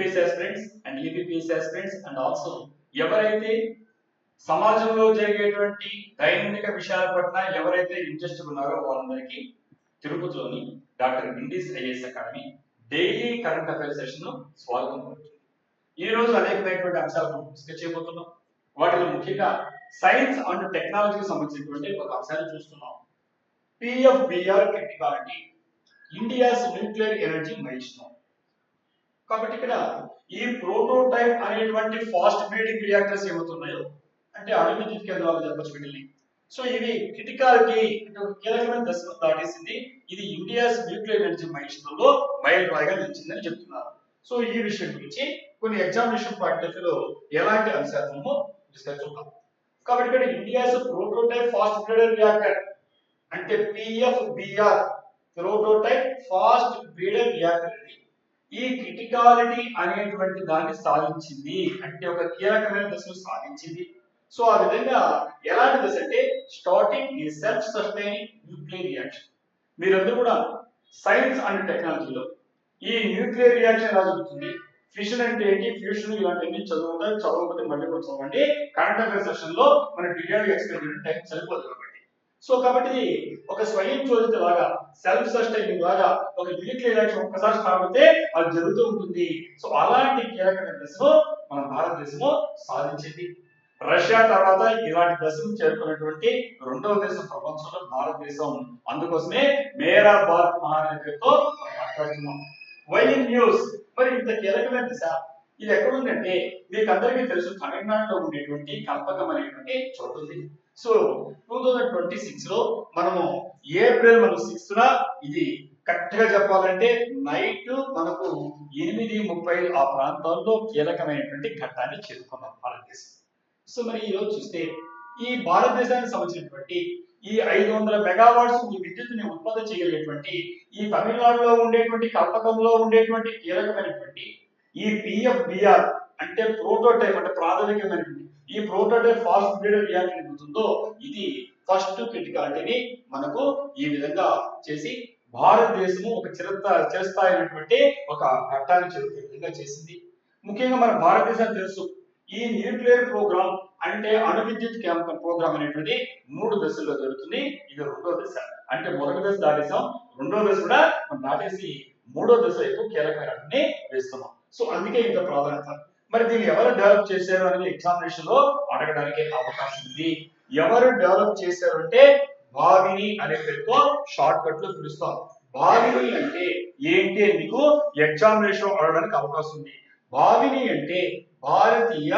UPSC aspirants and APPSC aspirants and also ఎవరైతే సమాజంలో జరిగేటువంటి దైనందిక విషయాల పట్ల ఎవరైతే ఇంట్రెస్ట్ ఉన్నారో వాళ్ళందరికీ తిరుపతిలోని డాక్టర్ ఇండిస్ IAS academy daily current affairs session స్వాగతం పలుకుతుంది. ఈ రోజు అనేకమైనటువంటి అంశాలను డిస్కస్ చేయబోతున్నాం. వాటిలో ముఖ్యంగా సైన్స్ అండ్ టెక్నాలజీకి సంబంధించినటువంటి ఒక అంశాన్ని చూస్తున్నాం. PFBR criticality, India's nuclear energy milestone. కాబట్టి ఇక్కడ ఈ ప్రోటోటైప్ అనేటువంటి ఫాస్ట్ బ్రీడింగ్ రియాక్టర్స్ ఏమవుతున్నాయో అంటే అణు విద్యుత్ కేంద్రాలు చెప్పచ్చు వీటిని. సో ఇవి క్రిటికాలిటీ అంటే ఒక కీలకమైన దశను దాటేసింది. ఇది ఇండియాస్ న్యూక్లియర్ ఎనర్జీ మైల్స్టోన్ లో మైలురాయిగా నిలిచిందని చెప్తున్నారు. సో ఈ విషయం గురించి కొన్ని ఎగ్జామినేషన్ పాయింట్ ఆఫ్ వ్యూలో ఎలాంటి అంశాలను డిస్కస్ చూద్దాం. కాబట్టి ఇక్కడ India's prototype fast breeder reactor అంటే PFBR prototype fast breeder reactor ఈ క్రిటికాలిటీ అనేటువంటి దాన్ని సాధించింది, అంటే ఒక కీలకమైన దశను సాధించింది. సో ఆ విధంగా ఎలాంటి దశ అంటే స్టార్టింగ్ ఈ సెల్ఫ్ సస్టైనింగ్ న్యూక్లియర్ రియాక్షన్. మీరందరూ కూడా సైన్స్ అండ్ టెక్నాలజీలో ఈ న్యూక్లియర్ రియాక్షన్ ఎలా జరుగుతుంది, ఫిషన్ అంటే ఏంటి, ఫ్యూషన్ ఇలాంటివన్నీ చదువుకుంటారు. చదవకపోతే మళ్ళీ కూడా చదవండి. కరెంట్ అఫైర్స్ సెషన్ లో మన డీటెయిల్ ఎక్స్ప్లెయిన్ టైం సరిపోదు కాబట్టి. సో కాబట్టి ఒక స్వయం చోదిత లాగా సెల్ఫ్ సస్టైనింగ్ లాగా ఒక న్యూక్లియర్ రియాక్షన్ ఒక్కసారి స్టార్ట్ అవుతే అది జరుగుతూ ఉంటుంది. సో అలాంటి కీలకమైన దశను మన భారతదేశము సాధించింది. రష్యా తర్వాత ఇలాంటి దశను చేరుకున్నటువంటి రెండవ దేశం ప్రపంచంలో భారతదేశం. అందుకోసమే మేరా భారత్ మహారాజు పేరుతో మాట్లాడుతున్నాం. వైలిన్ న్యూస్ మరి ఇంత కీలకమైన దిశ ఇది ఎక్కడుందంటే మీకు అందరికీ తెలుసు, తమిళనాడులో ఉండేటువంటి కల్పకం అనేటువంటి చోటు ఉంది. సో 2026 లో మనము ఏప్రిల్ 6న ఇది కరెక్ట్ గా చెప్పాలంటే నైట్ మనకు 8:30 ఆ ప్రాంతాల్లో కీలకమైనటువంటి ఘట్టాన్ని చేరుకున్నాం భారతదేశం. సో మరి ఈ రోజు చూస్తే ఈ భారతదేశానికి సంబంధించినటువంటి ఈ 500 మెగావాట్స్ ఈ విద్యుత్తుని ఉత్పత్తి చేయగలిగేటువంటి ఈ తమిళనాడులో ఉండేటువంటి కల్పకంలో ఉండేటువంటి కీలకమైనటువంటి ఈ పిఎఫ్బిఆర్ అంటే ప్రోటోటైప్ అంటే ప్రాథమికమైనటువంటి ఈ ప్రోటోటైప్ ఫాస్ట్ బ్రీడర్ రియాక్టర్ ఏమవుతుందో ఇది ఫస్ట్ క్రిటికాలిటీని మనకు ఈ విధంగా చేసి భారతదేశము ఒక చిరస్థాయినటువంటి ఒక ఘట్టాన్ని చేరుకునే విధంగా చేసింది. ముఖ్యంగా మన భారతదేశానికి తెలుసు ఈ న్యూక్లియర్ ప్రోగ్రామ్ అంటే అణు విద్యుత్ ప్రోగ్రామ్ అనేటువంటి 3 దశల్లో జరుగుతుంది. ఇది రెండో దశ. అంటే మొదటి దశ దాటేసాం, రెండో దశ కూడా మనం దాటేసి మూడో దశ ఎక్కువ కీలకమైనటువంటి వేస్తున్నాం. సో అందుకే ఇంత ప్రాధాన్యత. మరి దీన్ని ఎవరు డెవలప్ చేశారు అనేది ఎగ్జామినేషన్ లో అడగడానికి అవకాశం ఉంది. ఎవరు డెవలప్ చేశారు అంటే భావిని అనే పేరుతో షార్ట్ కట్ లో పిలుస్తాం. భావిని అంటే ఏంటి మీకు ఎగ్జామినేషన్ అడగడానికి అవకాశం ఉంది. భావిని అంటే భారతీయ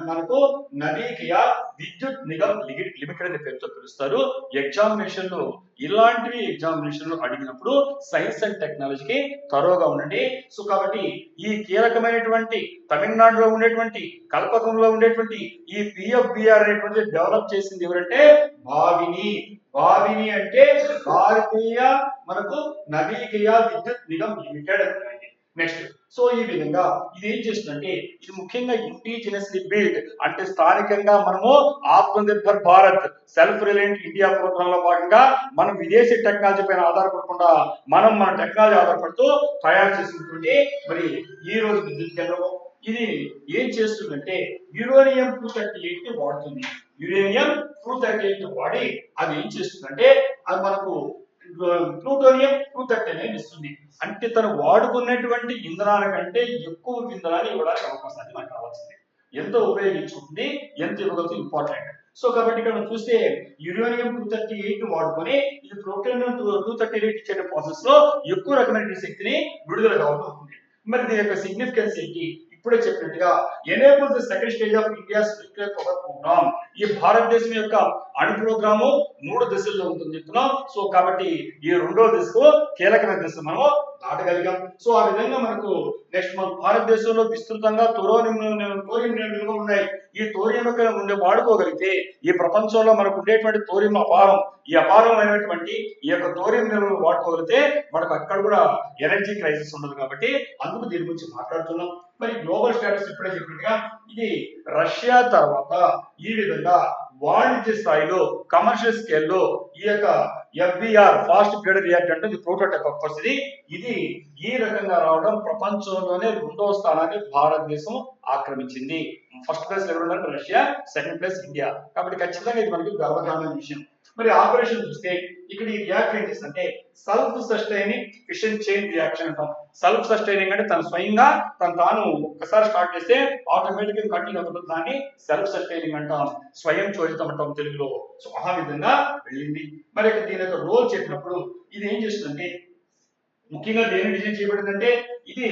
మనకు నవీకయ విద్యుత్ నిగమ్ లిమిటెడ్ అనే పేరుతో పిలుస్తారు. ఎగ్జామినేషన్ లో ఇలాంటివి ఎగ్జామినేషన్ లో అడిగినప్పుడు సైన్స్ అండ్ టెక్నాలజీకి తరోగా ఉండండి. సో కాబట్టి ఈ కీలకమైనటువంటి తమిళనాడులో ఉండేటువంటి కల్పకంలో ఉండేటువంటి ఈ పిఎఫ్బిఆర్ అనేటువంటి డెవలప్ చేసింది ఎవరంటే భావిని. భావిని అంటే భారతీయ మనకు నవీకయ విద్యుత్ నిగమ్ లిమిటెడ్ అంటే నెక్స్ట్. సో ఈ విధంగా ఇది ఏం చేస్తుందంటే ఇది ముఖ్యంగా ఇండిజినస్లీ బిల్డ్ అంటే స్థానికంగా మనము Atmanirbhar Bharat self reliant India programme లో భాగంగా మనం విదేశీ టెక్నాలజీ పైన ఆధారపడకుండా మనం మన టెక్నాలజీ ఆధారపడుతూ తయారు చేసినటువంటి మరి ఈ రోజు విద్యుత్ కేంద్రం ఇది ఏం చేస్తుందంటే యురేనియం 238 వాడుతుంది. యురేనియం 238 వాడి అది ఏం చేస్తుందంటే అది మనకు ప్లూటోనియం 239 ఇస్తుంది. అంటే తను వాడుకున్నటువంటి ఇంధనాల కంటే ఎక్కువ ఇంధనాన్ని ఇవ్వడానికి అవకాశాన్ని మనకు రావాల్సింది. ఎంత ఉపయోగించుకుంటుంది, ఎంత ఇవ్వగలుగుతుంది ఇంపార్టెంట్. సో కాబట్టి ఇక్కడ చూస్తే యురేనియం 238 వాడుకొని ఇది ప్లూటోనియం 238 ఇచ్చే ప్రాసెస్ లో ఎక్కువ రకమైన శక్తిని విడుదల కావాల్సి. మరి దీని యొక్క సిగ్నిఫికెన్స్ ఏంటి? ఇప్పుడే చెప్పినట్టుగా enable the second stage of India's nuclear power programme. ఈ భారతదేశం యొక్క అణు ప్రోగ్రాము 3 దశల్లో ఉంటుంది చెప్తున్నాం. సో కాబట్టి ఈ రెండో దశకు కీలకమైన దశ మనం దాటగలిగాం. సో ఆ విధంగా మనకు నెక్స్ట్ మన భారతదేశంలో విస్తృతంగా తోరియం నిల్వ ఉన్నాయి. ఈ తోరియం ఉండే వాడుకోగలిగితే ఈ ప్రపంచంలో మనకు ఉండేటువంటి తోరియం అపారం. ఈ అపారమైనటువంటి ఈ యొక్క తోరియం నిల్వలు వాడుకోగలిగితే మనకు అక్కడ కూడా ఎనర్జీ క్రైసిస్ ఉండదు. కాబట్టి అందుకు దీని గురించి మాట్లాడుతున్నాం. మరి గ్లోబల్ స్టేటస్ ఇప్పుడే చెప్పినట్టుగా ఇది రష్యా తర్వాత ఈ విధంగా వాణిజ్య స్థాయిలో కమర్షియల్ స్కేల్లో ఈ యొక్క FBR ఫాస్ట్ బ్రీడర్ రియాక్టర్ అంటే ఇది ప్రోటోటైప్ ఆఫ్ కోర్స్ ఇది ఈ రకంగా రావడం ప్రపంచంలోనే రెండవ స్థానాన్ని భారతదేశం ఆక్రమించింది. ఫస్ట్ ప్లేస్ ఎవరు ఉన్నారు? Russia, second place India. కాబట్టి ఖచ్చితంగా ఇది మనకి గర్వకారణమైన విషయం. మరి ఆపరేషన్ చూస్తే ఇక్కడ ఈ రియాక్టర్ ఏం చేస్తుందంటే self sustaining fission chain reaction అంటాం. సెల్ఫ్ సస్టైనింగ్ అంటే తను స్వయంగా తాను ఒక్కసారి స్టార్ట్ చేస్తే ఆటోమేటిక్ గా కంటిన్యూ అవుతుంది. దాన్ని సెల్ఫ్ సస్టైనింగ్ అంటాం, స్వయం చోదితం అంటాం తెలుగులో. సో ఆ విధంగా వెళ్ళింది. మరి దీని యొక్క రోల్ చెప్పినప్పుడు ఇది ఏం చేస్తుందంటే ముఖ్యంగా దేని డిజైన్ చేయబడిందంటే ఇది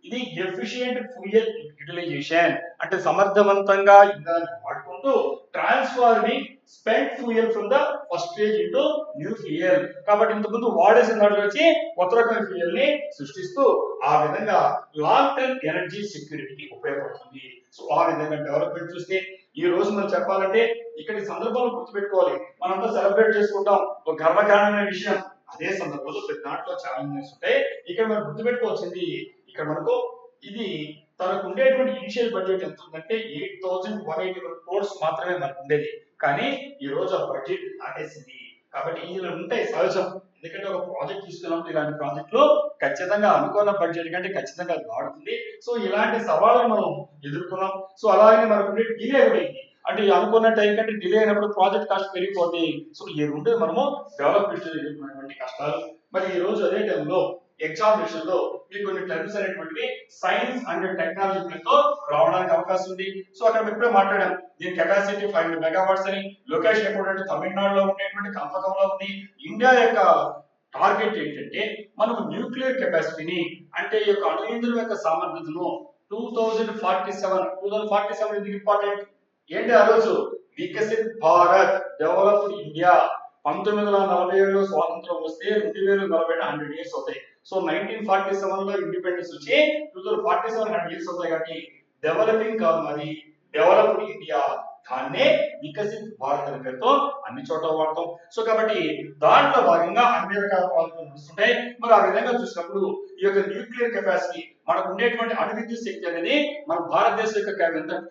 ఇది ఎఫిషియెంట్ ఫ్యూయల్ యూటిలైజేషన్ అంటే సమర్థవంతంగా ఇంధనాన్ని వాడుకుంటూ transforming spent fuel from the first stage into new fuel. కాబట్టి ఇంతకుముందు వాడేసిన దాంట్లో వచ్చి కొత్త రకమైన ఫ్యూయల్ ని సృష్టిస్తూ ఆ విధంగా లాంగ్ టర్మ్ ఎనర్జీ సెక్యూరిటీకి ఉపయోగపడుతుంది. సో ఆ విధంగా డెవలప్మెంట్ చూస్తే ఈ రోజు మనం చెప్పాలంటే ఇక్కడ ఈ సందర్భంలో గుర్తుపెట్టుకోవాలి, మనంతా సెలబ్రేట్ చేసుకుంటాం, ఒక గర్వకారణమైన విషయం. అదే సందర్భంలో ప్రతి దాంట్లో ఛాలెంజెస్ ఉంటాయి. ఇక్కడ మనం గుర్తుపెట్టుకోవాల్సింది ఇక్కడ మనకు ఇది తనకు ఉండేటువంటి ఇనిషియల్ బడ్జెట్ ఎంత ఉందంటే 8,181 crores మాత్రమే మనకు ఉండేది. కానీ ఈ రోజు ఆ బడ్జెట్ దాటేసింది. కాబట్టి ఇలా ఉంటాయి సహజం. ఎందుకంటే ఒక ప్రాజెక్ట్ తీసుకున్నప్పుడు ఇలాంటి ప్రాజెక్ట్ లో ఖచ్చితంగా అనుకున్న బడ్జెట్ కంటే ఖచ్చితంగా అది వాడుతుంది. సో ఇలాంటి సవాళ్ళను మనం ఎదుర్కొన్నాం. సో అలాగే మనకు ఉండే డిలే అయింది. అంటే అనుకున్న టైం కంటే డిలే అయినప్పుడు ప్రాజెక్ట్ కాస్ట్ పెరిగిపోతుంది. సో ఈ రెండు మనము డెవలప్మెంట్ ఎదుర్కొన్నటువంటి కష్టాలు. మరి ఈ రోజు అదే టైంలో ఎగ్జామినేషన్ లో మీకు కొన్ని టర్మ్స్ అనేటువంటివి సైన్స్ అండ్ టెక్నాలజీ తో రావడానికి అవకాశం ఉంది. సో అక్కడ ఇప్పుడే మాట్లాడాం, దీని కెపాసిటీ 500 మెగావాట్స్ అని. లొకేషన్ ఎప్పుడు తమిళనాడులో ఉండేటువంటి కంపకంలో ఉంది. ఇండియా యొక్క టార్గెట్ ఏంటంటే మనకు న్యూక్లియర్ కెపాసిటీని అంటే ఈ యొక్క అణు ఇంధనం యొక్క సామర్థ్యతను 2047 ఇది ఇంపార్టెంట్ ఏంటి ఆ రోజు వికసిత్ భారత్ డెవలప్డ్ ఇండియా 1947లో స్వాతంత్రం వస్తే 2040 100 ఇయర్స్ అవుతాయి. సో 1947 లో ఇండిపెండెన్స్ వచ్చి 2047 100 ఇయర్స్ అవుతాయి. కాబట్టి డెవలపింగ్ కాదు, మరి డెవలప్డ్ ఇండియా, దాన్నే వికసిత్ భారత్ అనే పేరుతో అన్ని చోట్ల వాడతాం. సో కాబట్టి దాంట్లో భాగంగా అన్ని రకాల ప్రాజెక్టులు నడుస్తుంటాయి. మరి ఆ విధంగా చూసినప్పుడు ఈ యొక్క న్యూక్లియర్ కెపాసిటీ మనకు ఉండేటువంటి అణు విద్యుత్ శక్తి అనేది మన భారతదేశం యొక్క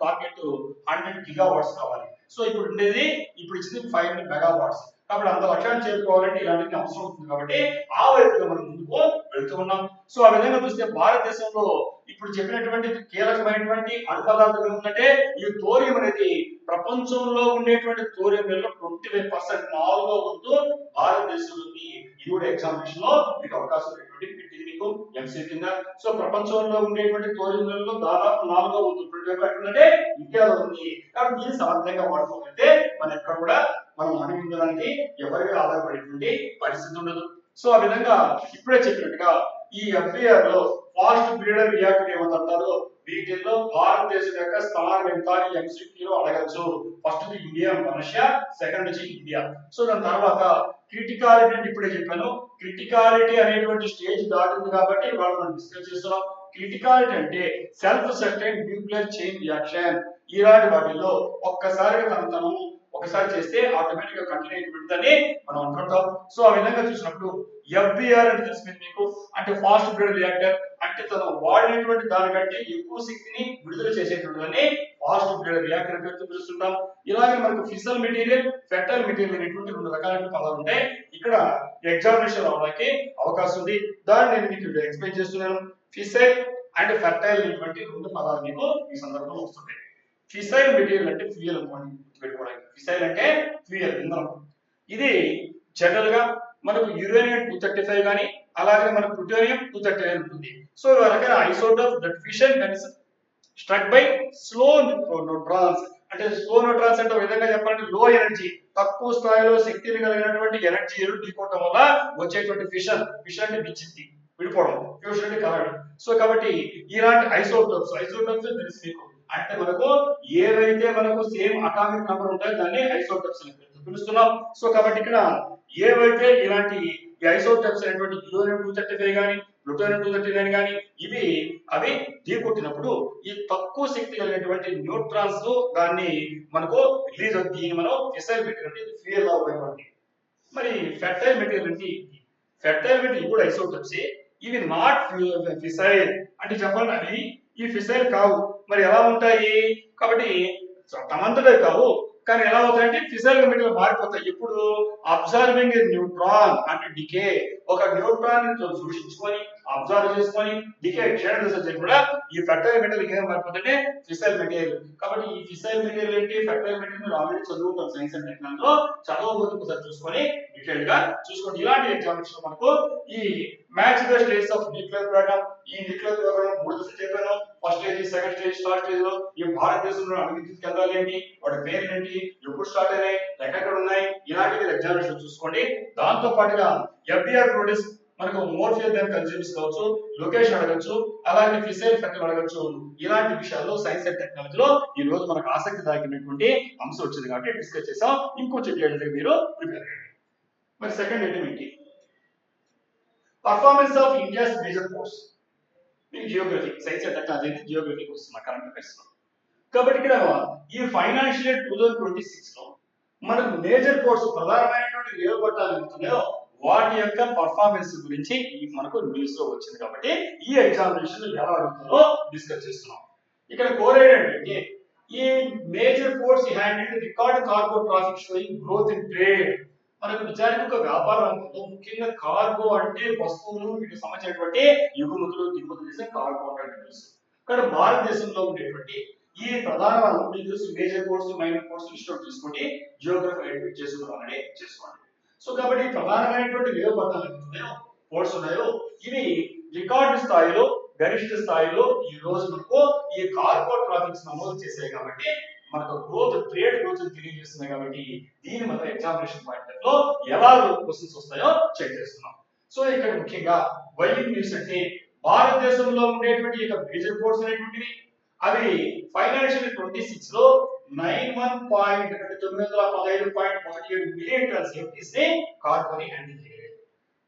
టార్గెట్ 100 గిగావాట్స్ కావాలి. సో ఇప్పుడు ఉండేది ఇప్పుడు ఇచ్చింది 500 మెగావాట్స్. కాబట్టి అంత లక్ష్యాన్ని చేరుకోవాలంటే ఇలాంటివి అవసరం అవుతుంది. కాబట్టి ఆ వైపుగా మనం ముందుకు వెళ్తూ ఉన్నాం. సో ఆ విధంగా చూస్తే భారతదేశంలో ఇప్పుడు చెప్పినటువంటి కీలకమైనటువంటి అణు పదార్థాలు ఏంటంటే ఈ థోరియం అనేది ప్రపంచంలో ఉండేటువంటి థోరియంలో 25% 4వ వంతు భారతదేశంలో ఉంది. ఇది కూడా ఎగ్జామినేషన్ లో మీకు అవకాశం ఉన్నటువంటి మీకు ఎంసీ కింద. సో ప్రపంచంలో ఉండేటువంటి థోరియంలలో దాదాపు 4వ వంతు 25% అంటే ఇండియాలో ఉంది. కాబట్టి దీన్ని సమర్థంగా వాడుకోగలిగితే మన ఎక్కడ కూడా మనం అణు ఇంధనానికి ఎవరి మీద ఆధారపడేటువంటి పరిస్థితి ఉండదు. సో ఆ విధంగా ఇప్పుడే చెప్పినట్టుగా ఈ ఎఫ్బిఆర్ లో ఫాస్ట్ బ్రీడర్ రియాక్టర్ ఏమంటారో వీటిల్లో భారతదేశం యొక్క స్థానం ఎంత అని ఎంసీక్యూలో అడగచ్చు. ఫస్ట్ ఇండియా, రష్యా, సెకండ్ వచ్చి ఇండియా. సో దాని తర్వాత క్రిటికాలిటీ అంటే ఇప్పుడే చెప్పాను, క్రిటికాలిటీ అనేటువంటి స్టేజ్ దాటింది కాబట్టి వాళ్ళు మనం డిస్కస్ చేస్తున్నాం. క్రిటికాలిటీ అంటే self sustain nuclear chain reaction. ఇలాంటి వాటిల్లో ఒక్కసారిగా తను ఒకసారి చేస్తే ఆటోమేటిక్ గా కంటిన్యూ అయిపోతుందని మనం అనుకుంటాం. సో ఆ విధంగా చూసినప్పుడు ఎఫ్బిఆర్ అంటే తెలిసింది మీకు, అంటే ఫాస్ట్ బ్రీడర్ రియాక్టర్ అంటే తను వాడినటువంటి దానికంటే ఎక్కువ శక్తిని విడుదల చేసేటువంటి ఫాస్ట్ బ్రీడర్ రియాక్టర్ అని పిలుస్తుంటాం. ఇలాగే మనకు ఫిసల్ మెటీరియల్, ఫెర్టైల్ మెటీరియల్ అనేటువంటి 2 రకాలైన పదాలు ఉంటాయి. ఇక్కడ ఎగ్జామినేషన్ అవడానికి అవకాశం ఉంది. దాన్ని నేను మీకు ఎక్స్ప్లెయిన్ చేస్తున్నాను. ఫిసైల్ అండ్ ఫెర్టైల్ అనేటువంటి 2 పదాలు మీకు ఈ సందర్భంలో వస్తుంటాయి. ఫిసైల్ మెటీరియల్ అంటే ఫ్యూయల్ అనుకోండి పెట్టుకోవడానికి. ఫిసైల్ అంటే ఫ్యూయల్, ఇంధనం. ఇది జనరల్ గా మనకు యురేనియం 235 కానీ అలాగే మనకు ప్లూటోనియం 239 ఉంటుంది. సో రకరకాల isotope that fission struck by slow neutrons. అంటే స్లో న్యూట్రాన్స్ అంటే విధంగా చెప్పాలంటే లో ఎనర్జీ, తక్కువ స్థాయిలో శక్తిని కలిగినటువంటి ఎనర్జీలు ఢీకొట్టడం వల్ల వచ్చేటువంటి ఫిషన్ అంటే విచ్చిత్తి, విడిపోవడం, ఫ్యూషన్ అంటే కలగడం. సో కాబట్టి ఇలాంటి ఐసోటోప్స్ తెలుసు మీకు, అంటే మనకు ఏవైతే మనకు సేమ్ అటామిక్ నంబర్ ఉంటాయో దాన్ని ఐసోటోప్స్ అని పిలుస్తున్నాం. సో కాబట్టి ఇక్కడ ఏవైతే ఇలాంటి ఐసోటోప్స్ అనేటువంటి యురేనియం 235 కానీ ప్లూటోనియం 239 కానీ అవి ఢీకొట్టినప్పుడు ఈ తక్కువ శక్తి కలిగినటువంటి న్యూట్రాన్స్ దాన్ని మనకు రిలీజ్ అవుతుంది. మనం ఫిసైల్ మెటీరియల్ అంటే ఫ్యూయల్ లా ఉపయోగపడుతుంది. మరి ఫెర్టైల్ మెటీరియల్ అంటే కూడా ఐసోటోప్స్. ఇవి నాట్ ఫిసైల్ అంటే చెప్పాలంటే అవి ఈ ఫిసైల్ కావు. మరి ఎలా ఉంటాయి? కాబట్టి తమంతటే కావు, కానీ ఎలా అవుతాయంటే ఫిజికల్ మెటీరియల్ మారిపోతాయి. ఇప్పుడు అబ్జర్వింగ్ న్యూట్రాన్ అంటే డికే, ఒక న్యూట్రాన్ సూచించుకొని అబ్జర్వ్ చేసుకొని డికే క్షీణ దశ కూడా ఈ ఫెర్టైల్ మెటీరియల్ ఏం మారిపోతుంటే ఫిజికల్ మెటీరియల్. కాబట్టి ఈ ఫిజికల్ మెటీరియల్ ఏంటి, ఫెర్టైల్ మెటీరియల్ ఆల్రెడీ చదువుతాం సైన్స్ అండ్ టెక్నాలజీలో, చదవబోతు ఒకసారి చూసుకొని డీటెయిల్ గా చూసుకోండి. ఇలాంటి ఎగ్జామినేషన్ మనకు ఈ match the stage of nuclear programme, ఈ న్యూక్లియర్ ప్రోగ్రామ్ 3 దశలు చెప్పాను. First stage, second stage, third stage లో ఈ భారతదేశంలో అణు విద్యుత్ కేంద్రాలు ఏంటి, వాటి పేర్లు ఏంటి, ఎప్పుడు స్టార్ట్ అయినాయి, ఎక్కడెక్కడ ఉన్నాయి, ఇలాంటివి ఎగ్జామినేషన్ చూసుకోండి. దాంతో పాటుగా ఎఫ్డిఆర్ ప్రొడ్యూస్ మనకు మోర్ ఫ్యూయల్ దెన్ కన్స్యూమ్స్ కావచ్చు, లొకేషన్ అడగచ్చు, అలాగే ఫిసైల్ ఫ్యాక్టర్ అడగచ్చు. ఇలాంటి విషయాల్లో సైన్స్ అండ్ టెక్నాలజీలో ఈ రోజు మనకు ఆసక్తిదాయకమైనటువంటి అంశం వచ్చింది కాబట్టి డిస్కస్ చేసాం. ఇంకొంచెం డీటెయిల్ మీరు ప్రిపేర్ అయ్యండి. మరి సెకండ్ ఐటమ్ ఏంటి, performance of India's major ports. మీకు జియోగ్రఫీ, సైన్స్ అండ్ టెక్నాలజీ అయితే జియోగ్రఫీకి వస్తున్నా కరెంట్ అఫైర్స్ లో. కాబట్టి ఇక్కడ ఈ ఫైనాన్షియల్ ఇయర్ 2026 లో మనకు మేజర్ పోర్ట్స్ ప్రధానమైనటువంటి ఏ పట్టాలు ఉంటున్నాయో వాటి యొక్క పర్ఫార్మెన్స్ గురించి మనకు న్యూస్ లో వచ్చింది. కాబట్టి ఈ ఎగ్జామినేషన్ ఎలా అడుగుతారో డిస్కస్ చేస్తున్నాం. ఇక్కడ కోరేడ్ ఏంటంటే ఈ major ports handle record cargo traffic showing growth in trade. మనకు నిజానికి ఒక వ్యాపార రంగంలో ముఖ్యంగా కార్గో అంటే వస్తువులు, వీటికి సంబంధించినటువంటి ఎగుమతులు దిగుమతులు చేసే కార్గో అంటే తెలుసు. కానీ భారతదేశంలో ఉండేటువంటి ఈ ప్రధాన మీకు తెలుసు major ports, minor ports list out చేసుకోండి, జియోగ్రఫీ ఐడెంటిఫై చేసుకోవాలని చేసుకోండి. సో కాబట్టి ప్రధానమైనటువంటి ఏ పట్టాలు ఉన్నాయో, పోర్ట్స్ ఉన్నాయో ఇవి రికార్డు స్థాయిలో, గరిష్ట స్థాయిలో ఈ రోజు మనకు ఈ కార్గో ట్రాఫిక్స్ నమోదు చేశాయి. కాబట్టి మనకు గ్రోత్, ట్రేడ్ గ్రోత్ తెలియజేస్తున్నాయి. కాబట్టి దీని మన ఎగ్జామినేషన్ పాయింట్ లో ఎలా క్వశ్చన్స్ వస్తాయో చెక్ చేస్తున్నాం. సో ఇక్కడ ముఖ్యంగా వైన్ న్యూస్ అంటే భారతదేశంలో ఉండేటువంటి ఇక మేజర్ పోర్ట్స్ అనేటువంటివి అవి ఫైనాన్షియల్ 26 లో 915.17 మిలియన్ టన్స్ ఎఫ్టీస్ ని కార్గోని హ్యాండిల్ చేయలేదు.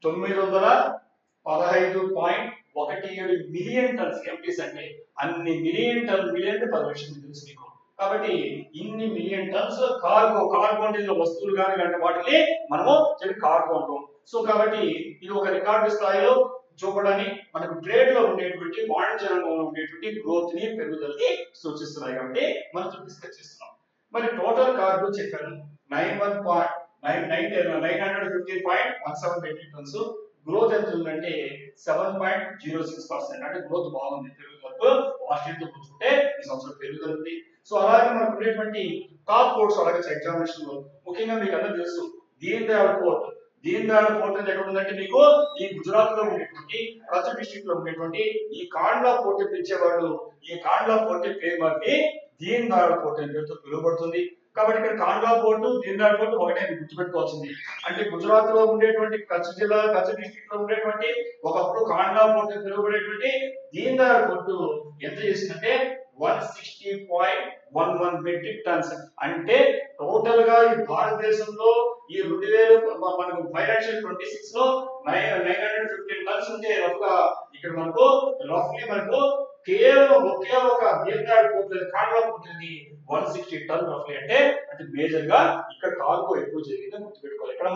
915.17 మిలియన్ టన్స్ ఎఫ్టీస్ అంటే అన్ని మిలియన్ టన్, మిలియన్ 10 లక్షలు తెలుసు మీకు. కాబట్టి ఇన్ని మిలియన్ టన్స్ కార్గో అంటే వస్తువులు కానీ ఇలాంటి వాటిని మనము కార్గో అంటాం. సో కాబట్టి ఇది ఒక రికార్డు స్థాయిలో చూపడాన్ని మనకు ట్రేడ్ లో ఉండేటువంటి, వాణిజ్య రంగంలో ఉండేటువంటి గ్రోత్ ని, పెరుగుదలని సూచిస్తున్నాయి. కాబట్టి మనం డిస్కస్ చేస్తున్నాం. మరి టోటల్ కార్గో చెప్పాను 915.17 మెట్రిక్ టన్స్. గ్రోత్ ఎంత ఉందంటే 7.06%. అంటే గ్రోత్ బాగుంది, పెరుగుదల లాస్ట్ ఇయర్ తో చూసుకుంటే ఈ సంవత్సరం పెరుగుదల ఉంది. సో అలాగే మనకు ఉండేటువంటి టాప్ పోర్ట్స్ అలాగే ఎగ్జామినేషన్ లో ముఖ్యంగా మీకు అందరూ తెలుసు దీన్ దయాళ్ పోర్ట్. దీన్ దయాళ్ పోర్ట్ అంటే ఎక్కడ ఉందంటే మీకు ఈ గుజరాత్ లో ఉండేటువంటి కచ్ డిస్ట్రిక్ట్ లో ఉండేటువంటి ఈ కాండ్లా పోర్ట్ పిలిచేవాళ్ళు. ఈ కాండ్లా పోర్ట్ పేరు మార్చి దీన్ దయాళ్ పోర్ట్ అనే పేరుతో పిలువబడుతుంది. కాబట్టి ఇక్కడ కాండ్లా పోర్టు, దీన్ దయాళ్ పోర్టు ఒకటే గుర్తుపెట్టుకోవాల్సింది. అంటే గుజరాత్ లో ఉండేటువంటి కచ్ జిల్లా, కచ్ డిస్ట్రిక్ట్ లో ఉండేటువంటి ఒకప్పుడు కాండ్లా పోర్ట్ పిలువబడేటువంటి దీన్ దయాళ్ పోర్టు ఎంత చేసిందంటే 160.11 మెట్రిక్ టన్స్. అంటే టోటల్ గా ఈ భారతదేశంలో ఈ 2000 మనకు ఫైనాన్షియల్ 26 లో 915 టన్స్ ఉంటే రఫ్ గా ఇక్కడ మనకు రఫ్లీ మనకు కేవలం ఒకే ఒక దీర్ఘాడు పోర్ట్, కాండ్లా పోర్ట్ 160 టన్ రఫ్లీ. అంటే మేజర్ గా ఇక్కడ కార్గో ఎక్కువ జరిగిందని గుర్తుపెట్టుకోవాలి. ఇక్కడ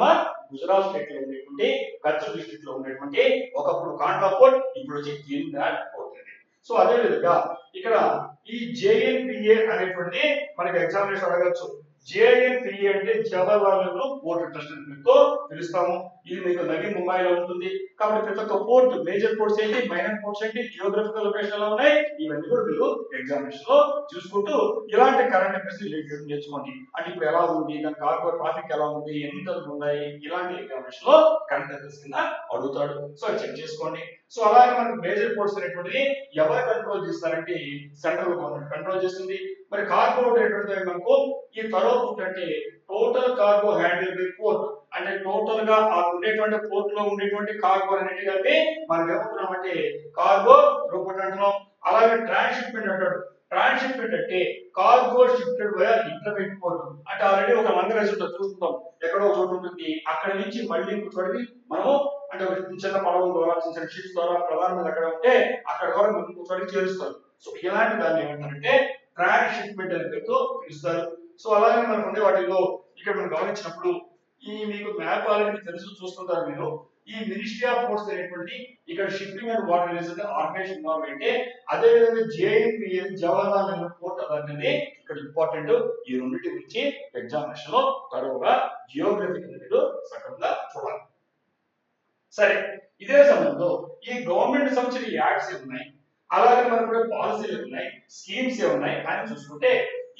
గుజరాత్ స్టేట్ లో ఉండేటువంటి కచ్ డిస్ట్రిక్ట్ లో ఉండేటువంటి ఒకప్పుడు కాండ్లా పోర్ట్, ఇప్పుడు వచ్చి దీన్ దయాళ్ పోర్ట్. సో అదే విధంగా ఇక్కడ ఈ జేఎన్పిఏ అనేటువంటి మనకి ఎగ్జామినేషన్ అడగచ్చు. జేఎన్పిఏ అంటే జవహర్లాల్ నెహ్రూ పోర్ట్ ట్రస్ట్ అని పిలుస్తాము. ఇది మీకు నవీ ముంబైలో ఉంటుంది. కాబట్టి ప్రతి ఒక్క పోర్ట్, మేజర్ పోర్ట్స్ ఏంటి, మైనర్ పోర్ట్స్ ఏంటి, జియోగ్రఫికల్ లొకేషన్ ఎలా ఉన్నాయి, ఇవన్నీ కూడా మీరు ఎగ్జామినేషన్ లో చూసుకుంటూ ఇలాంటి కరెంట్ అఫైర్స్ నేర్చుకోండి. అంటే ఇప్పుడు ఎలా ఉంది, దాని కార్గో ట్రాఫిక్ ఎలా ఉంది, ఎన్ని టన్నులు ఉన్నాయి, ఇలాంటి ఎగ్జామినేషన్ లో కరెంట్ అఫైర్స్ కింద అడుగుతాడు. సో చెక్ చేసుకోండి. సో అలాగే మనకు మేజర్ పోర్ట్స్ అనేటువంటిది ఎవరు కంట్రోల్ చేస్తారంటే సెంట్రల్ గవర్నమెంట్ కంట్రోల్ చేస్తుంది. మరి కార్గో అనేటువంటిది మనకు ఈ తరో పోర్ట్ అంటే total cargo handle by port. అంటే టోటల్ గా ఆ ఉండేటువంటి పోర్ట్ లో ఉండేటువంటి కార్గో అనేది కలిపి మనం ఏమంటున్నామంటే కార్గో రూపట్ అంటున్నాం. అలాగే ట్రాన్స్షిప్మెంట్ అంటాడు. ట్రాన్స్షిప్మెంట్ అంటే cargo shifted by intermediate port. అంటే ఆల్రెడీ ఒక లంగరేజ్ ఉంటుంది, చూస్తుంటాం ఎక్కడో ఒక చోటు ఉంటుంది, అక్కడ నుంచి మళ్ళీ ఇంకొకటి మనము అంటే ఒక చిన్న పడవ ద్వారా, చిన్న షిప్స్ ద్వారా ప్రధానమంత్రి అక్కడ ఉంటే అక్కడ ద్వారా ఇంకొకటి చేరుస్తారు. సో ఇలాంటి దాన్ని ఏమంటారంటే ట్రాన్స్షిప్మెంట్ అనే పేరుతో పిలుస్తారు. సో అలాగే మనకు ఉండే వాటిల్లో ఇక్కడ మనం గమనించినప్పుడు ఈ మీకు మ్యాప్ ఆల్రెడీ తెలుసు, చూస్తుంటారు మీరు. ఈ మినిస్ట్రీ ఆఫ్ పోర్ట్స్ అనేటువంటి ఇక్కడ shipping and water related organisation involve అయితే, అదే విధంగా JNPL Jawaharlal Nehru port authority అనేది ఇక్కడ ఇంపార్టెంట్. ఈ రెండింటి గురించి ఎగ్జామినేషన్ లో తరువుగా జియోగ్రఫికల్ మీరు సగంగా చూడాలి. సరే, ఇదే సమయంలో ఈ గవర్నమెంట్ సంబంధించిన యాక్ట్స్ ఉన్నాయి, అలాగే మనకు పాలసీలు ఉన్నాయి, స్కీమ్స్ ఉన్నాయి అని చూసుకుంటే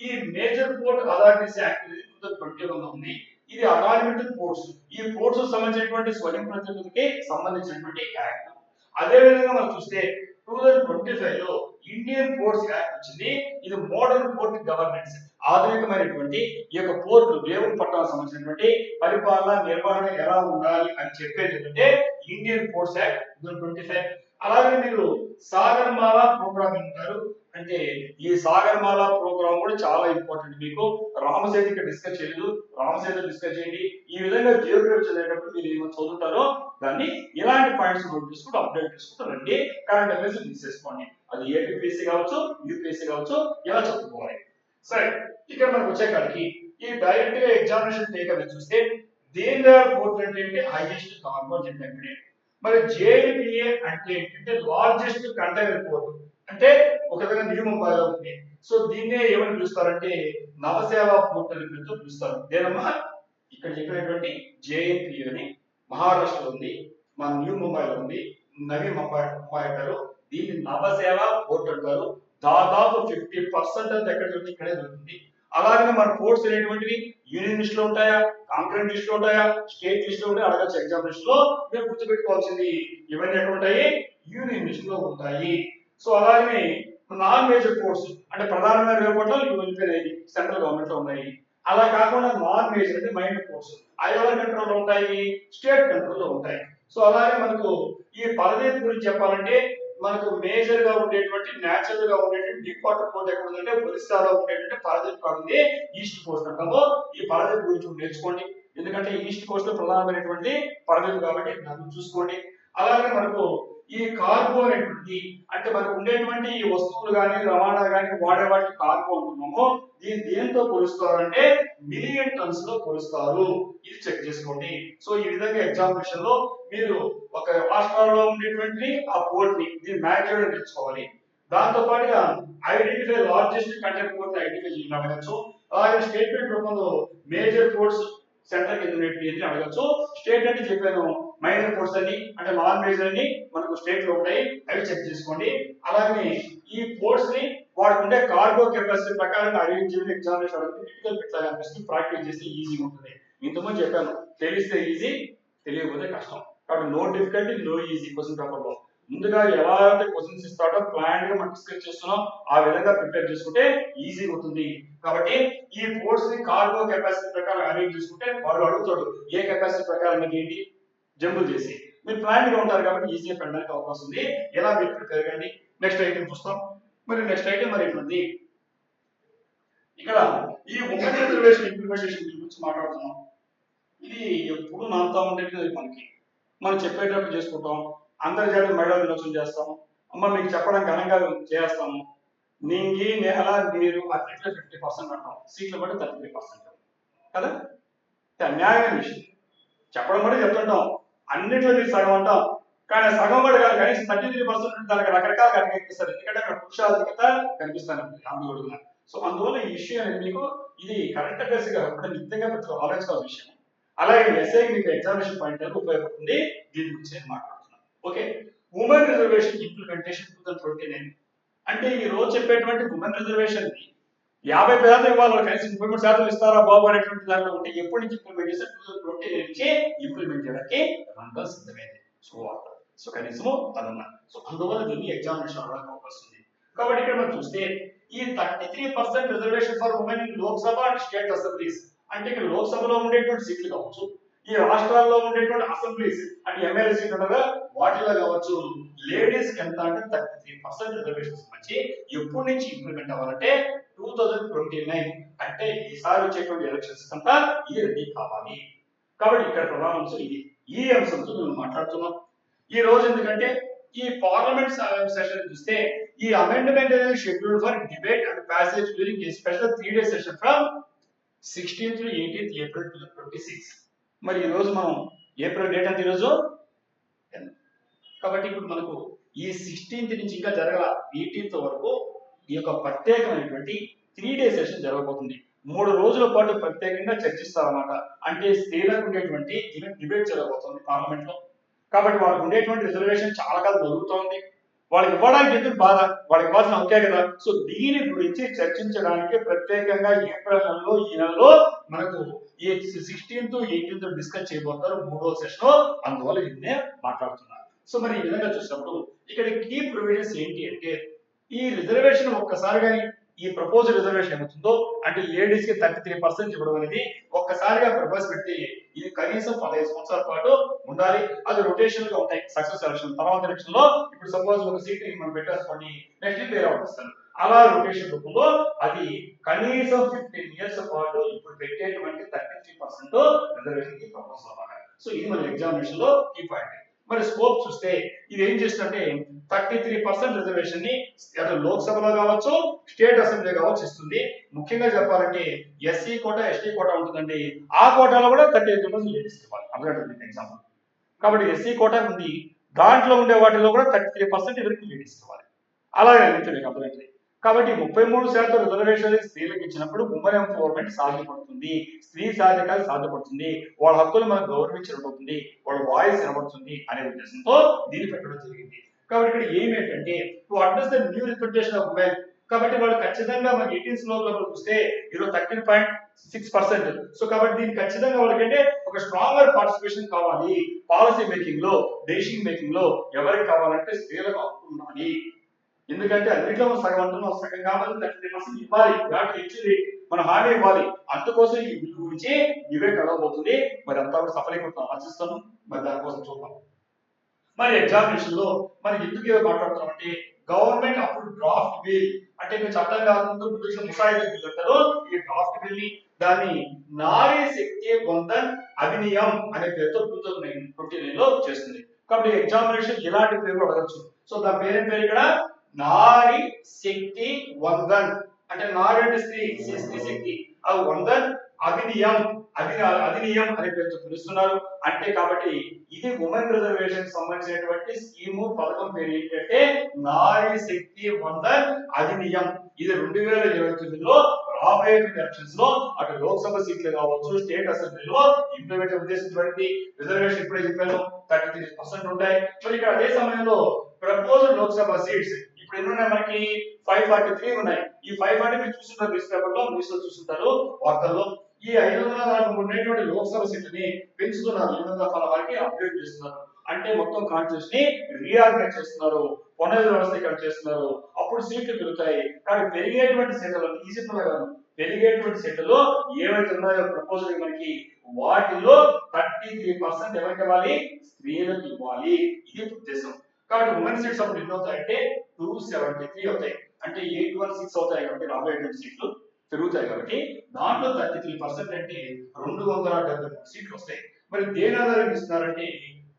ఈ మేజర్ పోర్ట్ అథారిటీస్ యాక్ట్ 2021 ఉంది. ఇది అనాలిమెంటల్ పోర్ట్స్, ఈ పోర్ట్స్ సంబంధించినటువంటి స్వయం ప్రతినిధులకి సంబంధించినటువంటి యాక్ట్. అదే విధంగా మనం చూస్తే 2025 లో ఇండియన్ పోర్ట్స్ యాక్ట్ వచ్చింది. ఇది మోడర్న్ పోర్ట్ గవర్నెన్స్, ఆధునికమైనటువంటి ఈ యొక్క పోర్టు దేవుని పట్టణాలకు సంబంధించినటువంటి పరిపాలన నిర్వహణ ఎలా ఉండాలి అని చెప్పేది ఏంటంటే ఇండియన్ పోర్ట్స్ యాక్ట్ 2025. అలాగే మీరు సాగర్మాల ప్రోగ్రామ్ ఉంటారు, అంటే ఈ సాగర్మాల ప్రోగ్రామ్ కూడా చాలా ఇంపార్టెంట్. మీకు రామసేతు ఇక్కడ డిస్కస్ చేయలేదు, రామసేతు డిస్కస్ చేయండి. ఈ విధంగా జియోగ్రఫీ చదివేటప్పుడు మీరు ఏమైనా చదువుతారో దాన్ని ఇలాంటి పాయింట్స్ నోట్ చేసుకుంటూ అప్డేట్ చేసుకుంటూ రండి. కరెంట్ అఫైర్స్ మిక్స్ చేసుకోండి, అది ఏపీపీఎస్సీ కావచ్చు, యూపీఎస్సీ కావచ్చు, ఎలా చదువుకోవాలి. సరే, ఇక్కడ మనకు వచ్చే కాడికి ఈ డైరెక్ట్ గా ఎగ్జామినేషన్ టేకర్ చూస్తే దీన్ దయాళ్ పోర్ట్ అంటే హైయెస్ట్ కార్గో అని చెప్పాను. మరి జేఎన్పీఏ అంటే ఏంటంటే లార్జెస్ట్ కంటైనర్ పోర్ట్, అంటే ఒక దగ్గర న్యూ ముంబైలో ఉంది. సో దీన్నే ఏమని పిలుస్తారంటే నవసేవ పోర్ట్ అని పిలుస్తారు. దేనమ్మా ఇక్కడ చెప్పినటువంటి జేఎన్పీఏ అని మహారాష్ట్రలో ఉంది, మన న్యూ ముంబైలో ఉంది, నవీ ముంబై అంటారు, దీన్ని నవసేవ పోర్ట్ అంటారు. దాదాపు 50% అంతా ఎక్కడ దొరుకుతుంది, ఇక్కడే దొరుకుతుంది. అలాగే మన పోర్ట్స్ అనేటువంటివి యూనియన్ లిస్ట్ లో ఉంటాయా, కాంకరెంట్ లిస్ట్ లో ఉంటాయా, స్టేట్ లిస్ట్ లో ఉంటాయా అడగచ్చు ఎగ్జామ్ లిస్ట్ లో. మీరు గుర్తుపెట్టుకోవాల్సింది ఇవన్నీ ఎక్కడ ఉంటాయి, యూనియన్ లిస్ట్ లో ఉంటాయి. సో అలాగే నాన్ మేజర్ పోర్ట్స్ అంటే ప్రధానమైన వెళ్ళిపోయినాయి సెంట్రల్ గవర్నమెంట్ లో ఉన్నాయి. అలా కాకుండా నాన్ మేజర్ అంటే మైనర్ పోర్ట్స్ అవి ఎవరి కంట్రోల్ లో ఉంటాయి, స్టేట్ కంట్రోల్ లో ఉంటాయి. సో అలాగే మనకు ఈ పరదీప్ గురించి చెప్పాలంటే మనకు మేజర్ గా ఉండేటువంటి నేచురల్ గా ఉండేటువంటి డీప్ వాటర్ పోర్ట్ ఎక్కడ ఉందంటే ఒరిస్సాలో ఉండేటువంటి పరదీప్ కాడ ఉంది, ఈస్ట్ కోస్ట్ అంటాము. ఈ పరదీప్ గురించి నేర్చుకోండి, ఎందుకంటే ఈస్ట్ కోస్ట్ లో ప్రధానమైనటువంటి పరదీప్ కాబట్టి దాన్ని చూసుకోండి. అలాగే మనకు ఈ కార్గో అనేటువంటి అంటే మనకు ఉండేటువంటి ఈ వస్తువులు కానీ రవాణా కానీ వాడే వాటికి కార్గో అంటున్నాము. దీన్ని దేంతో కొలుస్తారంటే మిలియన్ టన్స్ లో కొలుస్తారు, ఇది చెక్ చేసుకోండి. సో ఈ విధంగా ఎగ్జామినేషన్ లో మీరు ఒక రాష్ట్రాల్లో ఉండేటువంటి ఆ పోర్ట్ ని దీన్ని మ్యాగ్నిట్యూడ్ తెచ్చుకోవాలి. దాంతో పాటుగా identify largest container port identify చేయడం అడగచ్చు. అలాగే స్టేట్మెంట్ రూపంలో మేజర్ పోర్ట్స్ సెంటర్ కింద ఉండేది అడగచ్చు. స్టేట్ అంటే చెప్పాను మైనర్ పోర్ట్స్ అని అంటే నాన్ మేజర్ అని మనకు స్టేట్ లో ఉంటాయి, అవి చెక్ చేసుకోండి. అలాగే ఈ పోర్ట్స్ ని వాటికి ఉండే కార్గో కెపాసిటీ ప్రకారం అరేంజ్ చేయడం ఎగ్జామినేషన్ క్రిటికల్ బిట్ లాగా అనిపిస్తుంది, ప్రాక్టీస్ చేస్తే ఈజీగా ఉంటుంది. ఇంతకుముందు చెప్పాను తెలిస్తే ఈజీ, తెలియకపోతే కష్టం. కాబట్టి no difficulty no easy question paper లో ముందుగా ఎలా అయితే క్వశ్చన్స్ ఇస్తాడో ప్లాన్ గా మనం డిస్కస్ చేస్తున్నాం, ఆ విధంగా ప్రిపేర్ చేసుకుంటే ఈజీ అవుతుంది. కాబట్టి ఈ పోర్ట్స్ ని కార్గో కెపాసిటీ ప్రకారం అరేంజ్ చేసుకుంటే వాడు అడుగుతాడు ఏ కెపాసిటీ ప్రకారం మీకు ఏంటి జంబుల్ చేసి మీరు ప్లాన్ గా ఉంటారు కాబట్టి ఈజీగా పెట్టడానికి అవకాశం ఉంది. ఎలా మీరు ప్రిపేర్ కండి. నెక్స్ట్ ఐటమ్ చూస్తాం. మరి నెక్స్ట్ ఐటమ్ మరి ఏంటండి, ఇక్కడ ఈ ఉమెన్ రిజర్వేషన్ ఇంప్లిమెంటేషన్ గురించి మాట్లాడుతున్నాం. ఇది ఎప్పుడు నాంతా ఉండేది మనకి, మనం చెప్పేటప్పుడు చేసుకుంటాం, అంతర్జాతీయ మహిళా దినోత్సవం చేస్తాం, అమ్మ మీకు చెప్పడం ఘనంగా చేస్తాము. నింగి నేల నీరు అన్నింటిలో 50% అంటాం, సీట్లు బట్టి 33% కదా. న్యాయమైన విషయం, చెప్పడం బట్టి చెప్తుంటాం, అన్నింటిలో మీరు సగం అంటాం, కానీ సగం కూడా కాదు, కనీసం 33% దానికి రకరకాల కనిపిస్తారు, ఎందుకంటే అక్కడ పురుషాధికత కనిపిస్తాను అందులో. సో అందువల్ల ఈ విషయం అనేది మీకు ఇది కరెంట్ అఫైర్స్ కాబట్టి నిత్యంగా ప్రతి ఆలోచించాల్సిన విషయం. అలాగే ఎస్ఐ మీకు ఎగ్జామినేషన్ పాయింట్ ఉపయోగపడుతుంది, దీని గురించి నేను మాట్లాడుతున్నాను. ఓకే, ఉమెన్ రిజర్వేషన్ ఇంప్లిమెంటేషన్ 2029 అంటే ఈ రోజు చెప్పేటువంటి ఉమెన్ రిజర్వేషన్ ని 50% ఇవ్వాలి, కనీసం 33% ఇస్తారా బాబు అనేటువంటి దాంట్లో ఉంటే ఎప్పటి నుంచి ఇంప్లిమెంట్ చేస్తే 2029 నుంచి ఇంప్లిమెంట్ చేయడానికి రంగం సిద్ధమైంది. సో కనీసము అదన్నా. సో అందువల్ల దీన్ని ఎగ్జామినేషన్ అవ్వడానికి అవకాశం ఉంది. కాబట్టి ఇక్కడ మనం చూస్తే ఈ 33% reservation for women in Lok Sabha and state assemblies అంటే ఇక్కడ లోక్సభలో ఉండేటువంటి సీట్లు కావచ్చు, ఈ రాష్ట్రాల్లో ఉండేటువంటి అసెంబ్లీస్ అంటే ఎమ్మెల్యే సీట్లు ఉండగా వాటిలో కావచ్చు, లేడీస్ ఎంత అంటే 33% రిజర్వేషన్స్ వచ్చి ఎప్పటి నుంచి ఇంప్లిమెంట్ అవ్వాలంటే 2029 అంటే ఈసారి వచ్చేటువంటి ఎలక్షన్స్ కంతా ఇది రెడీ కావాలి. కాబట్టి ఇక్కడ ప్రధాన అంశం ఇది. ఈ అంశంతో మేము మాట్లాడుతున్నాం ఈ రోజు. ఎందుకంటే ఈ పార్లమెంట్ సెషన్ చూస్తే ఈ అమెండ్మెంట్ అనేది schedule for debate and passage during a special 3-day session from 16th to 18th April 2026. మరి ఈ రోజు మనం ఏప్రిల్ డేట్ అంటే ఈరోజు కాబట్టి ఇప్పుడు మనకు ఈ 16th నుంచి ఇంకా జరగల 18th వరకు ఈ యొక్క ప్రత్యేకమైనటువంటి 3 డే సెషన్ జరగబోతుంది. 3 రోజుల పాటు ప్రత్యేకంగా చర్చిస్తారన్నమాట. అంటే స్త్రీలకు ఉండేటువంటి డిబేట్ జరగబోతుంది పార్లమెంట్ లో. కాబట్టి వాళ్ళకు ఉండేటువంటి రిజర్వేషన్ చాలా కాలం జరుగుతోంది. వాళ్ళకి ఇవ్వడానికి ఎందుకు బాధ, వాళ్ళకి ఇవ్వాల్సిన ఒకే కదా. సో దీని గురించి చర్చించడానికి ప్రత్యేకంగా ఏప్రిల్ నెలలో ఈ నెలలో మనకు ఈ 16th 18th డిస్కస్ చేయబోతారు 3వ సెషన్. అందువల్ల దీన్నే మాట్లాడుతున్నారు. సో మరి ఈ విధంగా చూసినప్పుడు ఇక్కడ కీ ప్రొవిజన్స్ ఏంటి అంటే ఈ రిజర్వేషన్ ఒక్కసారి కానీ ఈ ప్రపోజ్ రిజర్వేషన్ ఏమవుతుందో అంటే లేడీస్ కి 33% ఇవ్వడం అనేది ఒక్కసారిగా ప్రవేశపెట్టి ఇది కనీసం 15 సంవత్సరాల పాటు ఉండాలి. అది రొటేషన్ గా ఉంటాయి. సక్సెస్ ఎలక్షన్ తర్వాత ఎలక్షన్ లో ఇప్పుడు సపోజ్ ఒక సీట్ మనం పెట్టేసుకోండి, నెక్స్ట్ వేరే వస్తారు. అలా రొటేషన్ రూపంలో అది కనీసం 15 years పాటు ఇప్పుడు పెట్టేటువంటి 33% రిజర్వేషన్ కి ప్రపోజ్ అవ్వాలి. సో ఇది మన ఎగ్జామినేషన్ లో కీ పాయింట్. మరి స్కోప్ చూస్తే ఇది ఏం చేస్తుందంటే 33% రిజర్వేషన్ ని లోక్సభలో కావచ్చు స్టేట్ అసెంబ్లీ కావచ్చు ఇస్తుంది. ముఖ్యంగా చెప్పాలంటే ఎస్సీ కోటా ఎస్టీ కోటా ఉంటుందండి. ఆ కోటాలో కూడా 38% ఇవ్వాలి. అర్థం ఎగ్జాంపుల్. కాబట్టి ఎస్సీ కోటా ఉంది, దాంట్లో ఉండే వాటిలో కూడా 33% ఎవరికి ఇవ్వాలి. అలాగే మీకు అర్థమైంది. కాబట్టి 33% రిజర్వేషన్ స్త్రీలకు ఇచ్చినప్పుడు ఉమెన్ ఎంపవర్మెంట్ సాధ్యపడుతుంది, స్త్రీ సాధికారత సాధ్యపడుతుంది, వాళ్ళ హక్కులు మనకు గౌరవించబడుతుంది, వాళ్ళ వాయిస్ వినబడుతుంది అనే ఉద్దేశంతో దీన్ని పెట్టడం జరిగింది. కాబట్టి ఇక్కడ ఏమేంటంటే to address the new representation of women. కాబట్టి వాళ్ళు ఖచ్చితంగా మనకి 18th లో చూస్తే 13.6%. సో కాబట్టి దీనికి ఖచ్చితంగా వాళ్ళకంటే ఒక స్ట్రాంగర్ పార్టిసిపేషన్ కావాలి. పాలసీ మేకింగ్ లో, డెసిషన్ మేకింగ్ లో ఎవరికి కావాలంటే స్త్రీలకు హక్కు ఉండాలి. ఎందుకంటే అన్నింటిలో సగం అంటున్నాం, సగం కావాలి 33% ఇవ్వాలి. దాంట్లో ఇచ్చింది మనం హామీ ఇవ్వాలి. అందుకోసం ఈ బిల్లు గురించి డిబేట్ అడగబోతుంది. మరి అంతా కూడా సఫలీకృతం ఆశిస్తాను. మరి దానికోసం చూద్దాం. మరి ఎగ్జామినేషన్ లో మరి ఎందుకు ఏదో మాట్లాడుతున్నాం అంటే గవర్నమెంట్ అప్పుడు డ్రాఫ్ట్ బిల్ అంటే చట్టం కాకుండా ముసాయిదా బిల్ అంటారు. ఈ డ్రాఫ్ట్ బిల్ ని దాన్ని నారీ శక్తి వందన్ అధినియం అనే పేరుతో 2019 లో చేస్తుంది. కాబట్టి ఎగ్జామినేషన్ ఇలాంటి పేరు అడగచ్చు. సో దాని పేరు ఇక్కడ నారీ శక్తి వందన్ అంటే నారీ అంటే స్త్రీ, స్త్రీ శక్తి, అది వందన్ అధినియం అధినియం అనే పేరుతో పిలుస్తున్నారు. అంటే కాబట్టి ఇది ఉమెన్ రిజర్వేషన్ సంబంధించినటువంటి స్కీము పథకం పేరు ఏంటంటే నారీ శక్తి వందన్ అధినియం. ఇది 2029లో రాబోయే ఎలక్షన్స్ లో అటు లోక్సభ సీట్లు కావచ్చు స్టేట్ అసెంబ్లీలో ఇంప్లిమెంట్ ఉద్దేశించబడింది. రిజర్వేషన్ ఇప్పుడే చెప్పాను 33% ఉంటాయి. మరి ఇక్కడ అదే సమయంలో ప్రపోజ్డ్ లోక్సభ సీట్స్ ఇప్పుడు ఎన్ని ఉన్నాయి మనకి 543 ఉన్నాయి. ఈ 540 మీరు చూస్తుంటారు న్యూస్ పేపర్ లో, న్యూస్ లో చూస్తుంటారు వార్తల్లో. ఈ 543 ఉన్నటువంటి లోక్సభ సీట్లని పెంచుతున్నారు, 816 వరకు అప్గ్రేడ్ చేస్తున్నారు. అంటే మొత్తం కాన్స్టిట్యూషన్ ని రీఆర్గనైజ్ చేస్తున్నారు, పునర్వ్యవస్థీకరణ చేస్తున్నారు. అప్పుడు సీట్లు పెరుగుతాయి. కానీ పెరిగేటువంటి సీట్లలో ఈజిప్ట్ లో పెరిగేటువంటి సీట్లలో ఏవైతే ఉన్నాయో ప్రపోజల్ మనకి వాటిలో 33% ఎవరికి ఇవ్వాలి? స్త్రీలకు ఇవ్వాలి. ఇది ఉద్దేశం. కాబట్టి ఉమెన్ సీట్స్ అప్పుడు ఎన్ని అవుతాయంటే 273 అవుతాయి. అంటే 816 అవుతాయి. కాబట్టి రాబోయే సీట్లు పెరుగుతాయి. కాబట్టి దాంట్లో 33% అంటే 273 సీట్లు వస్తాయి. మరి దేని ఆధారంగా ఇస్తున్నారంటే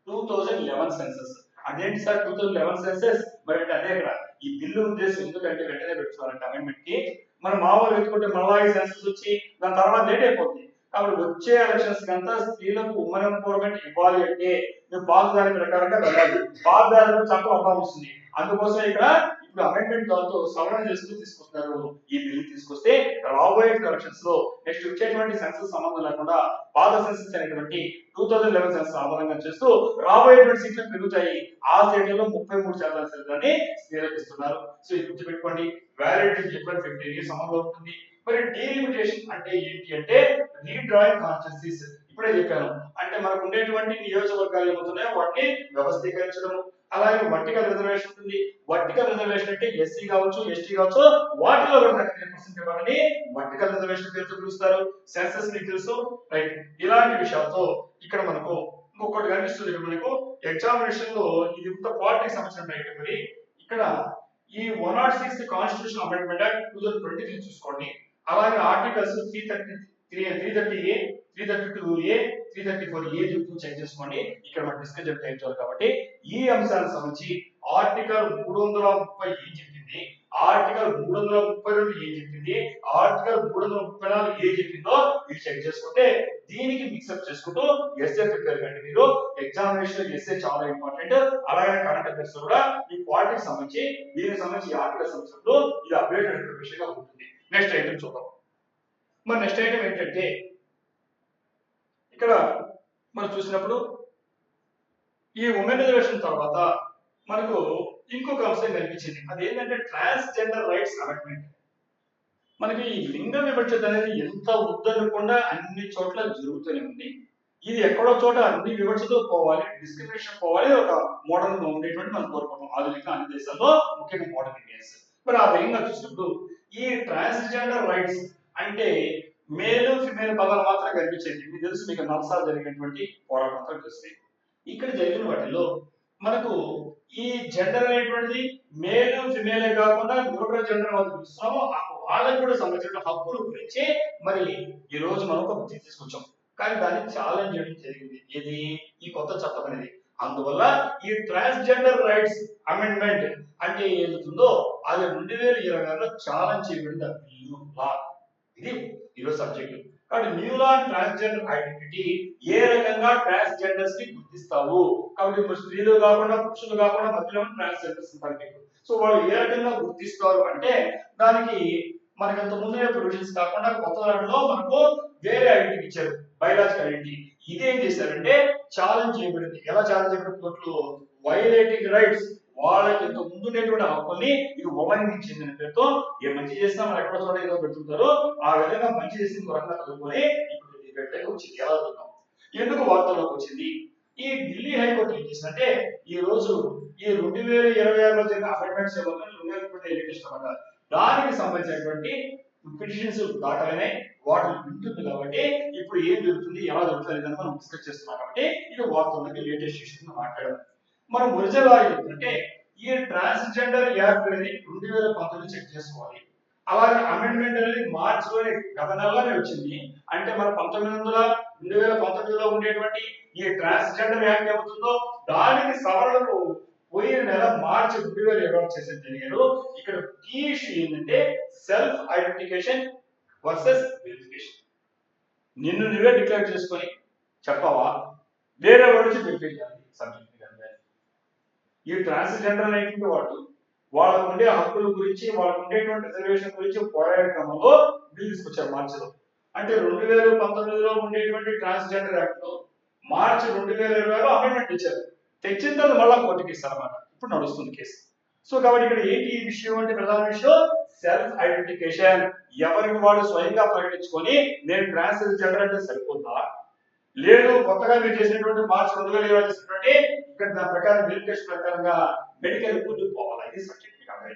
2011 సెన్సస్. అదేంటి సార్ 2011 సెన్సస్? మరి అంటే అదే ఇక్కడ ఈ బిల్లు ఉద్దేశం ఎందుకంటే వెంటనే పెట్టుకోవాలంటే అమెండ్మెంట్ కి మనం మామూలు ఎత్తుకుంటే మళ్ళా ఈ సెన్సస్ వచ్చి దాని తర్వాత లేట్ అయిపోతుంది. కాబట్టి వచ్చే ఎలక్షన్స్ కంతా స్త్రీలకు ఉమెన్ ఎంపవర్మెంట్ ఇవ్వాలి అంటే మేము పాలదారి ప్రకారంగా వెళ్ళాలి. పాలదారులకు చట్టం అర్థం వస్తుంది. అందుకోసం ఇక్కడ ఇప్పుడు అమెండ్మెంట్ దాంతో సవరణ చేస్తూ తీసుకొస్తున్నారు. ఈ బిల్లు తీసుకొస్తే రాబోయే ఎలక్షన్స్ లో నెక్స్ట్ వచ్చేటువంటి సెన్సస్ సంబంధం లేకుండా పాత సెన్సస్ అనేటువంటి 2011 సెన్సస్ ఆధారంగా చేస్తూ రాబోయేటువంటి సీట్లు పెరుగుతాయి. ఆ స్టేట్లలో 33% సీట్లని స్త్రీలకు ఇస్తున్నారు. సో ఇది గుర్తుపెట్టుకోండి. వ్యాలిడిటీ చెప్పిన 15 years అమల్లో ఉంటుంది. మరి డీలిమిటేషన్ అంటే ఏంటి అంటే రీడ్రాయింగ్ కాన్స్టిట్యూన్సీస్. ఇప్పుడే చెప్పాను. అంటే మనకు ఉండేటువంటి నియోజకవర్గాలు ఏమవుతున్నాయో వాటిని వ్యవస్థీకరించడం. అలాగే వర్టికల్ రిజర్వేషన్ ఉంటుంది. వర్టికల్ రిజర్వేషన్ అంటే ఎస్సీ కావచ్చు ఎస్టీ కావచ్చు వాటిలో కూడా 33% ఇవ్వాలని వర్టికల్ రిజర్వేషన్ పేరుతో పిలుస్తారు. సెన్సస్ మీకు తెలుసు, రైట్? ఇలాంటి విషయాలతో ఇక్కడ మనకు ఇంకొకటి కనిపిస్తుంది. మనకు ఎగ్జామినేషన్ లో ఇది ఇంత పాలిటిక్స్ సంబంధించిన ఐటమ్. మరి ఇక్కడ ఈ 106 కాన్స్టిట్యూషన్ అమెండ్మెంట్ యాక్ట్ 2023 చూసుకోండి. అలాగే articles 330A 332A 334A check చేసుకోండి. ఇక్కడ మనం డిస్కస్ టైం చాలు కాబట్టి ఈ అంశాలకు సంబంధించి ఆర్టికల్ 330 ఏం చెప్పింది, ఆర్టికల్ 332 ఏం చెప్పింది, ఆర్టికల్ 334 ఏం చెప్పిందో ఇది చెక్ చేసుకుంటే దీనికి మిక్సప్ చేసుకుంటూ ఎస్ఏ ప్రిపేర్ కండి. మీరు ఎగ్జామినేషన్ ఎస్ఏ చాలా ఇంపార్టెంట్. అలాగే కరెంట్ అఫైర్స్ కూడా ఈ పాలిటిక్స్ సంబంధించి దీనికి సంబంధించి ఆర్టికల్ సంబంధించినప్పుడు ఇది అప్డేటెడ్ ఇన్ఫర్మేషన్ గా ఉంటుంది. నెక్స్ట్ ఐటమ్ చూద్దాం. మరి నెక్స్ట్ ఐటమ్ ఏంటంటే ఇక్కడ మనం చూసినప్పుడు ఈ ఉమెన్ రిజర్వేషన్ తర్వాత మనకు ఇంకొక అంశం కనిపించింది. అది ఏంటంటే ట్రాన్స్జెండర్ రైట్స్ అమెండ్మెంట్. మనకి ఈ లింగ వివక్షత అనేది ఎంత వద్దనకుండా అన్ని చోట్ల జరుగుతూనే ఉంది. ఇది ఎక్కడో చోట అన్ని వివక్షతో పోవాలి, డిస్క్రిమినేషన్ పోవాలి, ఒక మోడర్న్ ఉండేటువంటి మనం కోరుకుంటాం ఆధునిక అన్ని దేశాల్లో, ముఖ్యంగా మోడర్న్ ఇండియన్స్. మరి ఆ విధంగా చూసినప్పుడు ఈ ట్రాన్స్జెండర్ రైట్స్ అంటే మేల్ ఫిమేల్ పదాలు మాత్రం కనిపించేది. మీకు తెలుసు, మీకు నల్సార్ జరిగినటువంటి పోరాటం అంతా తెలుసు. ఇక్కడ జరిగిన వాటిలో మనకు ఈ జెండర్ అనేటువంటిది మేల్ ఫిమేలే కాకుండా న్యూట్రల్ జెండర్ వాళ్ళు చూస్తున్నాము. వాళ్ళకి కూడా సంబంధించిన హక్కుల గురించి మరి ఈ రోజు మనం ఒక బుద్ధి తీసుకొచ్చాం. కానీ దాన్ని ఛాలెంజ్ చేయడం జరిగింది. ఇది ఈ కొత్త చట్టం అనేది. అందువల్ల ఈ ట్రాన్స్జెండర్ రైట్స్ అమెండ్మెంట్ అంటే ఏదవుతుందో అది 2026లో ఛాలెంజ్ చేయబడింది. న్యూ లా, ఇది ఈరోజు సబ్జెక్ట్. కాబట్టి న్యూ లా ట్రాన్స్జెండర్ ఐడెంటిటీ, ఏ రకంగా ట్రాన్స్జెండర్స్ ని గుర్తిస్తావు. కాబట్టి ఇప్పుడు స్త్రీలు కాకుండా పురుషులు కాకుండా మధ్యలో ట్రాన్స్జెండర్స్ ఉంటారు. సో వాళ్ళు ఏ రకంగా గుర్తిస్తారు అంటే దానికి మనకి అంత ముందే ప్రొవిజన్స్ కాకుండా కొత్త దాంట్లో మనకు వేరే ఐడెంటిటీ ఇచ్చారు, బయలాజికల్ ఐడెంటిటీ. ఇదేం చేశారంటే ఛాలెంజ్ చేయబడింది. ఎలా ఛాలెంజ్ చేయబడింది? కోర్టులో వైలేటింగ్ రైట్స్, వాళ్ళకి ఇంత ముందు ఉండేటువంటి హక్కుల్ని ఇది ఉల్లంఘించింది అనే పేరుతో ఏ మంచి చేసినా మనం ఎక్కడ చోట ఏదో పెడుతుంటారో ఆ విధంగా మంచి చేసిన కొరకంగా చదువుకొని ఇప్పుడు డిబేట్లోకి వచ్చింది. ఎలా చదువుతాం, ఎందుకు వార్తల్లోకి వచ్చింది? ఈ ఢిల్లీ హైకోర్టు ఏం చేసిందంటే ఈ రోజు ఈ 2026లో జరిగిన అమెండ్మెంట్స్ లేటెస్ట్ అన్నమాట, దానికి సంబంధించినటువంటి పిటిషన్స్ దాఖలైనాయి, వాటిని వింటుంది. కాబట్టి ఇప్పుడు ఏం జరుగుతుంది, ఎలా జరుగుతుంది అని మనం డిస్కస్ చేస్తున్నాం. కాబట్టి ఇది వార్తల్లోకి లేటెస్ట్ ఇష్యూస్ మాట్లాడడం. మనం ఒరిజినల్ ఏంటంటే ఈ ట్రాన్స్జెండర్ యాక్ట్ అనేది 2019 చెక్ చేసుకోవాలి. అలాగే అమెండ్మెంట్ అనేది మార్చిలోనే గత నెలలోనే వచ్చింది. అంటే మన 2019లో ఉండేటువంటి ఈ ట్రాన్స్జెండర్ యాక్ట్ ఏమవుతుందో దానికి సవరణలు పోయిన నెల మార్చి 2020 చేసే జరిగారు. ఇక్కడ కీ ఇష్యూ ఏంటంటే సెల్ఫ్ ఐడెంటిఫికేషన్ వర్సెస్ వెరిఫికేషన్. నిన్ను నువ్వే డిక్లేర్ చేసుకొని చెప్పవా, వేరే వాడి నుంచి వెరిఫై చేయాలి సబ్జెక్ట్. ఈ ట్రాన్స్జెండర్ అనేటువంటి వాళ్ళు వాళ్ళకు ఉండే హక్కుల గురించి, వాళ్ళకు ఉండేటువంటి రిజర్వేషన్ గురించి పోరాడే క్రమంలో బిల్ తీసుకొచ్చారు మార్చిలో. అంటే 2019లో ఉండేటువంటి ట్రాన్స్జెండర్ యాక్ట్ లో మార్చి 2020లో అమెండ్మెంట్ ఇచ్చారు. తెచ్చిన తర్వాత మళ్ళా కోర్టుకి ఇస్తారు అన్నమాట. ఇప్పుడు నడుస్తుంది కేసు. సో కాబట్టి ఇక్కడ ఏంటి విషయం అంటే ప్రధాన విషయం సెల్ఫ్ ఐడెంటిఫికేషన్. ఎవరికి వాళ్ళు స్వయంగా ప్రకటించుకొని నేను ట్రాన్స్జెండర్ అంటే సరిపోతా, లేదు కొత్తగా మీరు చేసినటువంటి మార్చి 2020 చేసినటువంటి ఇక్కడ దాని ప్రకారం వెరిఫికేషన్ ప్రకారంగా మెడికల్ రిపోర్ట్ పోవాలి. ఇది సబ్జెక్ట్ కాబట్టి.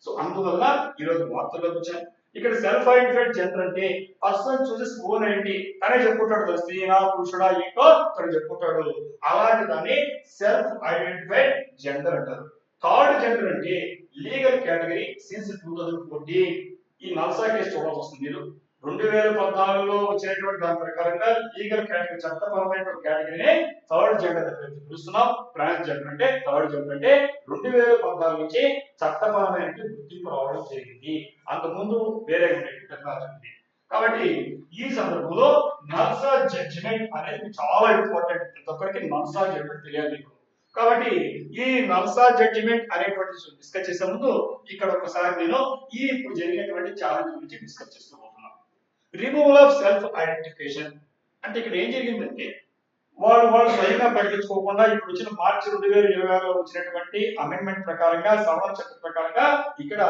సో అందువల్ల ఈరోజు వార్తల్లోకి వచ్చాం. ఇక్కడ సెల్ఫ్ ఐడెంటిఫైడ్ జెండర్ అంటే పర్సన్ చూసెస్ ఓన్ ఐడెంటిటీ, తనే చెప్పుకుంటాడు, స్త్రీనా పురుషుడా ఏంటో తను చెప్పుకుంటాడు. అలాంటి దాన్ని సెల్ఫ్ ఐడెంటిఫైడ్ జెండర్ అంటారు. థర్డ్ జెండర్ అంటే లీగల్ కేటగిరీ సిన్స్ 2014. ఈ నల్సా కేసు చూడాల్సి వస్తుంది. మీరు 2014లో వచ్చినటువంటి దాని ప్రకారంగా లీగల్ కేటగిరీ, చట్టపరమైన కేటగిరీనే థర్డ్ జెండర్ అని పిలుస్తున్నాం. ట్రాన్స్జెండర్ అంటే థర్డ్ జెండర్ అంటే 2014 నుంచి చట్టపరమైన గుర్తింపు రావడం జరిగింది. అంతకుముందు వేరే జరిగింది. కాబట్టి ఈ సందర్భంలో నల్సా జడ్జిమెంట్ అనేది చాలా ఇంపార్టెంట్. ప్రతి ఒక్కరికి నల్సా జడ్జిమెంట్ తెలియాలి. కాబట్టి ఈ నల్సా జడ్జిమెంట్ అనేటువంటి డిస్కస్ చేసే ముందు ఇక్కడ ఒకసారి నేను ఈ ఇప్పుడు జరిగినటువంటి ఛాలెంజ్ గురించి డిస్కస్ చేస్తూ పోతున్నాను. రిమూవల్ ఆఫ్ సెల్ఫ్ ఐడెంటిఫికేషన్ అంటే ఇక్కడ ఏం జరిగిందంటే వాళ్ళు స్వయంగా ప్రకటించుకోకుండా ఇప్పుడు వచ్చిన మార్చి 2026లో వచ్చినటువంటి అమెండ్మెంట్ ప్రకారంగా, సవరణ చట్టం ప్రకారంగా ఇక్కడ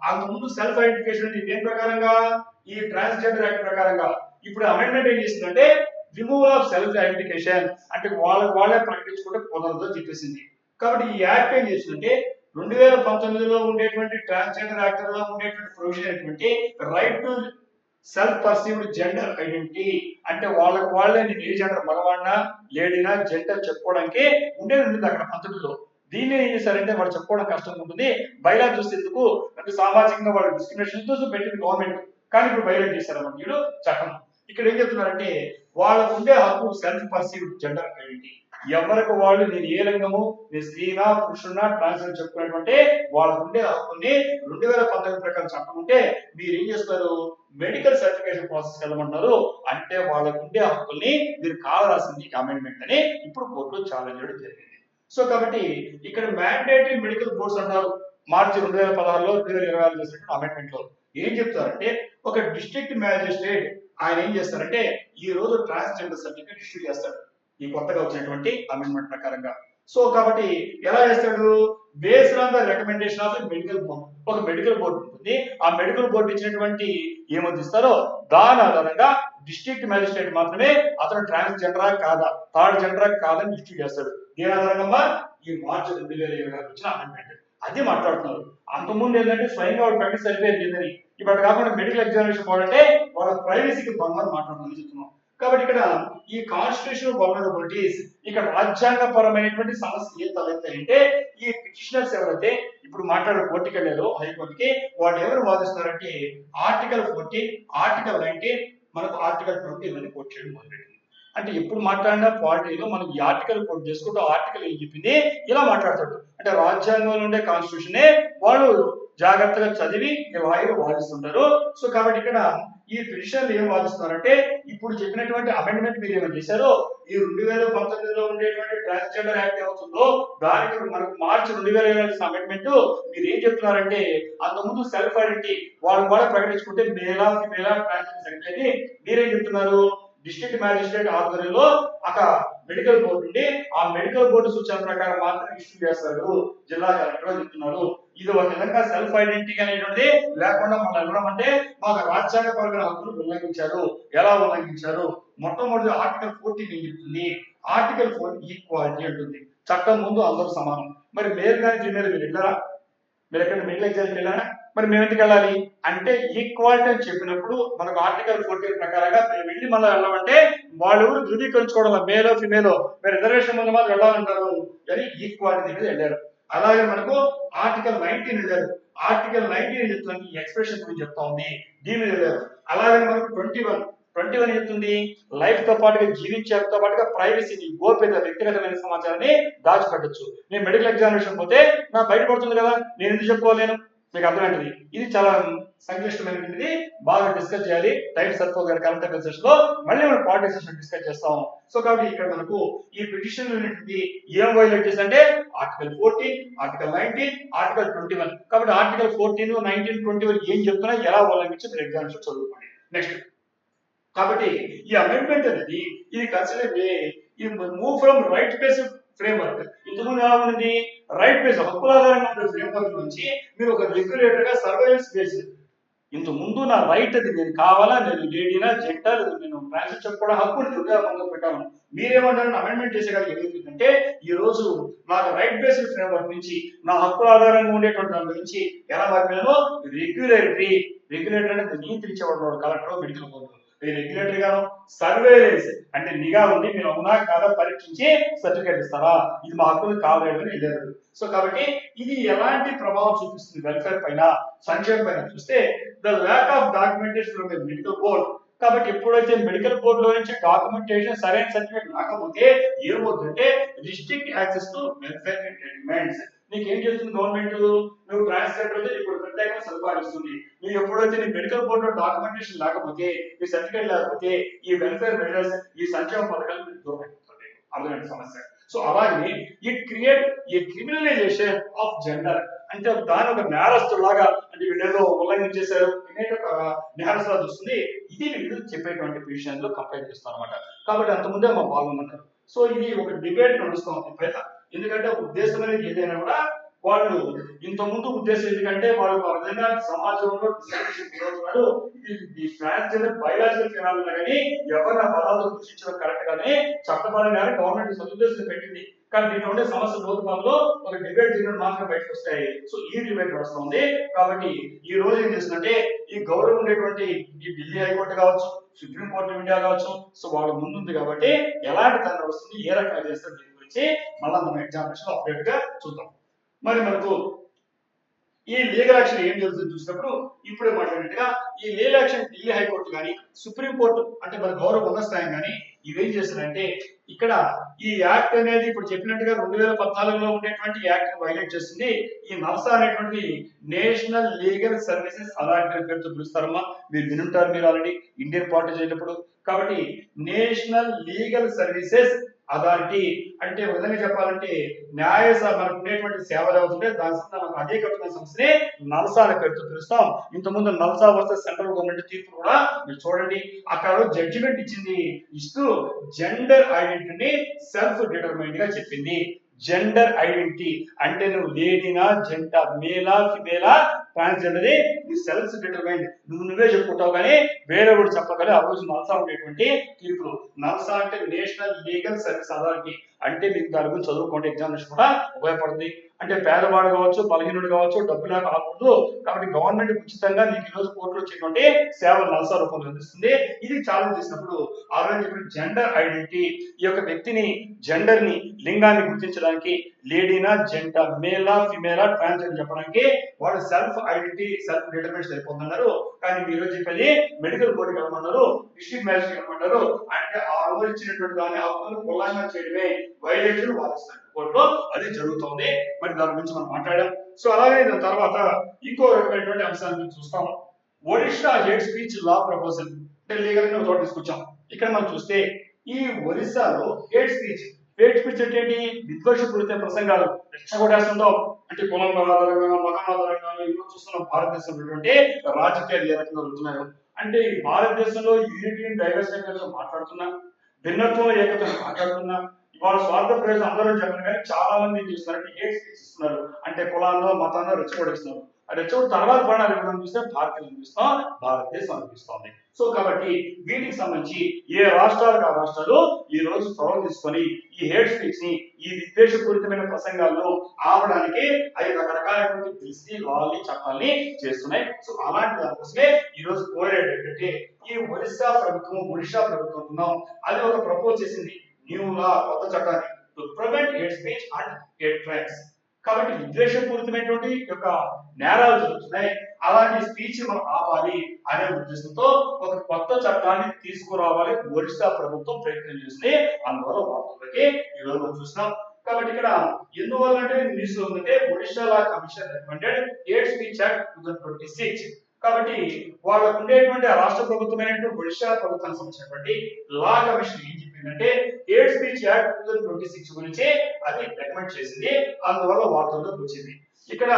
అంతకుముందు సెల్ఫ్ ఐడెంటిఫికేషన్ దేని ప్రకారంగా ఈ ట్రాన్స్జెండర్ యాక్ట్ ప్రకారంగా, ఇప్పుడు అమెండ్మెంట్ ఏం చేసిందంటే రిమూవల్ ఆఫ్ సెల్ఫ్ ఐడెంటిఫికేషన్ అంటే వాళ్ళే ప్రకటించుకుంటే కుదరదు చెప్పేసింది. కాబట్టి ఈ యాక్ట్ ఏం చేసిందంటే 2019లో ఉండేటువంటి ట్రాన్స్జెండర్ యాక్ట్ లో ఉండేటువంటి ప్రొవిజన్ ఏంటంటే right to self perceived gender identity అంటే వాళ్ళే నేను ఏ జెండర్, మగవాడినా లేడీనా జెండర్ చెప్పుకోవడానికి ఉండేది అక్కడ 19లో. దీన్ని ఏం చేశారంటే వాళ్ళు చెప్పుకోవడం కష్టంగా ఉంటుంది, బయలా చూసేందుకు అంటే సామాజికంగా వాళ్ళు డిస్క్రిమినేషన్ తో పెట్టింది గవర్నమెంట్. కానీ ఇప్పుడు బయట చేశారన్నమాట వీళ్ళు చట్టం. ఇక్కడ ఏం చెప్తున్నారంటే వాళ్ళకు ఉండే హక్కు సెల్ఫ్ పర్సీవ్డ్ జెండర్ ఐడెంటిటీ. ఎవరికి వాళ్ళు నేను ఏ లింగము, నేను స్త్రీనా పురుషున్నా ట్రాన్స్జెండర్ చెప్పుకున్నటువంటి వాళ్ళకు ఉండే హక్కుని 2019 ప్రకారం చట్టం ఉంటే మీరు ఏం చేస్తారు, మెడికల్ సర్టిఫికేషన్ ప్రాసెస్ వెళ్ళమంటారు. అంటే వాళ్ళకు ఉండే హక్కుల్ని మీరు కాలరాసింది అమెండ్మెంట్ అని ఇప్పుడు కోర్టులో ఛాలెంజ్ చేయడం జరిగింది. సో కాబట్టి ఇక్కడ మ్యాండేటరీ మెడికల్ బోర్డ్స్ అంటారు. మార్చి 2016లో 2026 చేసినటువంటి అమెండ్మెంట్ లో ఏం చెప్తారంటే ఒక డిస్ట్రిక్ట్ మ్యాజిస్ట్రేట్ ఆయన ఏం చేస్తారంటే ఈ రోజు ట్రాన్స్జెండర్ సర్టిఫికేట్ ఇష్యూ చేస్తాడు ఈ కొత్తగా వచ్చినటువంటి అమెండ్మెంట్ ప్రకారంగా. సో కాబట్టి ఎలా చేస్తాడు, based on the recommendation of medical board, ఒక మెడికల్ బోర్డు ఉంటుంది. ఆ మెడికల్ బోర్డు ఇచ్చినటువంటి ఏమొద్దిస్తారో దాని ఆధారంగా డిస్ట్రిక్ట్ మ్యాజిస్ట్రేట్ మాత్రమే అతను ట్రాన్స్జెండరా కాదా, థర్డ్ జెండరా కాదని ఇష్యూ చేస్తాడు. దీని ఆధారంగా ఈ మార్చి 2026 వచ్చిన అమెండ్మెంట్ అది మాట్లాడుతున్నారు. అంతకుముందు ఏంటంటే స్వయంగా వాళ్ళు ప్రకటించి సరిపోయేది లేదని, ఇప్పుడు కాకుండా మెడికల్ ఎగ్జామినేషన్ పోవాలంటే వాళ్ళ ప్రైవసీకి భంగం మాట్లాడుతున్నారు చెప్తున్నాం. కాబట్టి ఇక్కడ ఈ కాన్స్టిట్యూషనల్ వల్నరబిలిటీస్, ఇక్కడ రాజ్యాంగపరమైనటువంటి సమస్య ఏం తలెత్తాయంటే ఈ పిటిషనర్స్ ఎవరైతే ఇప్పుడు మాట్లాడే కోర్టుకి వెళ్ళారో హైకోర్టుకి, వాళ్ళు ఎవరు వాదిస్తున్నారంటే ఆర్టికల్ 14, ఆర్టికల్ 19, మనకు ఆర్టికల్ 20 అని కోర్టు చేయడం మొదలెట్టింది. అంటే ఎప్పుడు మాట్లాడినా పార్టీలో మనం ఈ ఆర్టికల్ కోట్ చేసుకుంటూ ఆర్టికల్ ఏం చెప్పింది ఇలా మాట్లాడతాడు. అంటే రాజ్యాంగంలో ఉండే కాన్స్టిట్యూషనే వాళ్ళు జాగ్రత్తగా చదివి లాయర్ వాదిస్తుంటారు. సో కాబట్టి ఇక్కడ ఈ పిటిషన్లు ఏం వాదిస్తున్నారంటే ఇప్పుడు చెప్పినటువంటి అమెండ్మెంట్ మీరు ఏమైనా చేశారో ఈ 2019లో ఉండేటువంటి ట్రాన్స్జెండర్ యాక్ట్ ఏమవుతుందో దానికి మనకు మార్చి 2026 అమెండ్మెంట్ మీరు ఏం చెప్తున్నారంటే అంతకుముందు సెల్ఫ్ ఐడెంటిటీ వాళ్ళు కూడా ప్రకటించుకుంటే మేలా ఫిమేలా ట్రాన్స్జెండర్ సరిపోయి మీరేం చెప్తున్నారు, డిస్ట్రిక్ట్ మ్యాజిస్ట్రేట్ ఆధ్వర్యంలో ఒక మెడికల్ బోర్డు ఉండి ఆ మెడికల్ బోర్డు సూచన ప్రకారం మాత్రం ఇష్యూ చేస్తారు జిల్లా కలెక్టర్ చెప్తున్నారు. ఇది ఒక విధంగా సెల్ఫ్ ఐడెంటిటీ అనేటువంటిది లేకుండా మనం వెళ్ళడం అంటే మాకు రాజ్యాంగపరమైన హక్కులు ఉల్లంఘించారు. ఎలా ఉల్లంఘించారు, మొట్టమొదటి ఆర్టికల్ 14 ఏం చెప్తుంది, ఆర్టికల్ 4 ఈక్వాలిటీ అంటుంది, చట్టం ముందు అందరూ సమానం. మరి మేల్ కానీ ఫీమేల్ మీరు వెళ్ళారా, మీరు ఎక్కడ మెడికల్ ఎగ్జామ్కి వెళ్ళారా, మరి మేము ఎందుకు వెళ్ళాలి అంటే ఈక్వాలిటీ అని చెప్పినప్పుడు మనకు ఆర్టికల్ 14 ప్రకారంగా మేము వెళ్ళి మళ్ళీ వెళ్ళామంటే వాళ్ళు ఎవరు ధృవీకరించుకోవడం మేలో ఫిమేలో మీరు రిజర్వేషన్ ముందు మాత్రం వెళ్ళాలంటారు అని ఈక్వాలిటీ మీద వెళ్ళారు. అలాగే మనకు ఆర్టికల్ 19 వెళ్ళారు. ఆర్టికల్ 19 చెప్తుంది ఎక్స్ప్రెషన్ గురించి చెప్తా ఉంది, దీని మీద వెళ్ళారు. అలాగే మనకు 21 చెప్తుంది లైఫ్ తో పాటుగా జీవించేతో పాటుగా ప్రైవసీని, గోప్యత, వ్యక్తిగతమైన సమాచారాన్ని దాచిపెట్టచ్చు. నేను మెడికల్ ఎగ్జామినేషన్ పోతే నా బయటపడుతుంది కదా, నేను ఎందుకు చెప్పుకోలేను, మీకు అర్థమైంది. ఇది చాలా సంక్లిష్టమైనది, బాగా డిస్కస్ చేయాలి. టైం సరిపోదు గారి కరెంట్ అఫైర్స్ సెషన్ లో మళ్ళీ మనం పార్టీ సెషన్ డిస్కస్ చేస్తాం. సో కాబట్టి ఇక్కడ మనకు ఈ పిటిషన్ ఏం వైలేట్ చేసిందంటే ఆర్టికల్ 14, ఆర్టికల్ 19, ఆర్టికల్ 21. కాబట్టి ఆర్టికల్ 14, 19, 21 ఏం చెప్తున్నా ఎలా ఉల్లంఘించి మీరు ఎగ్జామ్స్ చదువుకోండి. నెక్స్ట్ కాబట్టి ఈ అమెండ్మెంట్ అనేది ఇది కన్సిడర్ ఈ move from right based framework. ఇంతకుముందు ఎలా ఉంది, రైట్ బేస్ హక్కుల ఆధారంగా ఉండే ఫ్రేమ్వర్క్ నుంచి మీరు ఒక రెగ్యులేటర్ గా సర్వైలెన్స్ బేస్డ్, ఇంత ముందు నా రైట్ అది నేను కావాలా, నేను లేడీనా జెంటా, నేను ట్రాన్స్ఫర్ చెప్పుకోవడం హక్కు హృదయపంగా పెట్టాను. మీరేమంటారు అమెండ్మెంట్ చేసేగాలి ఏమవుతుందంటే ఈ రోజు నాకు రైట్ బేస్డ్ ఫ్రేమ్వర్క్ నుంచి నా హక్కుల ఆధారంగా ఉండేటువంటి దాని గురించి ఎలా మారిపోయానో రెగ్యులేటర్ అనేది నియంత్రించేవాడు కలెక్టర్ మెడికల్ బోర్డు. రెగ్యులేటరీ గాను సర్వేలెన్స్ అంటే నిఘా ఉండి మీరు అవునా కాదా పరీక్షించి సర్టిఫికేట్ ఇస్తారా, ఇది మా హక్కులు కావాలని వెళ్ళారు. సో కాబట్టి ఇది ఎలాంటి ప్రభావం చూపిస్తుంది వెల్ఫేర్ పైన, సంక్షేమం పైన చూస్తే the lack of documentation from medical board. కాబట్టి ఎప్పుడైతే మెడికల్ బోర్డు లో నుంచి డాక్యుమెంటేషన్ సరైన సర్టిఫికేట్ రాకపోతే ఏమవుతుందంటే restrict access to welfare treatments. నీకు ఏం చేస్తుంది గవర్నమెంట్, నువ్వు ట్రాన్స్జెండర్ అయితే ఇప్పుడు ప్రత్యేకంగా సదుపాయం ఇస్తుంది. నువ్వు ఎప్పుడైతే నీ మెడికల్ బోర్డు డాక్యుమెంటేషన్ లేకపోతే, ఈ సర్టిఫికేట్ లేకపోతే ఈ వెల్ఫేర్ మెజర్స్, ఈ సంక్షేమ పథకాలు దూరం అయిపోతుంది. అర్థమైన సమస్య. సో అలాగే it create a criminalization of gender. అంటే దాని ఒక నేరస్తులాగా, అంటే వీళ్ళేదో ఉల్లంఘించేశారు అనేది ఒక నేరస్తులా వస్తుంది. ఇది వీళ్ళు చెప్పేటువంటి విషయంలో కంప్లైంట్ చేస్తాం అనమాట. కాబట్టి అంతకుముందే మా బాగుందంటారు. సో ఇది ఒక డిబేట్ నడుస్తూ ఉంది బయట. ఎందుకంటే ఉద్దేశం అనేది ఏదైనా కూడా వాళ్ళు ఇంత ముందు ఉద్దేశం ఎందుకంటే వాళ్ళు ఆ విధంగా సమాజంలో గురవుతున్నారు. ఇది ట్రాన్స్జెండర్ బయలాజికల్ ఫినామినా కానీ ఎవరు ఆ పదాలతో సూచించడం కరెక్ట్ గానే చట్టపరంగా గవర్నమెంట్ సదుద్దేశం పెట్టింది. కానీ దీంట్లో ఉండే సమస్య లోతుపాల్లో ఒక డిబేట్ దీని మాత్రం బయటకు వస్తాయి. సో ఈ డిబేట్ వస్తుంది. కాబట్టి ఈ రోజు ఏం చేస్తుందంటే ఈ గౌరవం ఉండేటువంటి ఈ ఢిల్లీ హైకోర్టు కావచ్చు, సుప్రీం కోర్టు ఆఫ్ ఇండియా కావచ్చు, సో వాళ్ళ ముందుంది కాబట్టి ఎలాంటి తన వస్తుంది, ఏ రకంగా చేస్తారు దీని గురించి మళ్ళీ మనం ఎగ్జామినేషన్ అప్డేట్ గా చూద్దాం. మరి మనకు ఈ లీగల్ యాక్షన్ ఏం జరుగుతుంది చూసినప్పుడు ఇప్పుడే మాట్లాడినట్టుగా ఈ లీగల్ యాక్షన్ ఢిల్లీ హైకోర్టు కానీ సుప్రీం కోర్టు అంటే మన గౌరవ ఉన్నత స్థాయి కానీ ఇవేం చేస్తున్నాయంటే ఇక్కడ ఈ యాక్ట్ అనేది ఇప్పుడు చెప్పినట్టుగా 2014లో ఉండేటువంటి యాక్ట్ వైలేట్ చేస్తుంది. ఈ నల్సా అనేటువంటి నేషనల్ లీగల్ సర్వీసెస్ అథారిటీ పేరుతో పిలుస్తారమ్మా. మీరు వినుంటారు మీరు ఆల్రెడీ ఇండియన్ పార్టీ చేసినప్పుడు. కాబట్టి నేషనల్ లీగల్ సర్వీసెస్ అథారిటీ అంటే విధంగా చెప్పాలంటే మనకు ఉండేటువంటి సేవలు అవుతుంటే దాని మనకు అధికృతమైన సంస్థనే నల్సా అనే పేరుతో పిలుస్తాం. ఇంతకుముందు నల్సా వర్సెస్ సెంట్రల్ గవర్నమెంట్ తీర్పు కూడా మీరు చూడండి. అక్కడ జడ్జిమెంట్ ఇస్తూ జెండర్ ఐడెంటిటీని సెల్ఫ్ డిటర్మైన్డ్ గా చెప్పింది. జెండర్ ఐడెంటిటీ అంటే నువ్వు లేడీనా, జెండా మేలా, ఫిమేలా, ట్రాన్స్జెండర్ సెల్ఫ్ డిటర్మైన్డ్ నువ్వే చెప్పుకుంటావు కానీ వేరే కూడా చెప్పగలి. ఆ రోజు నల్సా ఉండేటువంటి తీర్పులు. నల్సా అంటే నేషనల్ లీగల్ సర్వీస్ అథారిటీ అంటే మీకు దాని గురించి చదువుకోండి, ఎగ్జామినేషన్ కూడా ఉపయోగపడుతుంది. అంటే పేదవాడు కావచ్చు, బలహీనుడు కావచ్చు, డబ్బులా కాకూడదు. కాబట్టి గవర్నమెంట్ ఉచితంగా నీకు ఈరోజు కోర్టులో వచ్చేటువంటి సేవలు నల్సా రూపంలో అందిస్తుంది. ఇది ఛాలెంజ్ చేసినప్పుడు ఆ రోజు చెప్పిన జెండర్ ఐడెంటిటీ ఈ యొక్క వ్యక్తిని జెండర్ ని లింగాన్ని గుర్తించడానికి లేడీనా, జెండా మేలా, ఫిమేలా, ట్రాన్స్జెండర్ చెప్పడానికి వాళ్ళు సెల్ఫ్ ఐడెంటిటీ సెల్ఫ్ డిటర్మినేషన్ సరిపోతున్నారు. కానీ మీరు చెప్పేది మెడికల్ బోర్డు కలమన్నారు, డిస్ట్రిక్ట్ మ్యాజిస్ట్రేట్ కలమన్నారు. అంటే ఆ రోజు ఇచ్చినటువంటి దాని హక్కును ఉల్లంఘన చేయడమే వైలేషన్ వాదిస్తారు కోర్టులో. అది జరుగుతుంది. మరి దాని గురించి మనం మాట్లాడాం. సో అలాగే దాని తర్వాత ఇంకో రకమైనటువంటి అంశాన్ని చూస్తాం. ఒడిషా హేట్ స్పీచ్ లా ప్రపోజల్ అంటే లీగల్ గా చోట తీసుకొచ్చాం. ఇక్కడ మనం చూస్తే ఈ ఒరిస్సాలో హేట్ స్పీచ్ అంటే ఏంటి? విద్వేషపూరిత ప్రసంగాలు రెచ్చగొట్టేస్తుంటాం. అంటే కులం ఆధారంగా, మతం ఆధారంగా ఈరోజు చూస్తున్నాం భారతదేశంలో రాజకీయాలు ఏ రకంగా జరుగుతున్నాయో. అంటే ఈ భారతదేశంలో యూనిటీ డైవర్సిటీ మాట్లాడుతున్నా, భిన్నత్వం ఏకత్వం మాట్లాడుతున్నా, ఇవాళ స్వార్థ ప్రయోజనం అందరూ చెప్పండి కానీ చాలా మంది ఏం చేస్తున్నారు హేట్ స్పీచ్ ఇస్తున్నారు. అంటే కులాల్లో మతాల్లో రెచ్చగొడిస్తున్నారు. ఆ రెచ్చగొడి తర్వాత పడాలి ఎవరు చూస్తే భారతీయులు అనిపిస్తాం, భారతదేశం అనిపిస్తుంది. సో కాబట్టి వీటికి సంబంధించి ఏ రాష్ట్రాలకు ఆ రాష్ట్రాలు ఈ రోజు చొరవ తీసుకొని ఈ హేట్ స్పీచ్ ని, ఈ విద్వేషపూరితమైన ప్రసంగాలను ఆపడానికి 5 రకరకాలైనటువంటి పిలిచి లాల్ని చట్టాలని చేస్తున్నాయి. సో అలాంటి దానికోసమే ఈ రోజు కోరేది ఏంటంటే ఈ ఒడిశా ప్రభుత్వం ఉన్నాం అది ఒక ప్రపోజ్ చేసింది న్యూ లా, కొత్త చట్టాన్ని to prevent hate speech and hate crimes. కాబట్టి విద్వేషపూరితమైనటువంటి యొక్క నేరాలు జరుగుతున్నాయి, అలాంటి స్పీచ్ మనం ఆపాలి అనే ఉద్దేశంతో ఒక కొత్త చట్టాన్ని తీసుకురావాలి ఒరిస్సా ప్రభుత్వం ప్రయత్నం చేస్తే అందువల్ల వార్తలకి ఈరోజు మనం చూస్తున్నాం. కాబట్టి ఇక్కడ ఎందువల్ల అంటే న్యూస్ లో ఉందంటే Odisha law commission recommended hate speech act 2026. కాబట్టి వాళ్ళకు ఉండేటువంటి రాష్ట్ర ప్రభుత్వమైనటువంటి ఒడిషా ప్రభుత్వానికి సంబంధించినటువంటి లా కమిషన్ ఏం చెప్పిందంటే హేట్ స్పీచ్ యాక్ట్ 2026 గురించి అది రికమెండ్ చేసింది. అందువల్ల వార్తల్లోకి వచ్చింది. ఇక్కడ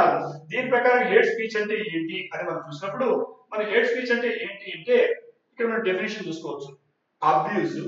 దీని ప్రకారం హేట్ స్పీచ్ అంటే ఏంటి అని మనం చూసినప్పుడు మన హేట్ స్పీచ్ అంటే ఏంటి అంటే ఇక్కడ మనం డెఫినేషన్ చూసుకోవచ్చు. అబ్యూజ్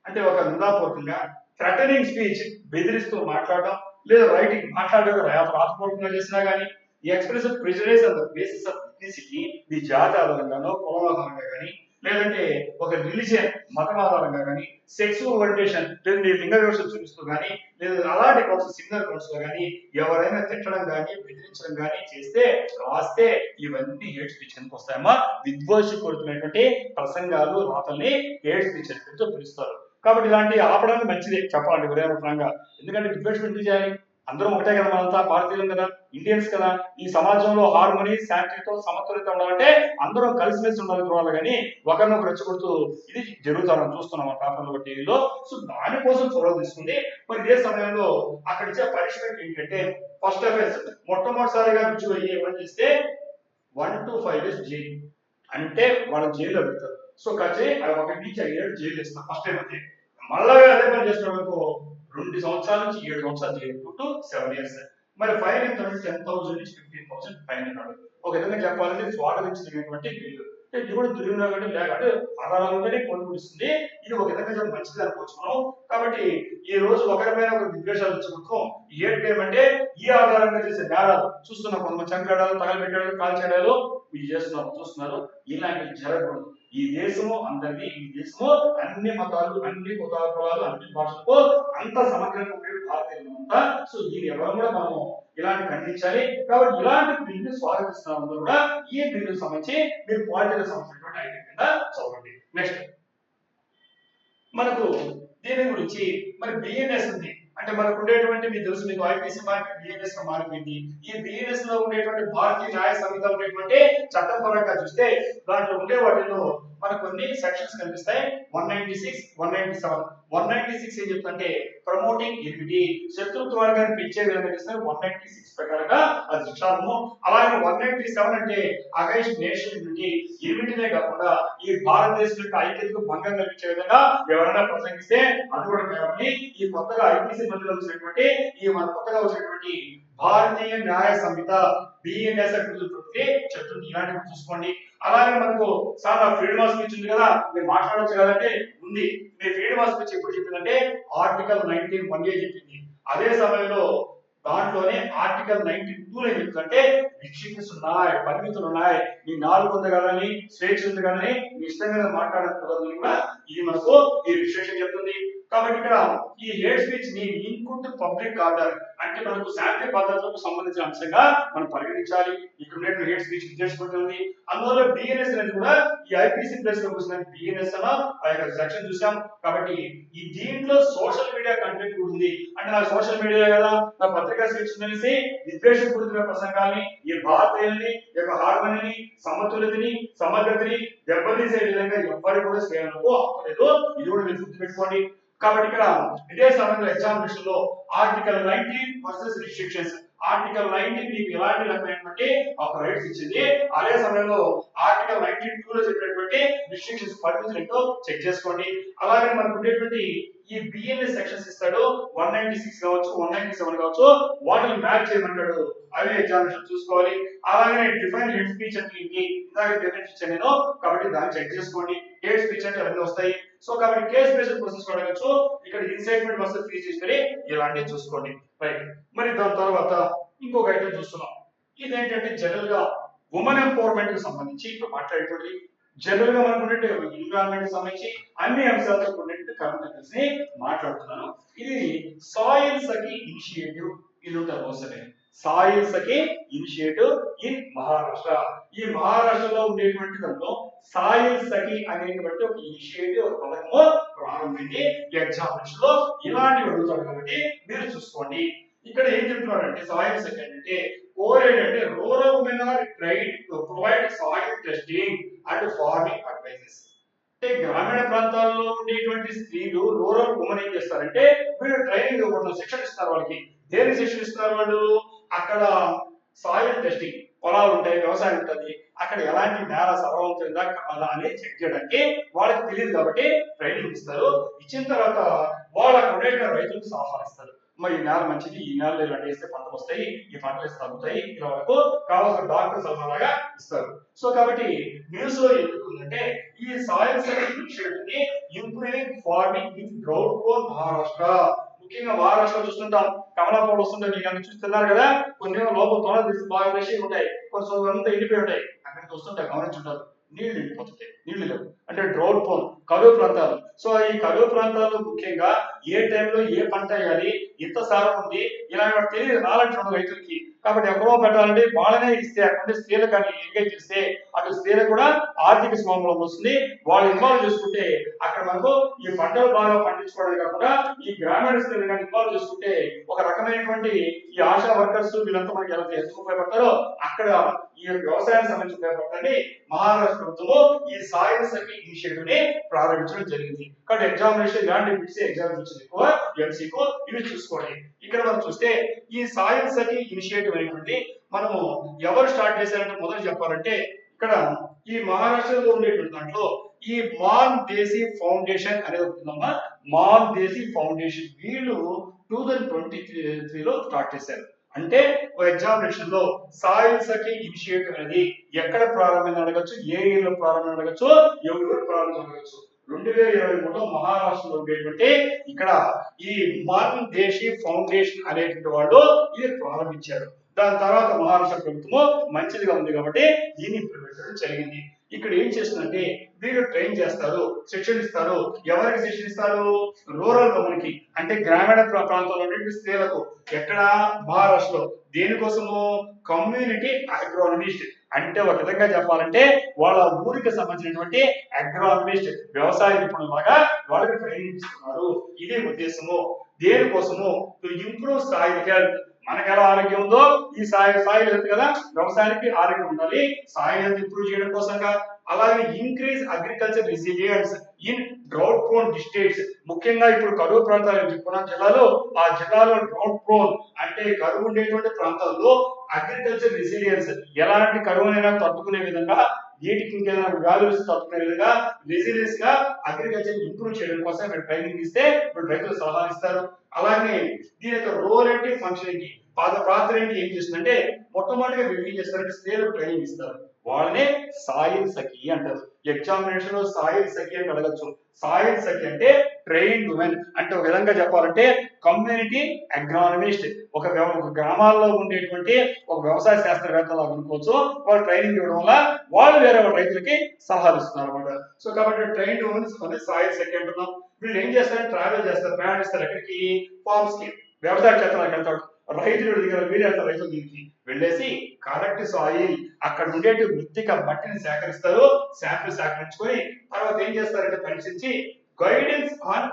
అంటే ఒక నిందాపూర్వకంగా, థ్రెటనింగ్ స్పీచ్ బెదిరిస్తూ మాట్లాడడం, లేదా రైటింగ్ మాట్లాడడం రాతపూర్వకంగా చేసినా కానీ, ఈ express prejudice on the basis of ethnicity నీ జాతి ఆధారంగానో కులం ఆధారంగా కానీ, లేదంటే ఒక రిలీజియన్ మతం ఆధారంగా కానీ, సెక్సువల్ ఓరియంటేషన్ లేదా నీ లింగ వ్యవస్థ చూపిస్తూ కానీ, లేదా అలాంటి కౌన్స్ సిగ్నల్ కౌన్స్ లో కానీ ఎవరైనా తిట్టడం కానీ బెదిరించడం కానీ చేస్తే రాస్తే ఇవన్నీ హేట్ స్పీచ్ కిందకి వస్తాయమ్మా. విద్వేషపూరితమైనటువంటి ప్రసంగాలు రాతల్ని హేట్ స్పీచ్ అని పిలుస్తారు. కాబట్టి ఇలాంటి ఆపడానికి మంచిదే చెప్పాలంటే ఉదయపరంగా. ఎందుకంటే విద్వేషం ఎందుకు చేయాలి? అందరం ఒకటే కదా, మనంతా భారతీయులం కదా, ఇండియన్స్ కదా. ఈ సమాజంలో హార్మోని శాంతితో సమతుల్యత ఉండాలంటే అందరం కలిసిమెలిసి ఉండాలి చూడాలి కానీ ఒకరినొకరు రెచ్చగొడుతూ ఇది జరుగుతారని చూస్తున్నాం పేపర్లో టీవీలో. సో దానికోసం చొరవ తీసుకుంది. మరి ఇదే సమయంలో అక్కడ ఇచ్చే పనిష్మెంట్ ఏంటంటే ఫస్ట్ అఫెన్స్ మొట్టమొదటిసారిగా రుజువు అయ్యేమని చేస్తే 1 to 5 years జైలు, అంటే వాళ్ళ జైల్లో పెడతారు. సో ఖచ్చితంగా 1 నుంచి 5 ఏళ్ళు జైలు ఇస్తాం ఫస్ట్ టైం అయితే. మళ్ళా అదే పని చేసినందుకు 2 సంవత్సరాల నుంచి 7 సంవత్సరాలు జైలు టు 7 years. మరి ఫైన్ ఎంత 10,000 నుంచి 15,000 ఫైన్ అన్నాడు. ఒక విధంగా చెప్పాలంటే స్వాగతించినటువంటి బిల్లు. ఇది కూడా దుర్వినియోగం లేక అంటే ఆధారాలుగానే కొనుగోలుస్తుంది. ఇది ఒక విధంగా మంచిది అనుకోవచ్చు మనం. కాబట్టి ఈ రోజు ఒకరిపైన ఒక విద్వేషాలు వచ్చుకుంటాం. ఏం అంటే ఈ ఆధారంగా చేసే నేరాలు చూస్తున్నాం. కొంతమంది చంపేయడాలు, తగలబెట్టడాలు, కాల్చేయడాలు ఇవి చేస్తున్నారు చూస్తున్నారు. ఇలాంటివి జరగకూడదు. ఈ దేశము అందరిది, ఈ దేశము అన్ని మతాలు, అన్ని కులాలు, అన్ని భాషలకు అంత సమగ్రంగా ఉండేది భారతీయులు అంతా. సో దీన్ని ఎవరు కూడా మనం ఇలాంటి ఖండించాలి. కాబట్టి ఇలాంటి బిల్లు స్వాగతిస్తున్న కూడా ఈ బిల్లు సంబంధించి మీరు పాలిటికల్ సంబంధించినటువంటి ఐటమ్ కింద చదవండి. నెక్స్ట్ మనకు దీని గురించి మరి బిఎన్ఎస్ ఉంది. అంటే మనకు ఉండేటువంటి మీకు తెలుసు, మీకు ఐపీసీ మార్కెట్ బిఎన్ఎస్ గా మారిపోయింది. ఈ బిఎన్ఎస్ లో ఉండేటువంటి భారతీయ న్యాయ సంహిత ఉండేటువంటి చట్టం పరంగా చూస్తే దాంట్లో ఉండే వాటిలో మనకు కొన్ని సెక్షన్స్ కనిపిస్తాయి. 196, 197. 196 ఏం చెప్తుంటే ప్రమోటింగ్ ఎనిమిటీ, శత్రుత్వ వర్గాన్ని పెంచే విధంగా చేస్తారు. 196 ప్రకారంగా అది శిక్షార్హము. అలాగే 197 అంటే అగైన్స్ నేషన్ యూనిటీ, ఎనిమిటినే కాకుండా ఈ భారతదేశం యొక్క ఐక్యతకు భంగం కలిగించే విధంగా ఎవరైనా ప్రసంగిస్తే అది కూడా కేవలం ఈ కొత్తగా ఐపీసీ మధ్యలో వచ్చినటువంటి మన కొత్తగా వచ్చినటువంటి భారతీయ న్యాయ సంహిత బిఎన్ఎస్ చెప్తుంది. ఇలాంటివి చూసుకోండి. అలాగే మనకు చాలా ఫ్రీడమ్ ఆఫ్ స్పీచ్ ఉంది కదా, మీరు మాట్లాడొచ్చు కదంటే ఉంది. మీ ఫ్రీడమ్ ఆఫ్ స్పీచ్ ఎప్పుడు చెప్పిందంటే ఆర్టికల్ 19(1)A చెప్పింది. అదే సమయంలో దాంట్లోనే ఆర్టికల్ 19(2) ఏం చెప్తుందంటే రిస్ట్రిక్షన్స్ ఉన్నాయి, పరిమితులు ఉన్నాయి. మీ నాలుగు ఉంది కదని, స్వేచ్ఛ ఉంది కదని మీ ఇష్టంగా మాట్లాడకూడదని కూడా ఇది మనకు ఈ రిస్ట్రిక్షన్ చెప్తుంది. కాబట్టి ఇక్కడ ఈ హేట్ స్పీచ్ ని ఇన్పుట్ పబ్లిక్ ఆర్డర్ అంటే మనకు శాంతి భద్రతలకు సంబంధించిన అంశంగా మనం పరిగణించాలి. ఇక్కడ హేట్ స్పీచ్ ఉద్దేశించుకుంటుంది. అందువల్ల బిఎన్ఎస్ అనేది కూడా ఈ ఐపీసీ ప్లేస్ లో వచ్చిన బిఎన్ఎస్ అన్న ఆ యొక్క సెక్షన్ చూసాం. కాబట్టి ఈ దీంట్లో సోషల్ మీడియా కంటెంట్ ఉంది. అంటే నా సోషల్ మీడియా కదా, నా పత్రికా స్వేచ్ఛ తెలిసి విద్వేషపూరిత ప్రసంగాల్ని, ఈ భారతీయుల్ని యొక్క హార్మోనిని, సమతుల్యతని, సమగ్రతని దెబ్బతీసే విధంగా ఎవ్వరు కూడా చేయాలకు అవ్వలేదు. ఇది కూడా మీరు గుర్తుపెట్టుకోండి. కాబట్టి ఇక్కడ ఇదే సమయంలో ఎగ్జామినేషన్ లో ఆర్టికల్ 19 వర్సెస్ రిస్ట్రిక్షన్స్, ఆర్టికల్ 19 మీకు ఎలాంటి రకమైనటువంటి ఒక రైట్స్ ఇచ్చింది, అదే సమయంలో ఆర్టికల్ 19(2) లో చెప్పినటువంటి రిస్ట్రిక్షన్స్ పరిమితులు ఏంటో చెక్ చేసుకోండి. అలాగే మనకు ఉండేటువంటి ఈ బిఎన్ఎస్ సెక్షన్స్ ఇస్తాడు. 196 కావచ్చు, 197 కావచ్చు, వాటిని మ్యాచ్ చేయమంటాడు. అవి ఎగ్జామినేషన్ చూసుకోవాలి. అలాగే డిఫైన్ హేట్ స్పీచ్ అంటే ఏంటి, ఇందాక డెఫినేషన్ ఇచ్చాను నేను, కాబట్టి దాన్ని చెక్ చేసుకోండి. హేట్ స్పీచ్ అంటే అవన్నీ వస్తాయి. సో కాబట్టి కేస్ బేస్డ్ ప్రాసెస్ అడగచ్చు. ఇక్కడ ఇన్సైట్మెంట్ వర్సెస్ ఫ్రీ స్పీచ్ ఇలాంటివి చూసుకోండి. రైట్. మరి దాని తర్వాత ఇంకొక ఐటమ్ చూస్తున్నాం. ఇదేంటంటే జనరల్ గా ఉమెన్ ఎంపవర్మెంట్ కి సంబంధించి ఇప్పుడు మాట్లాడేటువంటి జనరల్ గా మనకు ఎన్విరాన్మెంట్ కి సంబంధించి అన్ని అంశాలతో కూడినట్టు కరెంట్ అఫైర్స్ ని మాట్లాడుతున్నాను. ఇది సాయిల్ సఖి ఇనిషియేటివ్, ఇది ఉంటుంది అవసరమే. Soil Sakhi initiative in Maharashtra. ఈ మహారాష్ట్రలో ఉండేటువంటి దాంట్లో సాయిల్ సఖి అనేటువంటి ఒక ఇనిషియేటివ్, ఒక పథకము ప్రారంభించి ఎగ్జామినేషన్ లో ఇలాంటివి అడుగుతాడు. కాబట్టి మీరు చూసుకోండి. ఇక్కడ ఏం చెప్తున్నారంటే సాయిల్ సఖి అంటే కోరేడ్ అంటే rural women are trained to provide soil testing and farming advises. అంటే గ్రామీణ ప్రాంతాల్లో ఉండేటువంటి స్త్రీలు, రూరల్ ఉమెన్ ఏం చేస్తారంటే వీళ్ళు ట్రైనింగ్ ఇవ్వడం, శిక్షణ ఇస్తారు. వాళ్ళకి దేని శిక్షణ ఇస్తారు? వాళ్ళు అక్కడ సాయిల్ టెస్టింగ్, పొలాలు ఉంటాయి, వ్యవసాయం ఉంటుంది, అక్కడ ఎలాంటి నేల సర్వవంతంగా కాదా అని చెక్ చేయడానికి వాళ్ళకి తెలియదు కాబట్టి ట్రైనింగ్ ఇస్తారు. ఇచ్చిన తర్వాత వాళ్ళు అక్కడ ఉండే రైతులకు సలహాలు ఇస్తారు. మరి ఈ నేల మంచిది, ఈ నేలలో ఇలాంటి వేస్తే పంటలు వస్తాయి, ఈ పంటలు వేస్తే తగ్గుతాయి, ఇలా వరకు కావాల్సిన డాక్టర్ సలహాలాగా ఇస్తారు. సో కాబట్టి న్యూస్ లో ఎందుకుందంటే ఈ సాయిల్ సర్టిఫికేట్ ని improving farming with drought prone Maharashtra. ముఖ్యంగా మహారాష్ట్రలో చూస్తుంటాం, కమలా పూలు వస్తుంటాయి, మీకు అన్ని చూస్తున్నారు కదా, కొన్ని లోపల తోట తీసి బాగా ఫ్రెష్ ఉంటాయి, కొంచెం అంతా ఎండిపోయి ఉంటాయి, అక్కడికి వస్తుంటాయి, గమనించుంటారు. నీళ్లు ఎండిపోతుంటాయి, నీళ్లు లేవు, అంటే డ్రౌట్ ప్రోన్, కరువు ప్రాంతాలు. సో ఈ కరువు ప్రాంతాల్లో ముఖ్యంగా ఏ టైంలో ఏ పంట వేయాలి, ఎంత సారం ఉంది, ఇలాంటి తెలియదు, నాలెడ్జ్ ఉండదు రైతులకి. కాబట్టి ఎక్కడో పెట్టాలంటే వాళ్ళనే ఇస్తే, అక్కడ స్త్రీలకు కానీ ఎంగేజ్ చేస్తే అటు స్త్రీలకు కూడా ఆర్థిక స్వావలంబన వస్తుంది. వాళ్ళు ఇన్వాల్వ్ చేసుకుంటే అక్కడ మనకు ఈ పంటలు బాగా పండించుకోవడం కాకుండా ఈ గ్రామీణ స్త్రీలు కానీ ఇన్వాల్వ్ చేసుకుంటే ఒక రకమైనటువంటి ఈ ఆశా వర్కర్స్ వీళ్ళంతా మనకి ఎలా ఎందుకు ఉపయోగపడతారో అక్కడ ఈ వ్యవసాయానికి సంబంధించి ఉపయోగపడతారని మహారాష్ట్ర ప్రభుత్వం ఈ సాయిల్ సఖి ఇనిషియేటివ్ ని ప్రారంభించడం జరిగింది. కాబట్టి ఎగ్జామినేషన్ ఇలాంటి బిట్స్ ఎగ్జామినేషన్ ఎక్కువ ఎంసీకు ఇవి చూసుకోండి. ఇక్కడ మనం చూస్తే ఈ సాయిల్ సఖి ఇనిషియేటివ్ అనేటువంటి మనము ఎవరు స్టార్ట్ చేశారంటే మొదలు చెప్పాలంటే ఇక్కడ ఈ మహారాష్ట్రలో ఉండేటువంటి దాంట్లో ఈ మాన్ దేశీ ఫౌండేషన్ అనేది ఉంటుందమ్మా. మాన్ దేశీ ఫౌండేషన్ వీళ్ళు 2023లో స్టార్ట్ చేశారు. అంటే ఎగ్జామినేషన్ లో సాయిల్ సఖి ఇనిషియేటివ్ అనేది ఎక్కడ ప్రారంభమైంది అడగచ్చు, ఏ ఇయర్లో ప్రారంభం అడగచ్చు, ఎవరు ప్రారంభం అడగచ్చు. 2023లో మహారాష్ట్రలో ఉండేటువంటి ఇక్కడ ఈ మాన్ దేశీ ఫౌండేషన్ అనేటువంటి వాళ్ళు ఇది ప్రారంభించారు. దాని తర్వాత మహారాష్ట్ర ప్రభుత్వం మంచిదిగా ఉంది కాబట్టి దీన్ని ఇంప్లిమెంట్ చేయడం జరిగింది. ఇక్కడ ఏం చేస్తుందంటే వీళ్ళు ట్రైన్ చేస్తారు, శిక్షణ ఇస్తారు. ఎవరికి శిక్షణ ఇస్తారు? రూరల్ ఉమెన్కి, అంటే గ్రామీణ ప్రాంతంలో ఉండే స్త్రీలకు. ఎక్కడ? మహారాష్ట్రలో. దేనికోసము? కమ్యూనిటీ అగ్రోనమిస్ట్, అంటే ఒక విధంగా చెప్పాలంటే వాళ్ళ ఊరికి సంబంధించినటువంటి అగ్రోనమిస్ట్, వ్యవసాయ నిపుణులాగా వాళ్ళకి ట్రైనింగ్ ఇస్తున్నారు. ఇదే ఉద్దేశము. దేనికోసము? టు ఇంప్రూవ్ సాయిల్ హెల్త్, మనకి ఎలా ఆరోగ్యం ఉందో ఈ సాయిల్ హెల్త్ కదా, వ్యవసాయానికి ఆరోగ్యం ఉండాలి. సాయిల్ హెల్త్ ఇంప్రూవ్ చేయడం కోసంగా, అలాగే increase agriculture resilience in drought prone districts. ముఖ్యంగా ఇప్పుడు కరువు ప్రాంతాలు చెప్పుకున్న జిల్లాలో, ఆ జిల్లాలో డ్రౌట్ ప్రోన్ అంటే కరువు ఉండేటువంటి ప్రాంతాల్లో అగ్రికల్చర్ రెసిలియన్స్, ఎలాంటి కరువునైనా తట్టుకునే విధంగా, వీటికి ఇంకేదైనా వ్యాధులు తట్టుకునే విధంగా రెసిలియన్స్ గా అగ్రికల్చర్ ఇంప్రూవ్ చేయడం కోసం ఇక్కడ ట్రైనింగ్ ఇస్తే ఇప్పుడు రైతులు సలహా ఇస్తారు. అలాగే దీని యొక్క రోల్ ఏంటి, ఫంక్షన్ ఏంటి, పాత్ర ఏంటి, ఏం చేస్తుందంటే మొట్టమొదటిగా వీళ్ళు ఏం చేస్తారంటే స్త్రీలకు ట్రైనింగ్ ఇస్తారు. వాళ్ళనే సాయిల్ సఖి అంటారు. ఎగ్జామినేషన్ లో సాయిల్ సఖి అని అడగచ్చు. సాయిల్ సఖి అంటే ట్రైన్డ్ ఉమెన్ అంటే, ఒక విధంగా చెప్పాలంటే కమ్యూనిటీ అగ్రానమిస్ట్, ఒక గ్రామాల్లో ఉండేటువంటి ఒక వ్యవసాయ శాస్త్రవేత్తలు అనుకోవచ్చు. వాళ్ళు ట్రైనింగ్ ఇవ్వడం వల్ల వాళ్ళు వేరే రైతులకి సలహాలు ఇస్తున్నారు అనమాట. సో కాబట్టి ట్రైన్డ్ ఉమెన్స్ అనేది సాయిల్ సఖి అంటున్నాం. వీళ్ళు ఏం చేస్తారు, ట్రావెల్ చేస్తారు, ప్రయాణిస్తారు. ఎక్కడికి, ఫార్మ్స్ కి, వ్యవసాయ క్షేత్రాలకు వెళ్తాడు. రైతుల దగ్గర వీళ్ళు వెళ్తారు, రైతుల దగ్గరికి వెళ్ళేసి కలెక్ట్ సాయిల్, అక్కడ ఉండేటి మృత్తిక మట్టిని సేకరిస్తారు. శాంపిల్ సేకరించుకొని తర్వాత ఏం చేస్తారంటే పరీక్షించి గైడెన్స్ ఆన్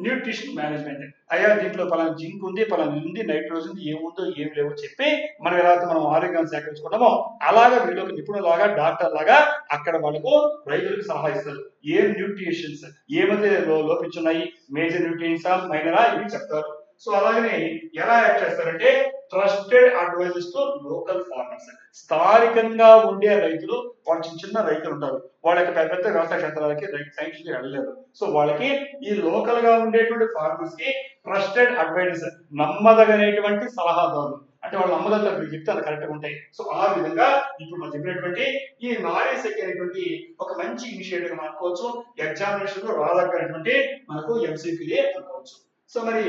న్యూట్రిషన్ మేనేజ్మెంట్. అయ్యా దీంట్లో పలానా జింక్ ఉంది, పలానా ఉంది, నైట్రోజన్ ఉంది, ఏముందో ఏం లేవో చెప్పి మనం ఎలా మనం ఆరోగ్యాన్ని సేకరించుకుంటామో అలాగా వీళ్ళకి నిపుణులాగా, డాక్టర్ లాగా అక్కడ వాళ్ళకు రైతులకు సలహా ఇస్తారు. ఏం న్యూట్రిషన్స్ ఏమైతే లోపించున్నాయి, మేజర్ న్యూట్రియన్స్ మైనరా, ఇవి చెప్తారు. సో అలాగనే ఎలా యాక్ట్ చేస్తారంటే trusted advisers to local farmers. స్థానికంగా ఉండే రైతులు, వాళ్ళు చిన్న చిన్న రైతులు ఉంటారు, వాళ్ళకి పెద్ద పెద్ద వ్యవసాయ క్షేత్రాలకి సైంటిస్ట్ వెళ్ళలేరు. సో వాళ్ళకి ఈ లోకల్ గా ఉండేటువంటి ఫార్మర్స్ కి ట్రస్టెడ్ అడ్వైజర్స్, నమ్మదగినటువంటి సలహాదారులు, అంటే వాళ్ళు నమ్మదగ్గర చెప్తే అది కరెక్ట్ గా ఉంటాయి. సో ఆ విధంగా ఇప్పుడు మనం చెప్పినటువంటి ఈ నారీ సఖి అనేటువంటి ఒక మంచి ఇనిషియేటివ్ గా అనుకోవచ్చు. ఎగ్జామినేషన్ లో రాదగ్గరటువంటి మనకు ఎంసీక్యూలే అనుకోవచ్చు. సో మరి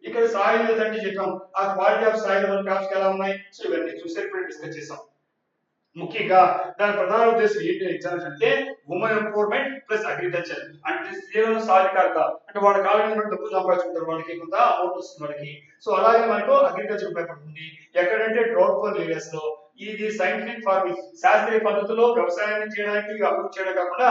ఇక్కడ సాయిల్ హెల్త్ అంటే చెప్పాం, ఆ క్వాలిటీ ఆఫ్ సాయిల్ క్రాప్స్ ఎలా ఉన్నాయి, సో ఇవన్నీ చూసే ఇప్పుడు డిస్కస్ చేసాం. ముఖ్యంగా దాని ప్రధాన ఉద్దేశం ఏంటి ఎగ్జామ్స్ అంటే ఉమెన్ ఎంపవర్మెంట్ ప్లస్ అగ్రికల్చర్. అంటే స్త్రీలను సాధికారత, అంటే వాళ్ళ కాలంలో డబ్బులు సంపాదించుకుంటారు, వాళ్ళకి కొంత అమౌంట్ వస్తుంది వాళ్ళకి. సో అలాగే మనకు అగ్రికల్చర్ ఉపయోగపడుతుంది. ఎక్కడంటే డ్రౌట్ ప్రోన్ ఏరియాస్ లో ఇది సైంటిఫిక్ ఫార్మింగ్, శాస్త్రీయ పద్ధతిలో వ్యవసాయాన్ని చేయడానికి అభివృద్ధి చేయడం కాకుండా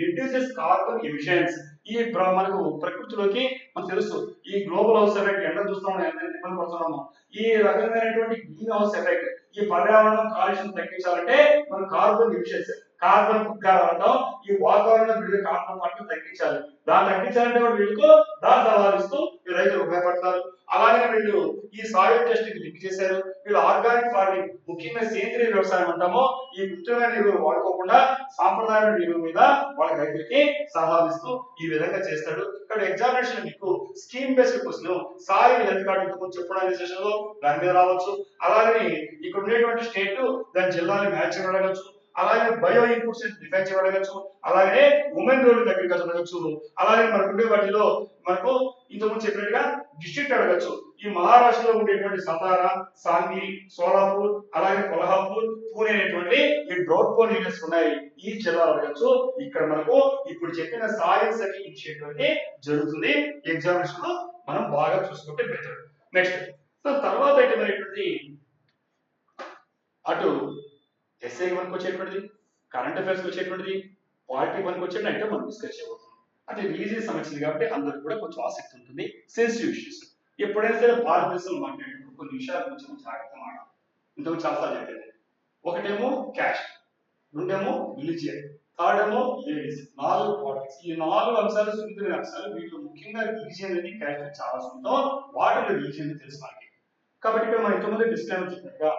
రిడ్యూసెస్ కార్బన్ ఎమిషన్స్. ఈ మనకు ప్రకృతిలోకి మనకు తెలుసు, ఈ గ్లోబల్ హౌస్ ఎఫెక్ట్ ఎండ చూస్తున్నాము, ఎంత ఇబ్బంది పడుతున్నాము. ఈ రకమైనటువంటి గ్రీన్ హౌస్ ఎఫెక్ట్, ఈ పర్యావరణం కాలుష్యం తగ్గించాలంటే మనం కార్బన్ ఎమిషన్స్, కార్బన్ అంటాం, ఈ వాతావరణంలో వివిధ కార్బన్ పార్టికల్ తగ్గించాలి. దాన్ని తగ్గించాలంటే కూడా వీళ్ళకు దాన్ని సవాలిస్తూ ఈ రైతులు ఉపయోగపడతారు. అలాగే వీళ్ళు ఈ సాయిల్ టెస్టింగ్ లింక్ చేశారు. వీళ్ళు ఆర్గానిక్ ఫార్మింగ్, ముఖ్యంగా సేంద్రియ వ్యవసాయం అంటామో, ఈ కృత్రిమ ఎరువులు వాడుకోకుండా సాంప్రదాయ ఎరువు మీద వాళ్ళ రైతులకి సలహాలు ఇస్తూ ఈ విధంగా చేస్తాడు. ఇక్కడ ఎగ్జామినేషన్ మీకు scheme based question, soil health card ఇంతకు చెప్పడానికి సెషన్ లో దాని మీద రావచ్చు. అలాగే ఇక్కడ ఉండేటువంటి స్టేట్ దాని జిల్లాని మ్యాచ్ అడగచ్చు. అలాగే బయో ఇన్పుట్స్ డిఫైన్ చేయబడవచ్చు. అలాగే ఉమెన్ రోల్ దగ్గరికి అడగచ్చు. అలాగే మనకు ఉండే వాటిలో మనకు ఇంతకుముందు చెప్పినట్టుగా డిస్ట్రిక్ట్ అడగచ్చు. ఈ మహారాష్ట్రలో ఉండేటువంటి సతారా, సాంగ్లీ, సోలాపూర్, అలాగే కొల్హాపూర్, పూణే అనేటువంటి ఈ డ్రౌట్ ప్రోన్ ఏరియాస్ ఉన్నాయి, ఈ జిల్లా అడగచ్చు. ఇక్కడ మనకు ఇప్పుడు చెప్పిన సాయిల్ సఖి ఇనిషియేటివ్ అంటే జరుగుతుంది. ఎగ్జామినేషన్ లో మనం బాగా చూసుకుంటే బెటర్. నెక్స్ట్ తర్వాత ఐటమ్ అనేటువంటి అటు ఎస్ఐ మనకు వచ్చేటువంటిది, కరెంట్ అఫైర్స్ వచ్చేటువంటిది, పాలిటీ మనకు వచ్చేటువంటి అంటే మనం డిస్కస్ చేయబోతున్నాం. అంటే రిలీజియస్ సంబంధించింది కాబట్టి అందరికి కూడా కొంచెం ఆసక్తి ఉంటుంది. సెన్సిటివ్ ఇష్యూస్ ఎప్పుడైనా సరే భారతదేశంలో మాట్లాడేటప్పుడు కొన్ని విషయాల గురించి జాగ్రత్త మాట. ఇంతకు చాలాసార్లు చెప్పేది, ఒకటేమో క్యాస్ట్, రెండేమో రిలీజియన్, థర్డ్ ఏమో లేడీస్, 4 పాలిటిక్స్. ఈ 4 అంశాలు సున్నితమైన అంశాలు. వీటిలో ముఖ్యంగా రిలీజియన్ అనేది క్యాస్ట్ చాలా సున్నితం. వాటిలో రిలీజియన్ తెలుసు మనకి. కాబట్టి ఇక్కడ మనం ఇంతకుముందు డిస్క్లైమర్ చెప్పినట్టుగా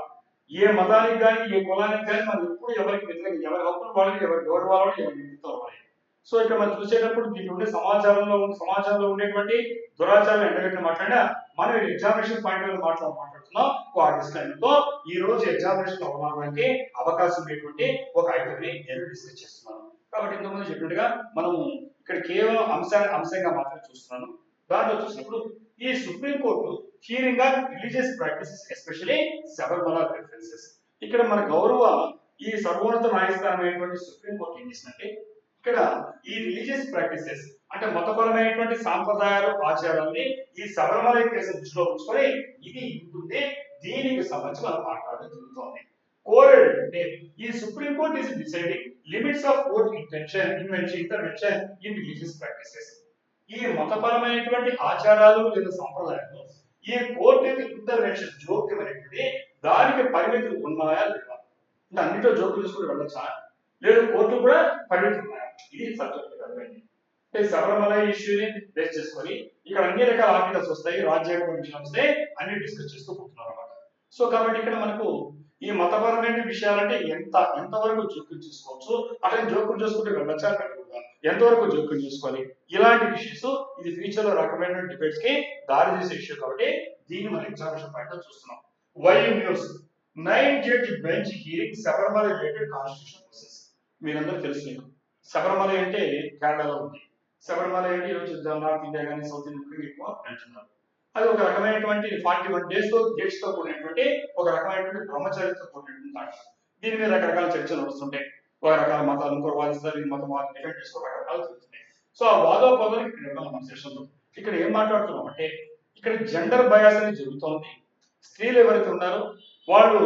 ఏ మతానికి కానీ ఏ కులానికి కానీ మనం ఎప్పుడు ఎవరికి వ్యతిరేకంగా, ఎవరి హక్కులు వాళ్ళకి, ఎవరి గౌరవాలను, ఎవరి వ్యక్తిత్వం వాళ్ళకి. సో ఇక్కడ మనం చూసేటప్పుడు దీంట్లో ఉండే సమాజంలో ఉండేటువంటి దురాచారాలు ఎండగట్టిన మాట్లాడినా మనం ఎగ్జామినేషన్ పాయింట్ ఆఫ్ మాట్లాడుతున్నాం. ఆ డిస్క్లైమర్ తో ఈ రోజు ఎగ్జామినేషన్ అవడానికి అవకాశం ఉండేటువంటి ఒక ఐటమ్ ని నేను డిస్కస్ చేస్తున్నాను. కాబట్టి ఇంతకుముందు చెప్పినట్టుగా మనము ఇక్కడ కేవలం అంశంగా మాత్రమే చూస్తున్నాను. దాంట్లో చూసినప్పుడు ఈ supreme court hearing on religious practices, especially Sabarimala references. ఇక్కడ మన గౌరవ ఈ సర్వోన్నత న్యాయస్థానం అయినటువంటి సుప్రీంకోర్టు ఏం చేసిందంటే ఇక్కడ ఈ రిలీజియస్ ప్రాక్టీసెస్ అంటే మతపరమైనటువంటి సాంప్రదాయాలు, ఆచారాన్ని ఈ శబరిమల కేసు దృష్టిలో ఉంచుకొని ఇది ఉంటుంది, దీనికి సంబంధించి మనం మాట్లాడడం జరుగుతోంది. కోర్ట్ అంటే ఈ supreme court is deciding limits of court intervention in religious practices. ఈ మతపరమైనటువంటి ఆచారాలు లేదా సంప్రదాయాలు ఈ కోర్టు యొక్క ఇంటర్వెన్షన్ జోక్యం అనేటువంటి దానికి పరిమితులు ఉన్నాయా లేవా, అంటే అన్నింటిలో జోక్యం తీసుకుని వెళ్ళొచ్చా, లేదు కోర్టు కూడా పరిమితులు ఉన్నాయా, ఇది సబ్జెక్ట్ కదండి. అంటే శబరిమల ఇష్యూని బేస్ చేసుకొని ఇక్కడ అన్ని రకాల ఆర్టికల్స్ వస్తాయి, రాజ్యాంగ పరీక్షలు వస్తాయి, అన్ని డిస్కస్ చేస్తూ పోతున్నారు అన్నమాట. సో కాబట్టి ఇక్కడ మనకు ఈ మతపరమైన విషయాలంటే ఎంతవరకు జోక్యం చేసుకోవచ్చు, అట్లా జోక్యం చేసుకుంటే వెళ్ళొచ్చా వెళ్ళకూడదా, ఎంతవరకు జోక్యం చేసుకోవాలి, ఇలాంటి ఇష్యూస్ ఇది ఫ్యూచర్ లో రకమైన డిబేట్స్ కి దారి తీసే ఇష్యూ కాబట్టి దీన్ని మనం ఎగ్జామినేషన్ పాయింట్ లో చూస్తున్నాం. Y news 9 judge bench hearing Sabarimala related constitution process. మీరందరూ తెలుసు మీకు శబరిమల అంటే కేరళలో ఉంది, శబరిమల అంటే ఈరోజు నార్త్ ఇండియా కానీ సౌత్ ఇండియా ఎక్కువ వెళ్తున్నారు. అది ఒక రకమైనటువంటి 41 డేస్ తో కూడినటువంటి ఒక రకమైనటువంటి బ్రహ్మచర్యతో కూడినటువంటి దాంట్లో దీని మీద రకరకాల చర్చలు నడుస్తుంటాయి. ఒక రకాల మతాలు ఇంకో వాదిస్తారు, ఈ మతం వాళ్ళు డిఫెండ్ చేసుకో రకరకాలు జరుగుతున్నాయి. సో ఆ వాదోపవాదాలు ఇక్కడ మన సెషన్లో ఇక్కడ ఏం మాట్లాడుతున్నాం అంటే ఇక్కడ జెండర్ బయాస్ అనేది జరుగుతోంది. స్త్రీలు ఎవరైతే ఉన్నారో వాళ్ళు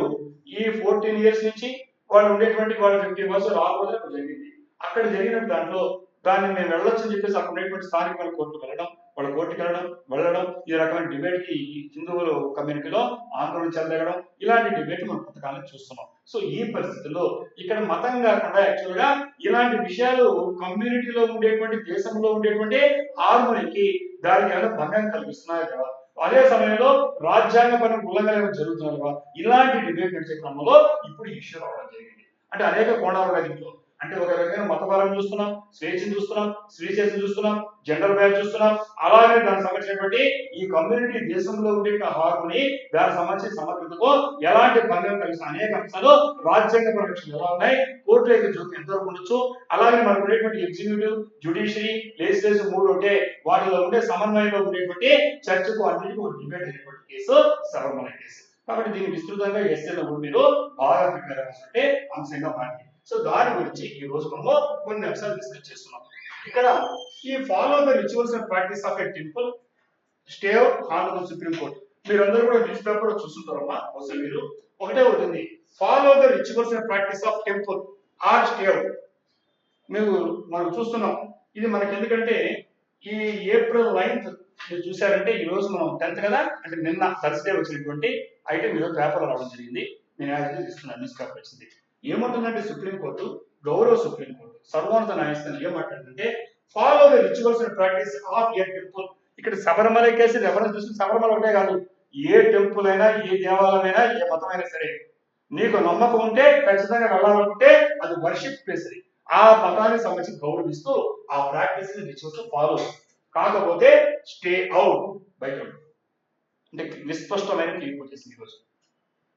ఈ 14 ఇయర్స్ నుంచి వాళ్ళు ఉండేటువంటి వాళ్ళు 50 ఇయర్స్ రాకపోతే జరిగింది. అక్కడ జరిగిన దాంట్లో దాన్ని మేము వెళ్ళొచ్చు అని చెప్పేసి అక్కడ ఉండేటువంటి స్థానిక వాళ్ళ కోర్టుకు వెళ్ళడం, వాళ్ళ కోర్టుకి వెళ్ళడం ఈ రకమైన డిబేట్ కి హిందువులు కమ్యూనిటీలో ఆందోళన చెందగడం, ఇలాంటి డిబేట్ మనం కొంతకాలం చూస్తున్నాం. సో ఈ పరిస్థితుల్లో ఇక్కడ మతం కాకుండా యాక్చువల్ గా ఇలాంటి విషయాలు కమ్యూనిటీలో ఉండేటువంటి దేశంలో ఉండేటువంటి హార్మోనికి దానికి ఏమైనా భంగం కలిగిస్తున్నాయి కదా, అదే సమయంలో రాజ్యాంగ పరమైన ఉల్లంఘనలు జరుగుతున్నాయి కదా, ఇలాంటి డిబేట్ నడిచే క్రమంలో ఇప్పుడు ఇష్యూ రావడం జరిగింది. అంటే అనేక కోణాలుగా దీంట్లో అంటే ఒక రకమైన మతపరం చూస్తున్నాం, స్వేచ్ఛను చూస్తున్నాం, స్త్రీచేతను చూస్తున్నాం, జెండర్ బ్యాచ్ చూస్తున్నాం, అలాగే దానికి సంబంధించినటువంటి ఈ కమ్యూనిటీ దేశంలో ఉండే హార్మోని దానికి సంబంధించిన సమగ్రతకు ఎలాంటి భంగం కలిగిన అనేక అంశాలు రాజ్యాంగ పరిరక్షణ ఎలా ఉన్నాయి, కోర్టు యొక్క జోక్యం ఎంతవరకు ఉండొచ్చు, అలాగే మనకు ఉండేటువంటి ఎగ్జిక్యూటివ్, జ్యుడిషియరీ, లెజిస్లేటివ్ మూడు ఉంటే వాటిలో ఉండే సమన్వయంలో ఉండేటువంటి చర్చకు అన్నిటికీ ఒక డిబేట్ అయినటువంటి కేసు శబరిమల కేసు. కాబట్టి దీన్ని విస్తృతంగా ఎస్ఏలో మీరు బాగా ప్రిపేర్ అవ్వాల్సి అంశంగా మారింది. సో దాని గురించి ఈ రోజు మనము కొన్ని అంశాలు డిస్కస్ చేస్తున్నాం. ఇక్కడ ఈ follow the rituals and practice of a temple stay honourable supreme court. మీరందరూ కూడా న్యూస్ పేపర్ లో చూస్తుంటారమ్మా, అసలు మీరు ఒకటే ఉంటుంది follow the rituals and practice of temple or stay. మనం చూస్తున్నాం ఇది మనకి ఎందుకంటే ఈ ఏప్రిల్ 9th మీరు చూసారంటే ఈ రోజు మనం 10th కదా, అంటే నిన్న థర్స్డే వచ్చినటువంటి ఐటమ్ ఈరోజు పేపర్ రావడం జరిగింది. నేను యాజ్ తీసుకున్నాను, న్యూస్ పేపర్ వచ్చింది. ఏమంటుందంటే సుప్రీంకోర్టు, గౌరవ సుప్రీంకోర్టు సర్వోన్నత న్యాయస్థానం ఏం మాట్లాడుతుంటే follow the rituals and practice of A temple. ఇక్కడ శబరిమల కేసు రెఫరెన్స్ చూసిన శబరిమల ఉంటే కాదు, ఏ టెంపుల్ అయినా, ఏ దేవాలయం అయినా, ఏ మతం అయినా సరే నీకు నమ్మకం ఉంటే ఖచ్చితంగా వెళ్ళాలనుకుంటే అది వర్షిప్ ప్లేస్, ఆ మతానికి సంబంధించి గౌరవిస్తూ ఆ ప్రాక్టీస్ రిచువల్స్ ఫాలో, కాకపోతే స్టే అవుట్, బయట అంటే విస్పష్టమైన తీర్పు చేసింది ఈరోజు.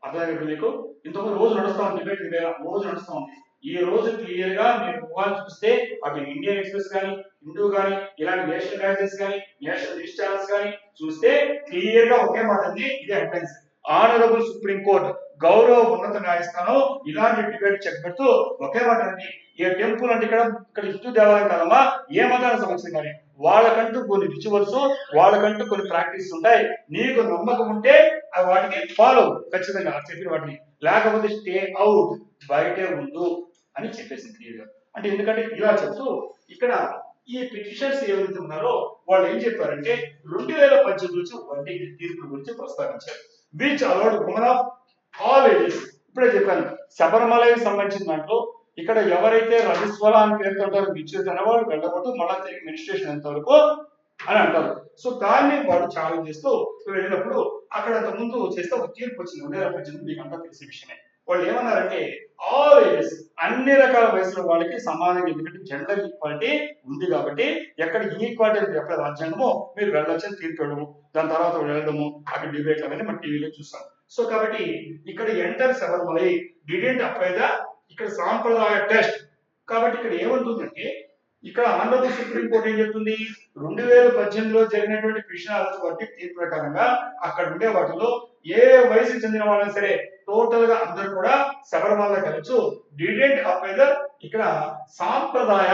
అర్థమైనప్పుడు మీకు ఇంతకు రోజు నడుస్తా ఉంది డిబేట్, రోజు నడుస్తా ఉంది. ఈ రోజు క్లియర్ గా మీరు మొబైల్ చూస్తే అటు ఇండియన్ ఎక్స్ప్రెస్ కానీ, హిందూ కానీ, ఇలాంటి నేషనల్ మ్యాగజైన్స్ కానీ, నేషనల్ న్యూస్ ఛానల్స్ కానీ చూస్తే క్లియర్ గా ఒకే మాట ఉంది, ఇదే హెడ్లైన్స్. ఆనరబుల్ సుప్రీం కోర్ట్, గౌరవ ఉన్నత న్యాయస్థానం ఇలాంటి డిబేట్ చెక్ పెడుతూ ఒకే మాట ఉంది, ఏ టెంపుల్ అంటే ఇక్కడ హిందూ దేవాలయం కాదమ్మా, ఏ మతానికి సంబంధించిన కానీ వాళ్ళకంటూ కొన్ని రిచువల్స్, వాళ్ళకంటూ కొన్ని ప్రాక్టీస్ ఉంటాయి, నీకు నమ్మకం ఉంటే వాటిని ఫాలో ఖచ్చితంగా చెప్పిన వాటిని, లేకపోతే స్టే అవుట్, బయటే ఉండు అని చెప్పేసింది క్లియర్ గా. అంటే ఎందుకంటే ఇలా చెప్తూ ఇక్కడ ఈ పిటిషన్స్ ఏవైతే ఉన్నారో వాళ్ళు ఏం చెప్పారంటే 2018 నుంచి వడ్డీ తీర్పు గురించి ప్రస్తావించారు. Which allowed women of all ages. ఇప్పుడే చెప్పాను శబరిమలకి సంబంధించిన దాంట్లో ఇక్కడ ఎవరైతే రజస్వల అని పేర్కొంటారో విచ్చేత అనేవాళ్ళు వెళ్ళబోతూ మళ్ళా తిరిగి మెనిస్ట్రేషన్ ఎంత వరకు అని అంటారు. సో దాన్ని వాళ్ళు ఛాలెంజ్ చేస్తూ వెళ్ళినప్పుడు అక్కడ అంత ముందు చేస్తే ఒక తీర్పు వచ్చింది 2018, మీకు అంతా తెలిసిన విషయమే. వాళ్ళు ఏమన్నారంటే ఆల్ ఏజెస్, అన్ని రకాల వయసుల వాళ్ళకి సమానంగా, ఎందుకంటే జెండర్ ఈక్వాలిటీ ఉంది కాబట్టి ఎక్కడ ఈక్వాలిటీ ఎక్కడ రాజ్యాంగమో మీరు వెళ్ళొచ్చని తీర్పు ఇవ్వడము, దాని తర్వాత వెళ్ళడము, అక్కడ డిబేట్లు అవన్నీ మన టీవీలో చూస్తాం. సో కాబట్టి ఇక్కడ enter Sabarimala didn't apply the ఇక్కడ సాంప్రదాయ టెస్ట్. కాబట్టి ఇక్కడ ఏమంటుందంటే ఇక్కడ ఆనరబుల్ సుప్రీం కోర్టు ఏం చెప్తుంది, 2018లో జరిగినటువంటి పిటిషన్ బట్టి తీర్పు ప్రకారంగా అక్కడ ఉండే వాటిలో ఏ వయసుకు చెందిన వాళ్ళని సరే టోటల్ గా అందరూ కూడా శబరిమల కలచ్చు, డిడెంట్ అప్లై ద ఇక్కడ సాంప్రదాయ.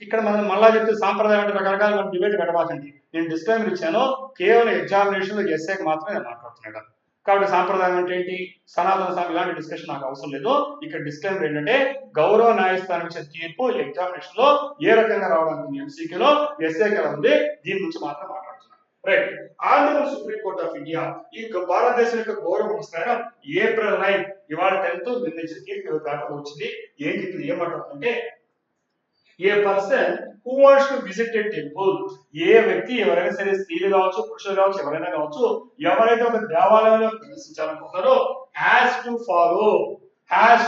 ఇక్కడ మనం మళ్ళా చెప్తే సాంప్రదాయం అంటే రకరకాల డిబేట్ పెట్టబాకండి, నేను డిస్క్లైమర్ ఇచ్చాను, కేవలం ఎగ్జామినేషన్ లో ఎస్ఏకి మాత్రమే నేను మాట్లాడుతున్నాను. కాబట్టి సాంప్రదాయం అంటే ఏంటి, సనాతన స్వామి, ఇలాంటి డిస్కషన్ నాకు అవసరం లేదు. ఇక్కడ డిస్క్లైమర్ ఏంటంటే గౌరవ న్యాయస్థానం ఇచ్చే తీర్పు ఎగ్జామినేషన్ లో ఏ రకంగా రావడానికి ఎంసీక్యూలో ఎస్ఏకి ఎలా ఉంది, దీని గురించి మాత్రం మాట్లాడుతున్నాను. Right. Honourable supreme court of India ఈ భారతదేశం యొక్క గౌరవ స్థానం ఏప్రిల్ 9 ఇవాళ 10th నిర్ణయించిన తీర్పు పేపర్ వచ్చింది. ఏం చెప్పింది, ఏం మాట్లాడుతుంటే a person who wants to visit a temple, ఏ వ్యక్తి ఎవరైనా సరే స్త్రీలు కావచ్చు పురుషులు కావచ్చు ఎవరైనా కావచ్చు ఎవరైతే ఒక దేవాలయంలో ప్రవేశించాలనుకుంటున్నారో హ్యాస్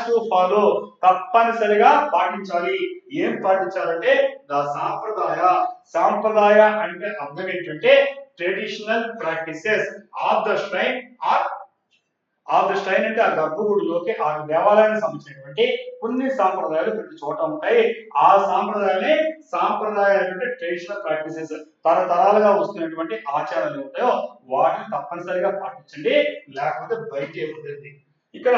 టు ఫాలో తప్పనిసరిగా పాటించాలి. ఏం పాటించాలంటే సాంప్రదాయ అంటే అర్థం ఏంటంటే traditional practices of the strain అంటే ఆ గర్భగుడిలోకి ఆ దేవాలయానికి సంబంధించినటువంటి కొన్ని సాంప్రదాయాలు ప్రతి చోట ఉంటాయి. ఆ సాంప్రదాయాలు అంటే ట్రెడిషనల్ ప్రాక్టీసెస్ తరతరాలుగా వస్తున్నటువంటి ఆచారాలు ఉంటాయో వాటిని తప్పనిసరిగా పాటించండి, లేకపోతే బయట ఉంటుంది. ఇక్కడ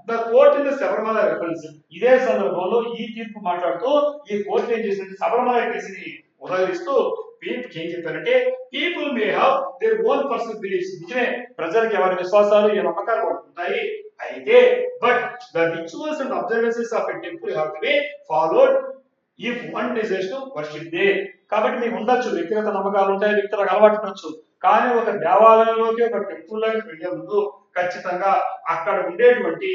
the court in the Sabarimala reference, ఇదే సందర్భంలో ఈ తీర్పు మాట్లాడుతూ ఈ కోర్టు ఏం చేసింది, శబరిమల కేసుని ఉదహరిస్తూ ఏం చెప్పారంటే people may have their own personal beliefs, నిజమే ప్రజలకు ఎవరి విశ్వాసాలు ఏ నమ్మకాలు ఉంటాయి, అయితే but the rituals and observances of a temple have to be followed if one desires to worship there. కాబట్టి మీకు ఉండొచ్చు వ్యక్తిగత నమ్మకాలు ఉంటాయి, వ్యక్తులకు అలవాటు ఉండొచ్చు, కానీ ఒక దేవాలయంలోకి ఒక టెంపుల్లోకి వెళ్లే ముందు ఖచ్చితంగా అక్కడ ఉండేటువంటి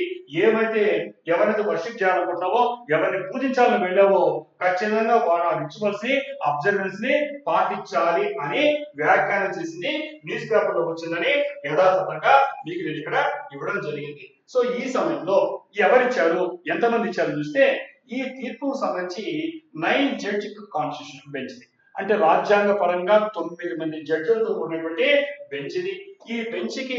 ఏమైతే ఎవరైతే వర్షిప్ చేయాలనుకుంటున్నావో ఎవరిని పూజించాలని వెళ్ళావో ఖచ్చితంగా వాడు ఆ రిచువల్స్ ని అబ్జర్వెన్స్ ని పాటించాలి అని వ్యాఖ్యానం చేసింది న్యూస్ పేపర్ లో వచ్చిందని యథాతథంగా మీకు నేను ఇక్కడ ఇవ్వడం జరిగింది. సో ఈ సమయంలో ఎవరిచ్చారు, ఎంతమంది ఇచ్చారు చూస్తే ఈ తీర్పుకు సంబంధించి 9 జడ్జి కాన్స్టిట్యూషన్ బెంచ్, అంటే రాజ్యాంగ పరంగా 9 మంది జడ్జిలతో కూడినటువంటి బెంచ్ ఇది. ఈ బెంచ్ కి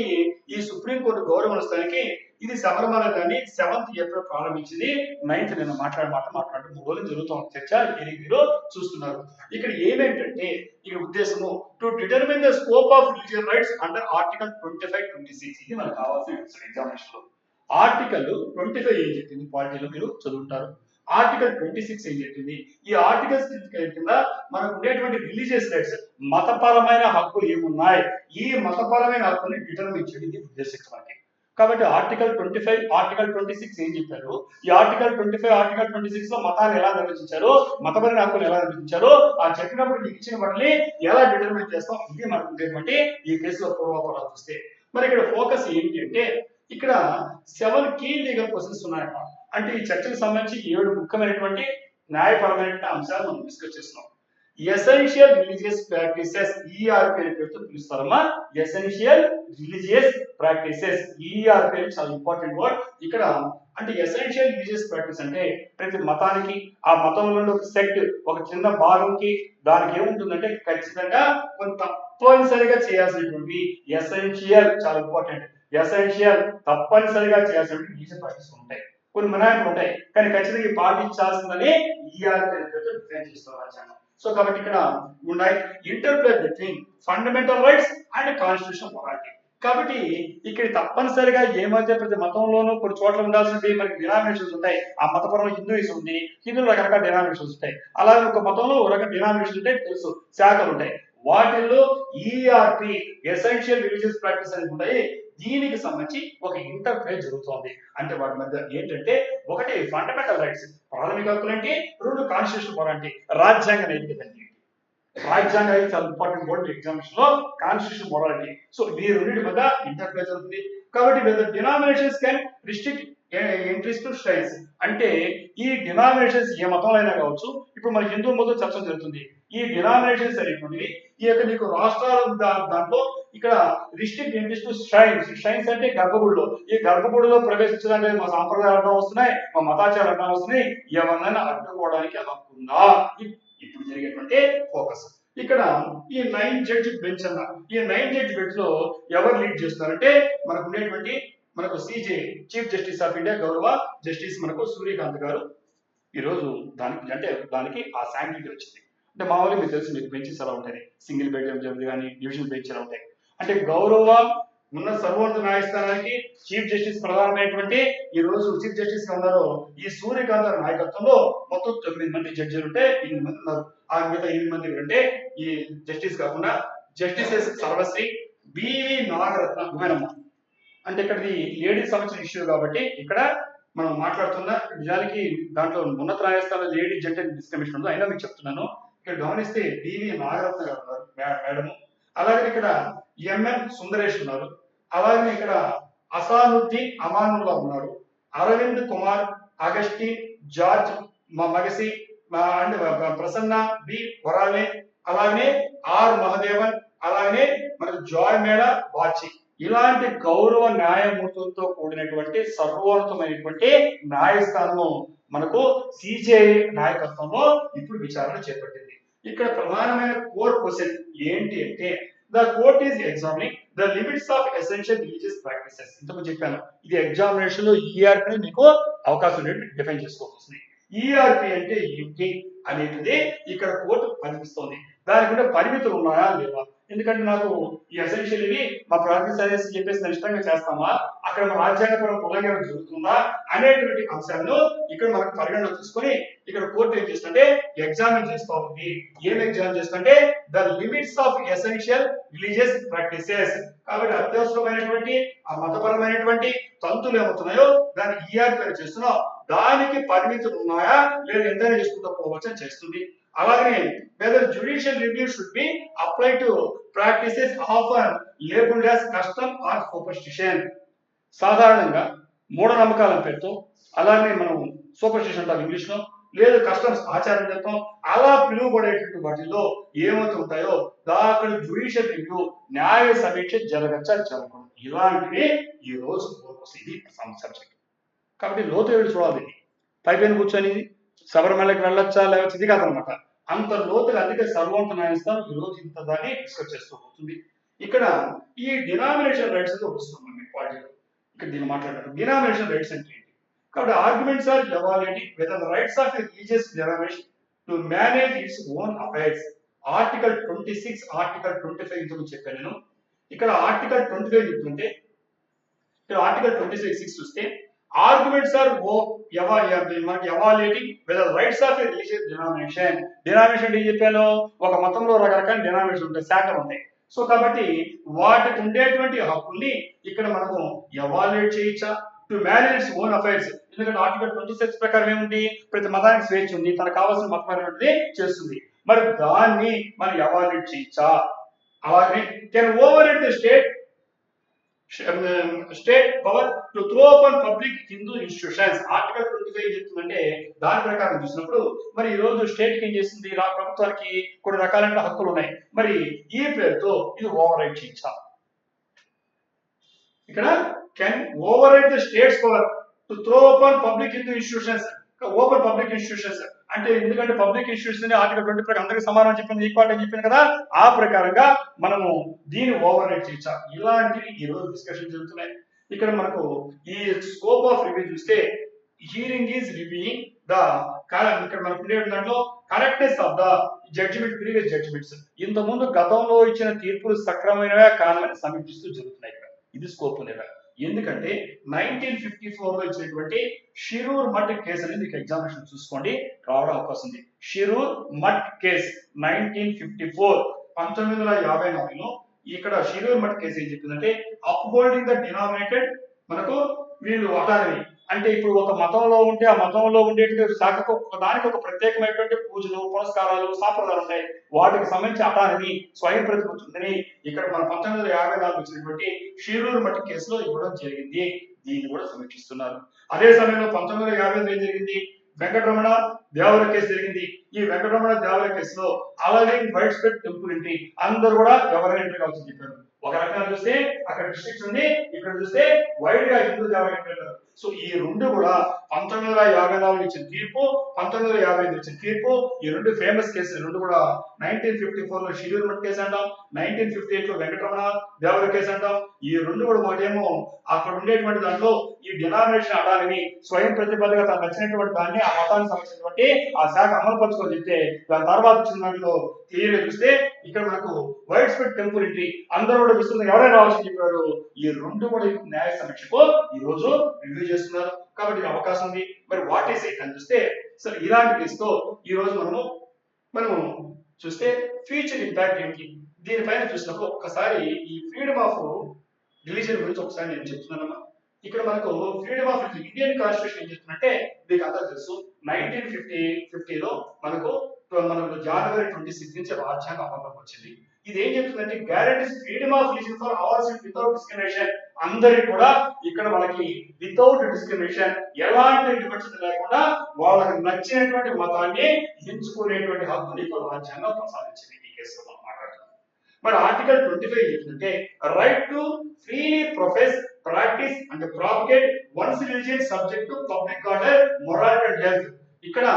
ఈ సుప్రీంకోర్టు గౌరవం స్థానికి ఇది శబరిమల గాని 7th ఏప్రిల్ ప్రారంభించింది, 9th నిన్న మాట్లాడుతూ 3 రోజులు జరుగుతున్న చర్చ మీరు చూస్తున్నారు. ఇక్కడ ఏమేంటంటే ఈ ఉద్దేశము to determine the scope of religious rights under article 25-26, ఇది మనకు కావాల్సిన ఎగ్జామినేషన్ లో. ఆర్టికల్ 25 ఏం చెప్పింది పాలిటీలో మీరు చదువుంటారు, ఆర్టికల్ 26 ఏం చెప్పింది, ఈ ఆర్టికల్స్ కింద మనకు ఉండేటువంటి రిలీజియస్ రైట్స్ మతపరమైన హక్కులు ఏమున్నాయి, ఈ మతపరమైన హక్కుల్ని డిటర్మిన్ చేయడం ఉద్దేశించి మనకి. కాబట్టి ఆర్టికల్ 25 ఆర్టికల్ 26 ఏం చెప్పారు, ఈ ఆర్టికల్ 25 ఆర్టికల్ 26 లో మతాన్ని ఎలా నిర్వచించారు, మతపరమైన హక్కులు ఎలా నిర్వచించారు, ఆ చెప్పినప్పుడు మీకు ఇచ్చిన వాటిని ఎలా డిటర్మిన్ చేస్తాం, ఇది మనకు ఉండేటువంటి ఈ కేసులో పూర్వాపరాలు చూస్తే. మరి ఇక్కడ ఫోకస్ ఏంటి అంటే ఇక్కడ 7 కీ లీగల్ క్వశ్చన్స్ ఉన్నాయట. అంటే ఈ చర్చకు సంబంధించి 7 ముఖ్యమైనటువంటి న్యాయపరమైన అంశాలు మనం డిస్కస్ చేస్తున్నాం. ఎసెన్షియల్ రిలీజియస్ ప్రాక్టీసెస్ ఈఆర్పి పేరుతో పిలుస్తారమ్మా. ఎసెన్షియల్ రిలీజియస్ ప్రాక్టీసెస్ ఈఆర్పి చాలా ఇంపార్టెంట్ వర్డ్ ఇక్కడ. అంటే ఎసెన్షియల్ రిలీజియస్ ప్రాక్టీస్ అంటే ప్రతి మతానికి ఆ మతంలో ఒక సెక్ట్ ఒక చిన్న భాగంకి దానికి ఏముంటుందంటే ఖచ్చితంగా కొంత తప్పనిసరిగా చేయాల్సినటువంటి ఎసెన్షియల్ చాలా ఇంపార్టెంట్ ఎసెన్షియల్ తప్పనిసరిగా చేయాల్సినటువంటి రిలీజియస్ ప్రాక్టీస్ ఉంటాయి, కొన్ని మినహాయింపులు ఉంటాయి, కానీ ఖచ్చితంగా పాటించాల్సిందని ఈఆర్పి డిఫైన్ చేస్తున్నారు రాజ్యాంగం. సో కాబట్టి ఇక్కడ ఉన్నాయి interplay between fundamental rights and constitution morality. కాబట్టి ఇక్కడ తప్పనిసరిగా ఏమైతే ప్రతి మతంలోనూ కొన్ని చోట్ల ఉండాల్సింది మనకి డినామినేషన్స్ ఉంటాయి. ఆ మతపరంలో హిందూయిజం ఉంది, హిందువులు రకరకాల డినామినేషన్స్ ఉంటాయి, అలాగే ఒక మతంలో ఒక రకం డినామినేషన్ ఉంటాయి, తెలుసు శాఖలు ఉంటాయి, వాటిల్లో ఈఆర్పి ఎసెన్షియల్ రిలీజియస్ ప్రాక్టీస్ అనేది ఉంటాయి. దీనికి సంబంధించి ఒక ఇంటర్ప్లే జరుగుతోంది. అంటే వాటి మధ్య ఏంటంటే ఒకటి ఫండమెంటల్ రైట్స్ ప్రాథమిక హక్కులు అంటే, 2 కాన్స్టిట్యూషన్ మొరాలిటీ రాజ్యాంగ నైతికత. రాజ్యాంగ అయితే చాలా ఇంపార్టెంట్ బోర్డు ఎగ్జామినేషన్ లో కాన్స్టిట్యూషన్ మొరాలిటీ. సో ఈ రెండింటి మధ్య ఇంటర్ప్లే జరుగుతుంది. కాబట్టి denominations can restrict entries to strains, అంటే ఈ డినామినేషన్స్ ఏ మతంలో అయినా కావచ్చు. ఇప్పుడు మన హిందూ మతం చర్చ జరుగుతుంది, ఈ డినామినేషన్స్ అనేటువంటివి ఈ యొక్క నీకు రాష్ట్రాల దాంట్లో ఇక్కడ రిస్ట్రిక్ట్ ఎంట్రీస్ టు స్ట్రైన్స్ అంటే గర్భగుడిలో, ఈ గర్భగుడిలో ప్రవేశించడానికి మా సాంప్రదాయాలు అడ్డం వస్తున్నాయి, మా మతాచారాలు అడ్డం వస్తున్నాయి, ఏమన్నా అడ్డుకోవడానికి హక్కు ఉందా, ఇప్పుడు జరిగేటువంటి ఫోకస్. ఇక్కడ ఈ 9 జడ్జి బెంచ్ అన్న ఈ 9 జడ్జి బెంచ్ లో ఎవరు లీడ్ చేస్తున్నారంటే మనకు ఉండేటువంటి మనకు CJ chief justice of India గౌరవ జస్టిస్ మనకు సూర్యకాంత్ గారు ఈరోజు దానికి ఆ శాంక్టిటీ వచ్చింది. అంటే మామూలుగా మీకు తెలుసు, మీకు బెంచెస్ ఎలా ఉంటాయి, సింగిల్ బెంచ్ కానీ డివిజన్ బెంచ్ ఎలా ఉంటాయి. అంటే గౌరవ ఉన్న సర్వోన్నత న్యాయస్థానానికి చీఫ్ జస్టిస్ ప్రధానమైనటువంటి ఈ రోజు చీఫ్ జస్టిస్ గా ఉన్నారు ఈ సూర్యకాంత్ నాయకత్వంలో మొత్తం 9 మంది జడ్జిలు ఉంటే 8 మంది ఉన్నారు. ఆ మిగతా 8 మంది అంటే ఈ జస్టిస్ కాకుండా జస్టిసెస్ సర్వశ్రీ బివి నాగరత్న ఉమెనమ్మ. అంటే ఇక్కడ లేడీస్ సంబంధించిన ఇష్యూ కాబట్టి ఇక్కడ మనం మాట్లాడుతున్న నిజానికి దాంట్లో ఉన్నత న్యాయస్థానం లేడీ జడ్జి డిస్క్రిమినేషన్ ఉందో అయినా మీకు చెప్తున్నాను. ఇక్కడ గమనిస్తే బివి నాగరత్న గారు ఉన్నారు మేడం, అలాగే ఇక్కడ ఎంఎన్ సుందరేష్ ఉన్నారు. అలాగే ఇక్కడ అసానుద్దీన్ అమానుల్లా ఉన్నారు. అరవింద్ కుమార్, అగస్టిన్, జార్జ్ మగసి అండ్ ప్రసన్న బి వరాలే, అలాగే ఆర్ మహదేవన్, అలాగే మనకు జాయ్ మేళ బాచి. ఇలాంటి గౌరవ న్యాయమూర్తులతో కూడినటువంటి సర్వోన్నతమైనటువంటి న్యాయస్థానము మనకు సిజేఐ నాయకత్వంలో ఇప్పుడు విచారణ చేపట్టింది. ఇక్కడ ప్రధానమైన కోర్ క్వశ్చన్ ఏంటి అంటే the court is examining the limits of essential religious practices. ఇంతకు చెప్పాను, ఇది ఎగ్జామినేషన్ లో ఈఆర్పి మీకు అవకాశం డిఫైన్ చేసుకోవాల్సింది. ఈఆర్పి అంటే ఏంటి అనేది ఇక్కడ కోర్టు పరిమిస్తోంది. దానికి పరిమితులు ఉన్నాయా లేవా? ఎందుకంటే నాకు ఈ ఎసెన్షియల్ ఇవి మా ప్రాక్టీస్ సర్వీస్ చెప్పేసి ఇష్టంగా చేస్తామా, అక్కడ మన రాజ్యాంగపరం ఉల్లంఘన జరుగుతుందా అనేటువంటి అంశాలను ఇక్కడ మనకు పరిగణన తీసుకొని ఇక్కడ కోర్టు ఏం చేస్తుంటే ఎగ్జామిన్ చేస్తూ ఉంది. ఏం ఎగ్జామిన్ చేస్తుంటే the limits of essential religious practices. కాబట్టి అత్యవసరమైనటువంటి ఆ మతపరమైనటువంటి తంతులు ఏమవుతున్నాయో దాన్ని ఈఆర్పి చేస్తున్నాం, దానికి పరిమితులు ఉన్నాయా లేదా ఎంతైనా చేసుకుంటూ పోవచ్చు అని చేస్తుంది. అలాగే whether judicial review should be applied to practices often labeled as custom or superstition. సాధారణంగా మూఢనమ్మకాల పేరుతో, అలాగే మనం సూపర్స్టిషన్ అంటాం ఇంగ్లీష్ లో, లేదు కస్టమ్స్ ఆచారం చెప్తాం, అలా పిలువబడేటువంటి వాటిల్లో ఏమవుతుంటాయో దాని జ్యుడిషియల్ రివ్యూ న్యాయ సమీక్ష జరగచ్చా జరగకూడదు. ఇలాంటివి ఈ రోజు ఇది సబ్జెక్ట్. కాబట్టి లోతు ఏడు చూడాలి. పైపైన కూర్చొని శబరిమలకి వెళ్ళొచ్చా లేకపోతే ఇది కాదనమాట. అంత లోతుగా అందుకే సర్వోన్నత న్యాయస్థానం ఈ రోజు ఇంత దాన్ని డిస్కస్ చేస్తూ పోతుంది. ఇక్కడ ఈ డినామినేషన్ రైట్స్ అయితే వస్తున్నాం పార్టీలో. ఇక్కడ దీన్ని మాట్లాడారు డినామినేషన్ రైట్స్ అంటే ఏంటి. కాబట్టి arguments are evaluating whether the rights of a religious denomination to manage its own affairs. Article 26, article 25 ఇంతకు చెప్పాను నేను. ఇక్కడ ఆర్టికల్ 25 చెప్తుంటే ఇక్కడ ఆర్టికల్ 26 చూస్తే arguments are evaluating whether the rights of a religious denomination. Denomination ఏం చెప్పాను, ఒక మతంలో రకరకాల డినామినేషన్ ఉంటాయి, శాఖలు ఉంటాయి. సో కాబట్టి వాటికి ఉండేటువంటి హక్కుల్ని ఇక్కడ మనము ఎవాల్యుయేట్ చేయొచ్చా టు మేనేజ్ ఓన్ అఫైర్స్. ఎందుకంటే ఆర్టికల్ 26 ప్రకారం ఏముంది, ప్రతి మతానికి స్వేచ్ఛ ఉంది, తనకు కావాల్సిన మతపరమైనది చేస్తుంది. మరి దాన్ని మనం ఎవాల్యుయేట్ చేయొచ్చా? అలాగే can over the state power to throw open public Hindu institutions. Article 25 చెప్తుందంటే దాని ప్రకారం చూసినప్పుడు మరి ఈ రోజు స్టేట్ కి ఏం చేస్తుంది, ప్రభుత్వానికి కొన్ని రకాలైన హక్కులు ఉన్నాయి. మరి ఈ పేరుతో ఇది ఓవర్ రైట్ చేయొచ్చా? ఇక్కడ can over right the states power to throw open public Hindu institutions. Open public institutions అంటే ఎందుకంటే పబ్లిక్ ఇన్స్టిట్యూషన్ ఆర్టికల్ 20 ప్రకారం అందరికీ సమానం చెప్పింది, ఈక్వాలిటీ అని చెప్పింది కదా, ఆ ప్రకారంగా మనము దీన్ని ఓవర్ రైట్ చేయొచ్చా? ఇలాంటివి ఈ రోజు డిస్కషన్ జరుగుతున్నాయి. ఇక్కడ మనకు ఈ స్కోప్ ఆఫ్ రివ్యూ చూస్తే హియరింగ్ ఈజ్ రివ్యూయింగ్ ద ఇక్కడ మనకు ఉండే దాంట్లో correctness of the judgement, previous judgements. ఇంత ముందు గతంలో ఇచ్చిన తీర్పులు సక్రమైనవే కానని సమీక్షిస్తూ జరుగుతున్నాయి. ఇక్కడ ఇది స్కోప్ లేదా? ఎందుకంటే 1954 లో ఇచ్చినటువంటి షిరూర్ మట్ కేసు అనేది మీకు ఎగ్జామినేషన్ చూసుకోండి రావడం అవకాశం ఉంది. షిరూర్ మట్ కేసు 1954 1954లో ఇక్కడ షిరూర్ మట్ కేసు ఏం చెప్పిందంటే అప్హోల్డింగ్ ద డినామినేటెడ్ మనకు వీళ్ళు అటానమీ. అంటే ఇప్పుడు ఒక మతంలో ఉంటే ఆ మతంలో ఉండేటువంటి శాఖకు దానికి ఒక ప్రత్యేకమైనటువంటి పూజలు, పురస్కారాలు, సాంప్రదాయాలు ఉంటాయి. వాటికి సంబంధించి అటానమీ, స్వయం ప్రతిపత్తి ఉందని ఇక్కడ మన 1954 ఇచ్చినటువంటి షిరూర్ మట్ కేసులో ఇవ్వడం జరిగింది. దీన్ని కూడా సమీక్షిస్తున్నారు. అదే సమయంలో 1950 ఏం జరిగింది, వెంకటరమణ దేవర కేసు జరిగింది. ఈ వెంకటరమణ దేవర కేసులో allowing wide spread temple entry అందరూ కూడా ఎవరైనా ఎంట్రీ కావాల్సి చెప్పారు. ఒక రకంగా చూస్తే అక్కడ డిస్ట్రిక్ట్స్ ఉంది, ఇక్కడ చూస్తే వైడ్ గా హిందూ దేవాలయం ఎంట్రీ. సో ఈ రెండు కూడా 1954 ఇచ్చిన తీర్పు, 1955 ఇచ్చిన తీర్పు, ఈ రెండు ఫేమస్ కేసులు రెండు కూడా 1954 లో షిరూర్ మట్ కేసు అంటాం, 1958 లో వెంకటరమణ దేవర కేసు అంటాం. ఈ రెండు కూడా ఒకటేమో అక్కడ ఉండేటువంటి దాంట్లో ఈ డినామినేషన్ అటానమీ, స్వయం ప్రతిపదిగా తను నచ్చినటువంటి దాన్ని ఆ మతానికి సంబంధించినటువంటి ఆ శాఖ అమలు పరచుకొని చెప్తే దాని తర్వాత వచ్చిన దాంట్లో క్లియర్ గా చూస్తే ఇక్కడ మనకు వైడ్ స్ప్రెడ్ టెంపుల్ ఎంట్రీ అందరూ కూడా విస్తృతంగా ఎవరైనా రావాల్సి చెప్పారు. ఈ రెండు కూడా న్యాయ సమీక్షకు ఈ రోజు రివ్యూ చేస్తున్నారు. కాబట్టి ఇది అవకాశం ఉంది. మరి వాట్ ఈస్ ఇట్ అని చూస్తే సరే ఇలాంటి కేసుతో ఈ రోజు మనము చూస్తే ఫ్యూచర్ ఇంపాక్ట్ ఏంటి దీనిపైన చూసినప్పుడు ఒక్కసారి ఈ ఫ్రీడమ్ ఆఫ్ రిలీజియన్ గురించి ఒకసారి నేను చెప్తున్నానమ్మా. ఇక్కడ మనకు freedom of religion Indian constitution ఏం చెప్తుందంటే మీకు అంతా తెలుసు 1950లో మనకు జనవరి 26 నుంచి రాజ్యాంగం అమల్లోకి వచ్చింది. ఇది ఏం చెప్తుందంటే guarantees freedom of religion for all without discrimination. అందరికి కూడా ఇక్కడ వాళ్ళకి వితౌట్ డిస్క్రిమినేషన్ ఎలాంటి వివక్షత లేకుండా వాళ్ళకి నచ్చినటువంటి మతాన్ని ఎంచుకునేటువంటి హక్కు నీకు రాజ్యాంగం ప్రసాదించింది. ఈ కేసులో మనం మాట్లాడుతున్నాం. మరి ఆర్టికల్ 25 చెప్తుంటే right to freely profess practice and propagate once religion subject to public order morality and health. ఇక్కడ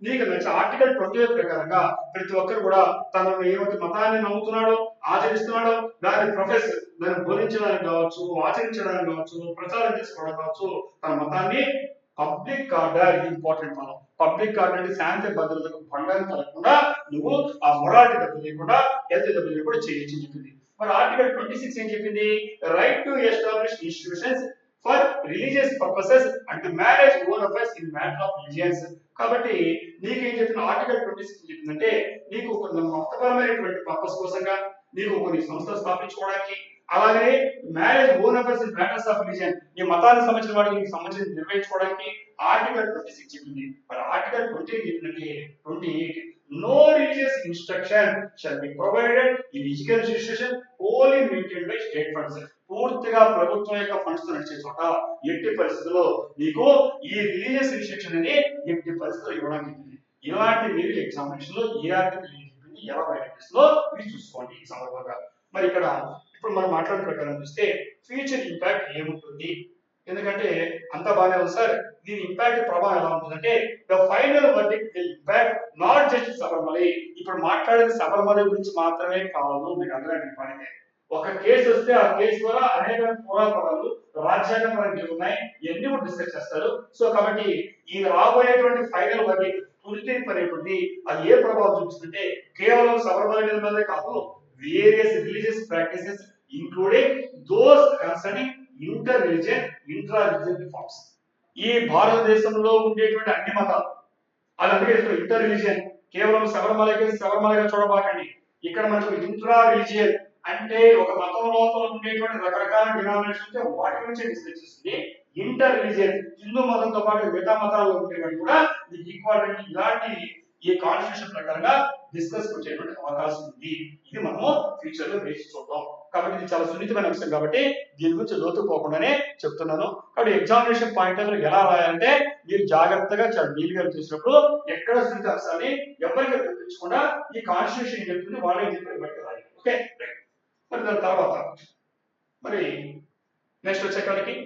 నీకు నచ్చిన ఆర్టికల్ 25 ప్రకారంగా ప్రతి ఒక్కరు కూడా తన ఏమైతే మతాన్ని నమ్ముతున్నాడో ఆచరిస్తున్నాడో దాన్ని దాన్ని బోధించడానికి కావచ్చు, ఆచరించడానికి కావచ్చు, ప్రచారం చేసుకోవడం కావచ్చు, తన మతాన్ని పబ్లిక్ ఆర్డర్ ఇంపార్టెంట్. మనం పబ్లిక్ ఆర్డర్ అంటే శాంతి భద్రతకు భంగం కలగకుండా నువ్వు ఆ మొరాలిటీ దెబ్బతీయకుండా హెల్త్ దెబ్బతీయకుండా చేయొచ్చు చెప్పింది. మరి ఆర్టికల్ 26 ఏం చెప్పింది? Right to establish institutions for religious purposes and marriage own affairs in matter of religions. కాబట్టి నీకేం చెప్పిన ఆర్టికల్ 26 చెప్పిందంటే నీకు కొన్ని మతపరమైనటువంటి పర్పస్ కోసంగా నీకు కొన్ని సంస్థలు స్థాపించుకోవడానికి, అలాగే marriage own affairs in matters of religion నీ మతానికి సంబంధించిన వాటికి నీకు సంబంధించి నిర్వహించుకోవడానికి ఆర్టికల్ 26 చెప్పింది. మరి ఆర్టికల్ 28 చెప్పిందంటే 28 no religious instruction shall be provided in educational institution wholly maintained by state funds. పూర్తిగా ప్రభుత్వం యొక్క ఫండ్స్ నడిచే చోట ఎట్టి పరిస్థితుల్లో నీకు ఈ రిలీజియస్ ఇన్స్ట్రక్షన్ అనేది ఎట్టి పరిస్థితుల్లో ఇవ్వడానికి. ఇలాంటి మీరు ఎగ్జామినేషన్ లో ఏ ఆర్టికల్ చెప్పింది ఎలా బయటలో మీరు చూసుకోండి ఈ సందర్భంగా. మరి ఇక్కడ ఇప్పుడు మనం మాట్లాడిన ప్రకారం చూస్తే ఫ్యూచర్ ఇంపాక్ట్ ఏముంటుంది? ఎందుకంటే అంత బాగానే ఉంది సార్, దీని ఇంపాక్ట్ ప్రభావం ఎలా ఉంటుందంటే the final verdict impact not just Sabarimalai. ఇప్పుడు మాట్లాడేది శబరిమలై గురించి మాత్రమే కాదు, మీకు అందరికీ పడితే ఒక కేసు వస్తే ఆ కేసు ద్వారా అనేక పురాపరాలు రాజ్యాంగపరంగా ఉన్నాయి, ఇవన్నీ కూడా డిస్కస్ చేస్తారు. సో కాబట్టి ఈ రాబోయేటువంటి ఫైనల్ వర్డిక్ట్ తుది తీర్పు అనేటువంటి అది ఏ ప్రభావం చూపిస్తుంటే కేవలం శబరిమలై మీదే కాదు, various religious practices including those concerning inter religion intra religion reforms. ఈ భారతదేశంలో ఉండేటువంటి అన్ని మతాలు అలాగే ఇంటర్ రిలీజియన్ కేవలం శబరిమలగా చూడబాకండి. ఇక్కడ మనకు ఇంట్రా రిలీజియన్ అంటే ఒక మతం లోపల ఉండేటువంటి రకరకాల డినామినేషన్ ఉంటే వాటి గురించి డిస్కస్ చేస్తుంది. ఇంటర్ రిలీజియన్ హిందూ మతంతో పాటు మిగతా మతాల్లో ఉండేవాడు కూడా ఈక్వాలిటీ ఇలాంటి ఈ కాన్స్టిట్యూషన్ ప్రకారంగా డిస్కస్ వచ్చేటువంటి అవకాశం ఉంది. ఇది మనము ఫ్యూచర్ లో వేసి చూద్దాం. కాబట్టి ఇది చాలా సున్నితమైన అంశం కాబట్టి దీని గురించి లోతు పోకుండానే చెప్తున్నాను. కాబట్టి ఎగ్జామినేషన్ పాయింట్ ఆఫ్ ఎలా రాయాలంటే మీరు జాగ్రత్తగా చాలా డీల్గా చూసినప్పుడు ఎక్కడ సున్నిత అంశాన్ని ఎవరికి గుర్తించకుండా ఈ కాన్స్టిట్యూషన్ ఏం చెప్తుంది వాళ్ళే చెప్పి బయటకు రాయాలి. ఓకే, మరి దాని తర్వాత మరి నెక్స్ట్ వచ్చేకాడికి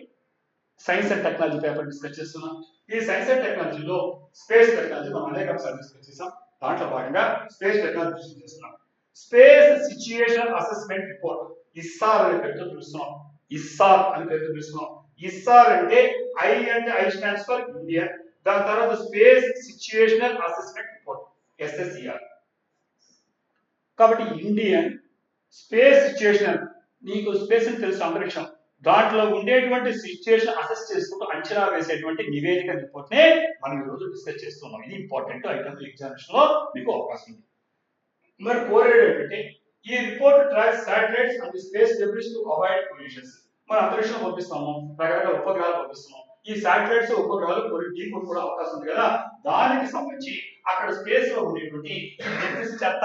science and technology paper discuss చేస్తున్నాం. ఈ సైన్స్ అండ్ టెక్నాలజీలో స్పేస్ టెక్నాలజీ మనం అనేక అంశాలు డిస్కస్ చేసాం. దాంట్లో భాగంగా స్పేస్ టెక్నాలజీ డిస్కస్ చేస్తున్నాం. Space situation assessment report ISSAR అనే పేరుతో పిలుస్తున్నాం. ఇస్సార్ అనే పేరుతో పిలుస్తున్నాం. ఇస్సార్ అంటే ఐ స్టాండ్స్ ఫర్ ఇండియా. దాని తర్వాత space situational assessment report SSCR. కాబట్టి ఇండియన్ స్పేస్ సిచ్యుయేషనల్, నీకు స్పేస్ అని తెలుసు అంతరిక్షం, దాంట్లో ఉండేటువంటి సిచ్యుయేషన్ అసెస్ చేసుకుంటూ అంచనా వేసేటువంటి నివేదిక రిపోర్ట్ నే మనం ఈ రోజు డిస్కస్ చేస్తున్నాం. ఇది ఇంపార్టెంట్ ఐటమ్ ఎగ్జామినేషన్ లో మీకు అవకాశం ఉంది. మరి కోరేడ్ ఏంటంటే ఈ report tracks satellites and space debris to avoid pollutions. మన అంతరిక్షం పంపిస్తాము, రకరకాల ఉపగ్రహాలు పంపిస్తున్నాం. ఈ శాటిలైట్స్ ఉపగ్రహాలు కొన్ని డీప్ కూడా అవకాశం ఉంది కదా, దానికి సంబంధించి అక్కడ స్పేస్ లో ఉండేటువంటి చెత్త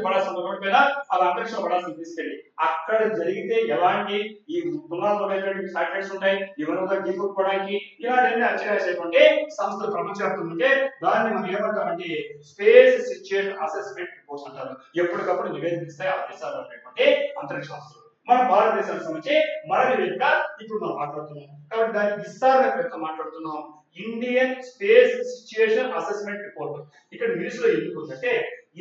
పడాల్సిన రోడ్డు పైన అది అంతరిక్షం పడాల్సిన తీసుకెళ్ళి అక్కడ జరిగితే ఎలాంటి ఈ పునాదులు శాటిలైట్స్ ఉంటాయి ఇవన్నీ ఢీకొట్టుకోవడానికి ఇలాంటి అంచనా వేసేటువంటి సంస్థలు ప్రపంచవ్యాప్తంగా ఉంటే దాన్ని మనం ఏమంటామంటే స్పేస్ సిచ్యుయేషన్ అసెస్మెంట్ రిపోర్ట్స్ అంటారు. ఎప్పటికప్పుడు నివేదిస్తాయి ఆ దేశాలు అనేటువంటి అంతరిక్ష సంస్థలు. మన భారతదేశానికి సంబంధించి మన నివేదిక ఇప్పుడు మనం మాట్లాడుతున్నాం. కాబట్టి దాన్ని విస్తారంగా మాట్లాడుతున్నాం. Indian space situation assessment report. ఇక్కడ ఇంగ్లీష్ లో ఎందుకు ఉందంటే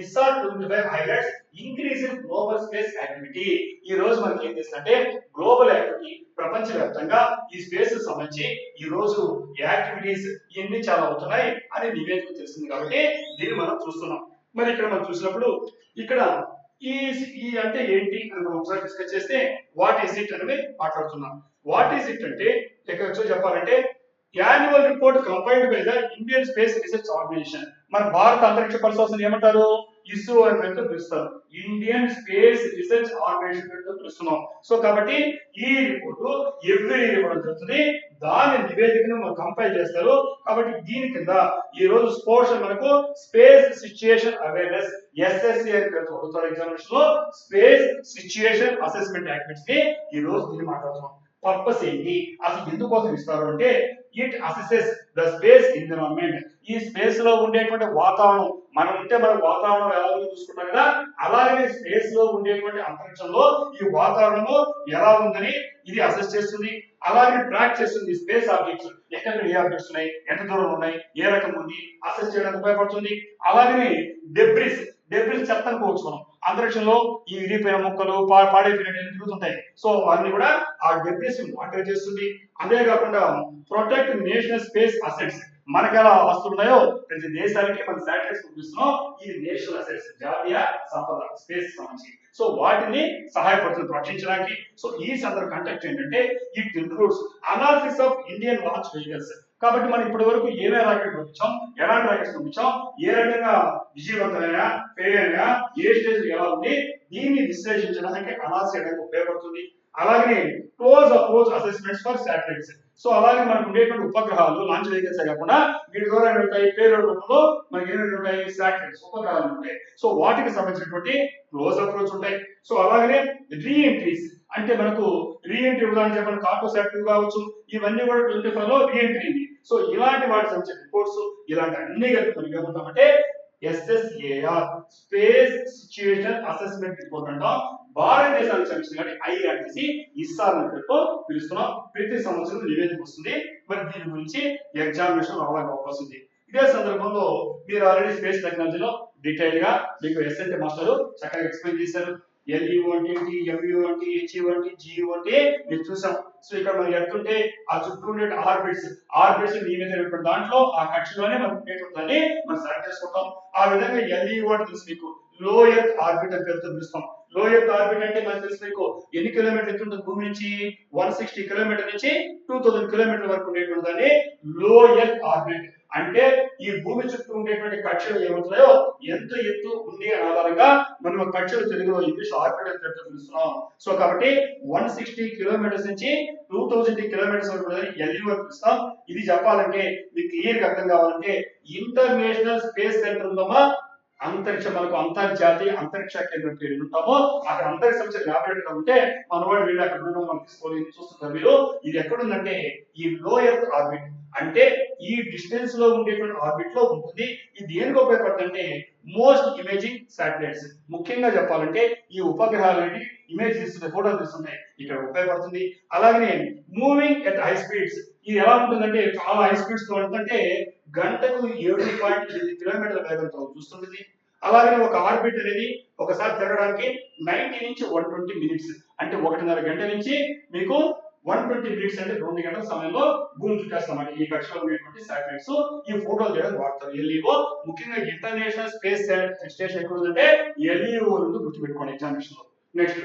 ISAR 25 highlights increase in global space activity. ఈ రోజు మనకి ఏం చేస్తుందంటే గ్లోబల్ యాక్టివిటీ ప్రపంచవ్యాప్తంగా ఈ స్పేస్ కి సంబంధించి ఈ రోజు యాక్టివిటీస్ ఇవన్నీ చాలా అవుతున్నాయి అని నివేదిక తెలిసింది. కాబట్టి దీన్ని మనం చూస్తున్నాం. మరి ఇక్కడ మనం చూసినప్పుడు ఇక్కడ ఈ అంటే ఏంటి అని మనం ఒకసారి డిస్కస్ చేస్తే వాట్ ఈస్ ఇట్ అని మాట్లాడుతున్నాం. వాట్ ఈస్ ఇట్ అంటే ఇక్కడ చెప్పాలంటే annual report compiled by the Indian Space Research Organisation. మన భారత అంతరిక్ష పరిశోధన ఏమంటారు? ఇస్రో అని పేరుతో పిలుస్తారు, ఇండియన్ స్పేస్ రీసెర్చ్ ఆర్గనైజేషన్ పేరుతో పిలుస్తున్నాం. సో కాబట్టి ఈ రిపోర్ట్ ఎవ్రీ ఇయర్ ఇవ్వడం జరుగుతుంది, దాని నివేదికను మనం కంపైల్ చేస్తారు. కాబట్టి దీని కింద ఈ రోజు స్పోర్ట్స్ మనకు స్పేస్ సిచ్యుయేషన్ అవేర్నెస్ ఎస్ఎస్సి అని పేరుతో అడుగుతారు ఎగ్జామినేషన్ లో, స్పేస్ సిచ్యుయేషన్ అసెస్మెంట్ యాక్టివిటీస్ ని ఈ రోజు దీన్ని మాట్లాడుతున్నాం. పర్పస్ ఏంటి, అసలు ఎందుకోసం ఇస్తారు అంటే ఇట్ అసెసెస్ ద స్పేస్ ఎన్విరాన్మెంట్, ఈ స్పేస్ లో ఉండేటువంటి వాతావరణం, మనం ఉంటే మన వాతావరణం ఎలా ఉందో చూసుకుంటాం కదా, అలాగే స్పేస్ లో ఉండేటువంటి అంతరిక్షంలో ఈ వాతావరణము ఎలా ఉందని ఇది అసెస్ చేస్తుంది. అలాగే ట్రాక్ చేస్తుంది స్పేస్ ఆబ్జెక్ట్స్, ఎక్కడ ఏ ఆబ్జెక్ట్స్ ఉన్నాయి, ఎంత దూరం ఉన్నాయి, ఏ రకం ఉంది అసెస్ చేయడానికి ఉపయోగపడుతుంది. అలాగే డెబ్రిస్ చెత్త అనుకోవచ్చు మనం, అంతరిక్షంలో ఈ విరిగిపోయిన మొక్కలు పాడైపోయినట్టు తిరుగుతుంటాయి, సో అవన్నీ కూడా ఆ డెబ్రిస్ మానిటర్ చేస్తుంది. అదే కాకుండా ప్రొటెక్ట్ నేషనల్ స్పేస్ అసెట్స్, మనకి ఎలా ఆస్తులు ఉన్నాయో ప్రతి దేశానికి మన శాటిలైట్స్ చూపిస్తున్నాం, ఇది నేషనల్ అసెట్స్ జాతీయ సంపద స్పేస్ సంబంధించి, సో వాటిని సహాయపడుతుంది రక్షించడానికి. సో ఈ సందర్భ కంటెక్ట్ ఏంటంటే it includes analysis of Indian launch vehicles. కాబట్టి మనం ఇప్పటి వరకు ఏమేమి రాకెట్ పంపించాం, ఎలాంటి రాకెట్స్ పంపించాం, ఏ రకంగా విజయవంతమైన ఫెయిల్గా ఏ స్టేజ్ ఎలా ఉంది, దీన్ని విశ్లేషించడానికి అనాలిసిస్ చేయడానికి ఉపయోగపడుతుంది. అలాగే close approach assessments for satellites, so అలాగే మనకు ఉండేటువంటి ఉపగ్రహాలు లాంచ్ వెహికల్స్ కాకుండా వీటి ద్వారా ఉంటాయి పేలోడ్ రూపంలో మనకి ఏమేమి ఉంటాయి, శాటిలైట్స్ ఉపగ్రహాలు ఉంటాయి, సో వాటికి సంబంధించినటువంటి క్లోజ్ అప్రోచ్ ఉంటాయి. సో అలాగే రీఎంట్రీస్ అంటే మనకు రీఎంట్రీ ఉదాహరణ చెప్పండి కార్టోసాట్ కావచ్చు, ఇవన్నీ కూడా 25 లో రీఎంట్రీ, సో ఇలాంటి వాటికి సంబంధించిన రిపోర్ట్స్ ఇలాంటి అన్ని కలిపి మనం ఏమంటామంటే SSAR space situation assessment report అంటాం. భారతదేశానికి సంబంధించిన IRTC ఇస్సార్ పేరుతో పిలుస్తున్నాం. ప్రతి సంవత్సరం నివేదిక వస్తుంది, మరి దీని గురించి ఎగ్జామినేషన్ రావడానికి అవకాశం ఉంది. ఇదే సందర్భంలో మీరు ఆల్రెడీ స్పేస్ టెక్నాలజీలో డీటెయిల్ గా మీకు SNT మాస్టర్ చక్కగా ఎక్స్ప్లెయిన్ చేశారు. LEO అంటే ఏంటి, MEO అంటే, HEO అంటే, GEO అంటే మీరు చూసాం. సో ఇక్కడ మనం ఎట్టుంటే ఆ చుట్టూ ఉండే ఆర్బిట్స్ నియమితమైనటువంటి దాంట్లో ఆ కక్షలోనే మనం ఉండేటువంటి మనం సెలెక్ట్ చేసుకుంటాం. ఆ విధంగా LEO అంటే తెలుసు మీకు, లో ఎర్త్ ఆర్బిట్ అని పేరుతో పిలుస్తాం. లో ఎర్త్ ఆర్బిట్ అంటే మనకు తెలుసు మీకు ఎన్ని కిలోమీటర్లు ఎత్తు ఉంటుంది భూమి నుంచి, 160 కిలోమీటర్ నుంచి 2000 కిలోమీటర్ వరకు ఉండేటువంటి దాన్ని లో ఎర్త్ ఆర్బిట్ అంటే. ఈ భూమి చుట్టూ ఉండేటువంటి కక్షలు ఏమవుతున్నాయో ఎంత ఎత్తు ఉంది అనే ఆధారంగా మనం కక్షలు తెలుగులో ఇంగ్లీష్ ఆర్బిట్ అని పేరుతో పిలుస్తున్నాం. సో కాబట్టి 160 కిలోమీటర్స్ నుంచి 2000 కిలోమీటర్స్ వరకు LEO అని పిలుస్తాం. ఇది చెప్పాలంటే మీకు క్లియర్ గా అర్థం కావాలంటే ఇంటర్నేషనల్ స్పేస్ సెంటర్ ఉందమ్మా, అంతరిక్ష మనకు అంతర్జాతీయ అంతరిక్ష కేంద్రం పేరు ఉంటామో అక్కడ అంతరిక్ష ల్యాబొరేటరీ ఉంటే మన వాడు వీళ్ళు అక్కడ ఉండడం మనం తీసుకొని చూస్తుంటారు మీరు. ఇది ఎక్కడుందంటే ఈ లో ఎర్త్ ఆర్బిట్ అంటే ఈ డిస్టెన్స్ లో ఉండేటువంటి ఆర్బిట్ లో ఉంటుంది. ఇది దేనికి ఉపయోగపడుతుందంటే మోస్ట్ ఇమేజింగ్ శాటిలైట్స్, ముఖ్యంగా చెప్పాలంటే ఈ ఉపగ్రహాలన్నీ ఇమేజ్ తీస్తున్నాయి, ఫోటోలు తీస్తున్నాయి, ఇక్కడ ఉపయోగపడుతుంది. అలాగే మూవింగ్ ఎట్ హై స్పీడ్స్, ఇది ఎలా ఉంటుందంటే చాలా హై స్పీడ్స్ తో ఉంటుందంటే గంటకు 7.8 కిలోమీటర్ల వేగంతో చూస్తుంది. అలాగే ఒక ఆర్బిట్ అనేది ఒకసారి తిరగడానికి 90 నుంచి 120 మినిట్స్ అంటే 1.5 గంట నుంచి మీకు 120 మినిట్స్ అంటే 2 గంటల సమయంలో భూమి చుట్టేస్తామండి. ఈ కక్షలో ఉండేటువంటి శాటిలైట్స్ ఈ ఫోటోలు చేయడానికి వాడతారు. LEO ముఖ్యంగా ఇంటర్నేషనల్ స్పేస్ స్టేషన్ ఎక్కడ ఉందంటే LEO నుండి గుర్తుపెట్టుకోండి ఎగ్జామినేషన్ లో. నెక్స్ట్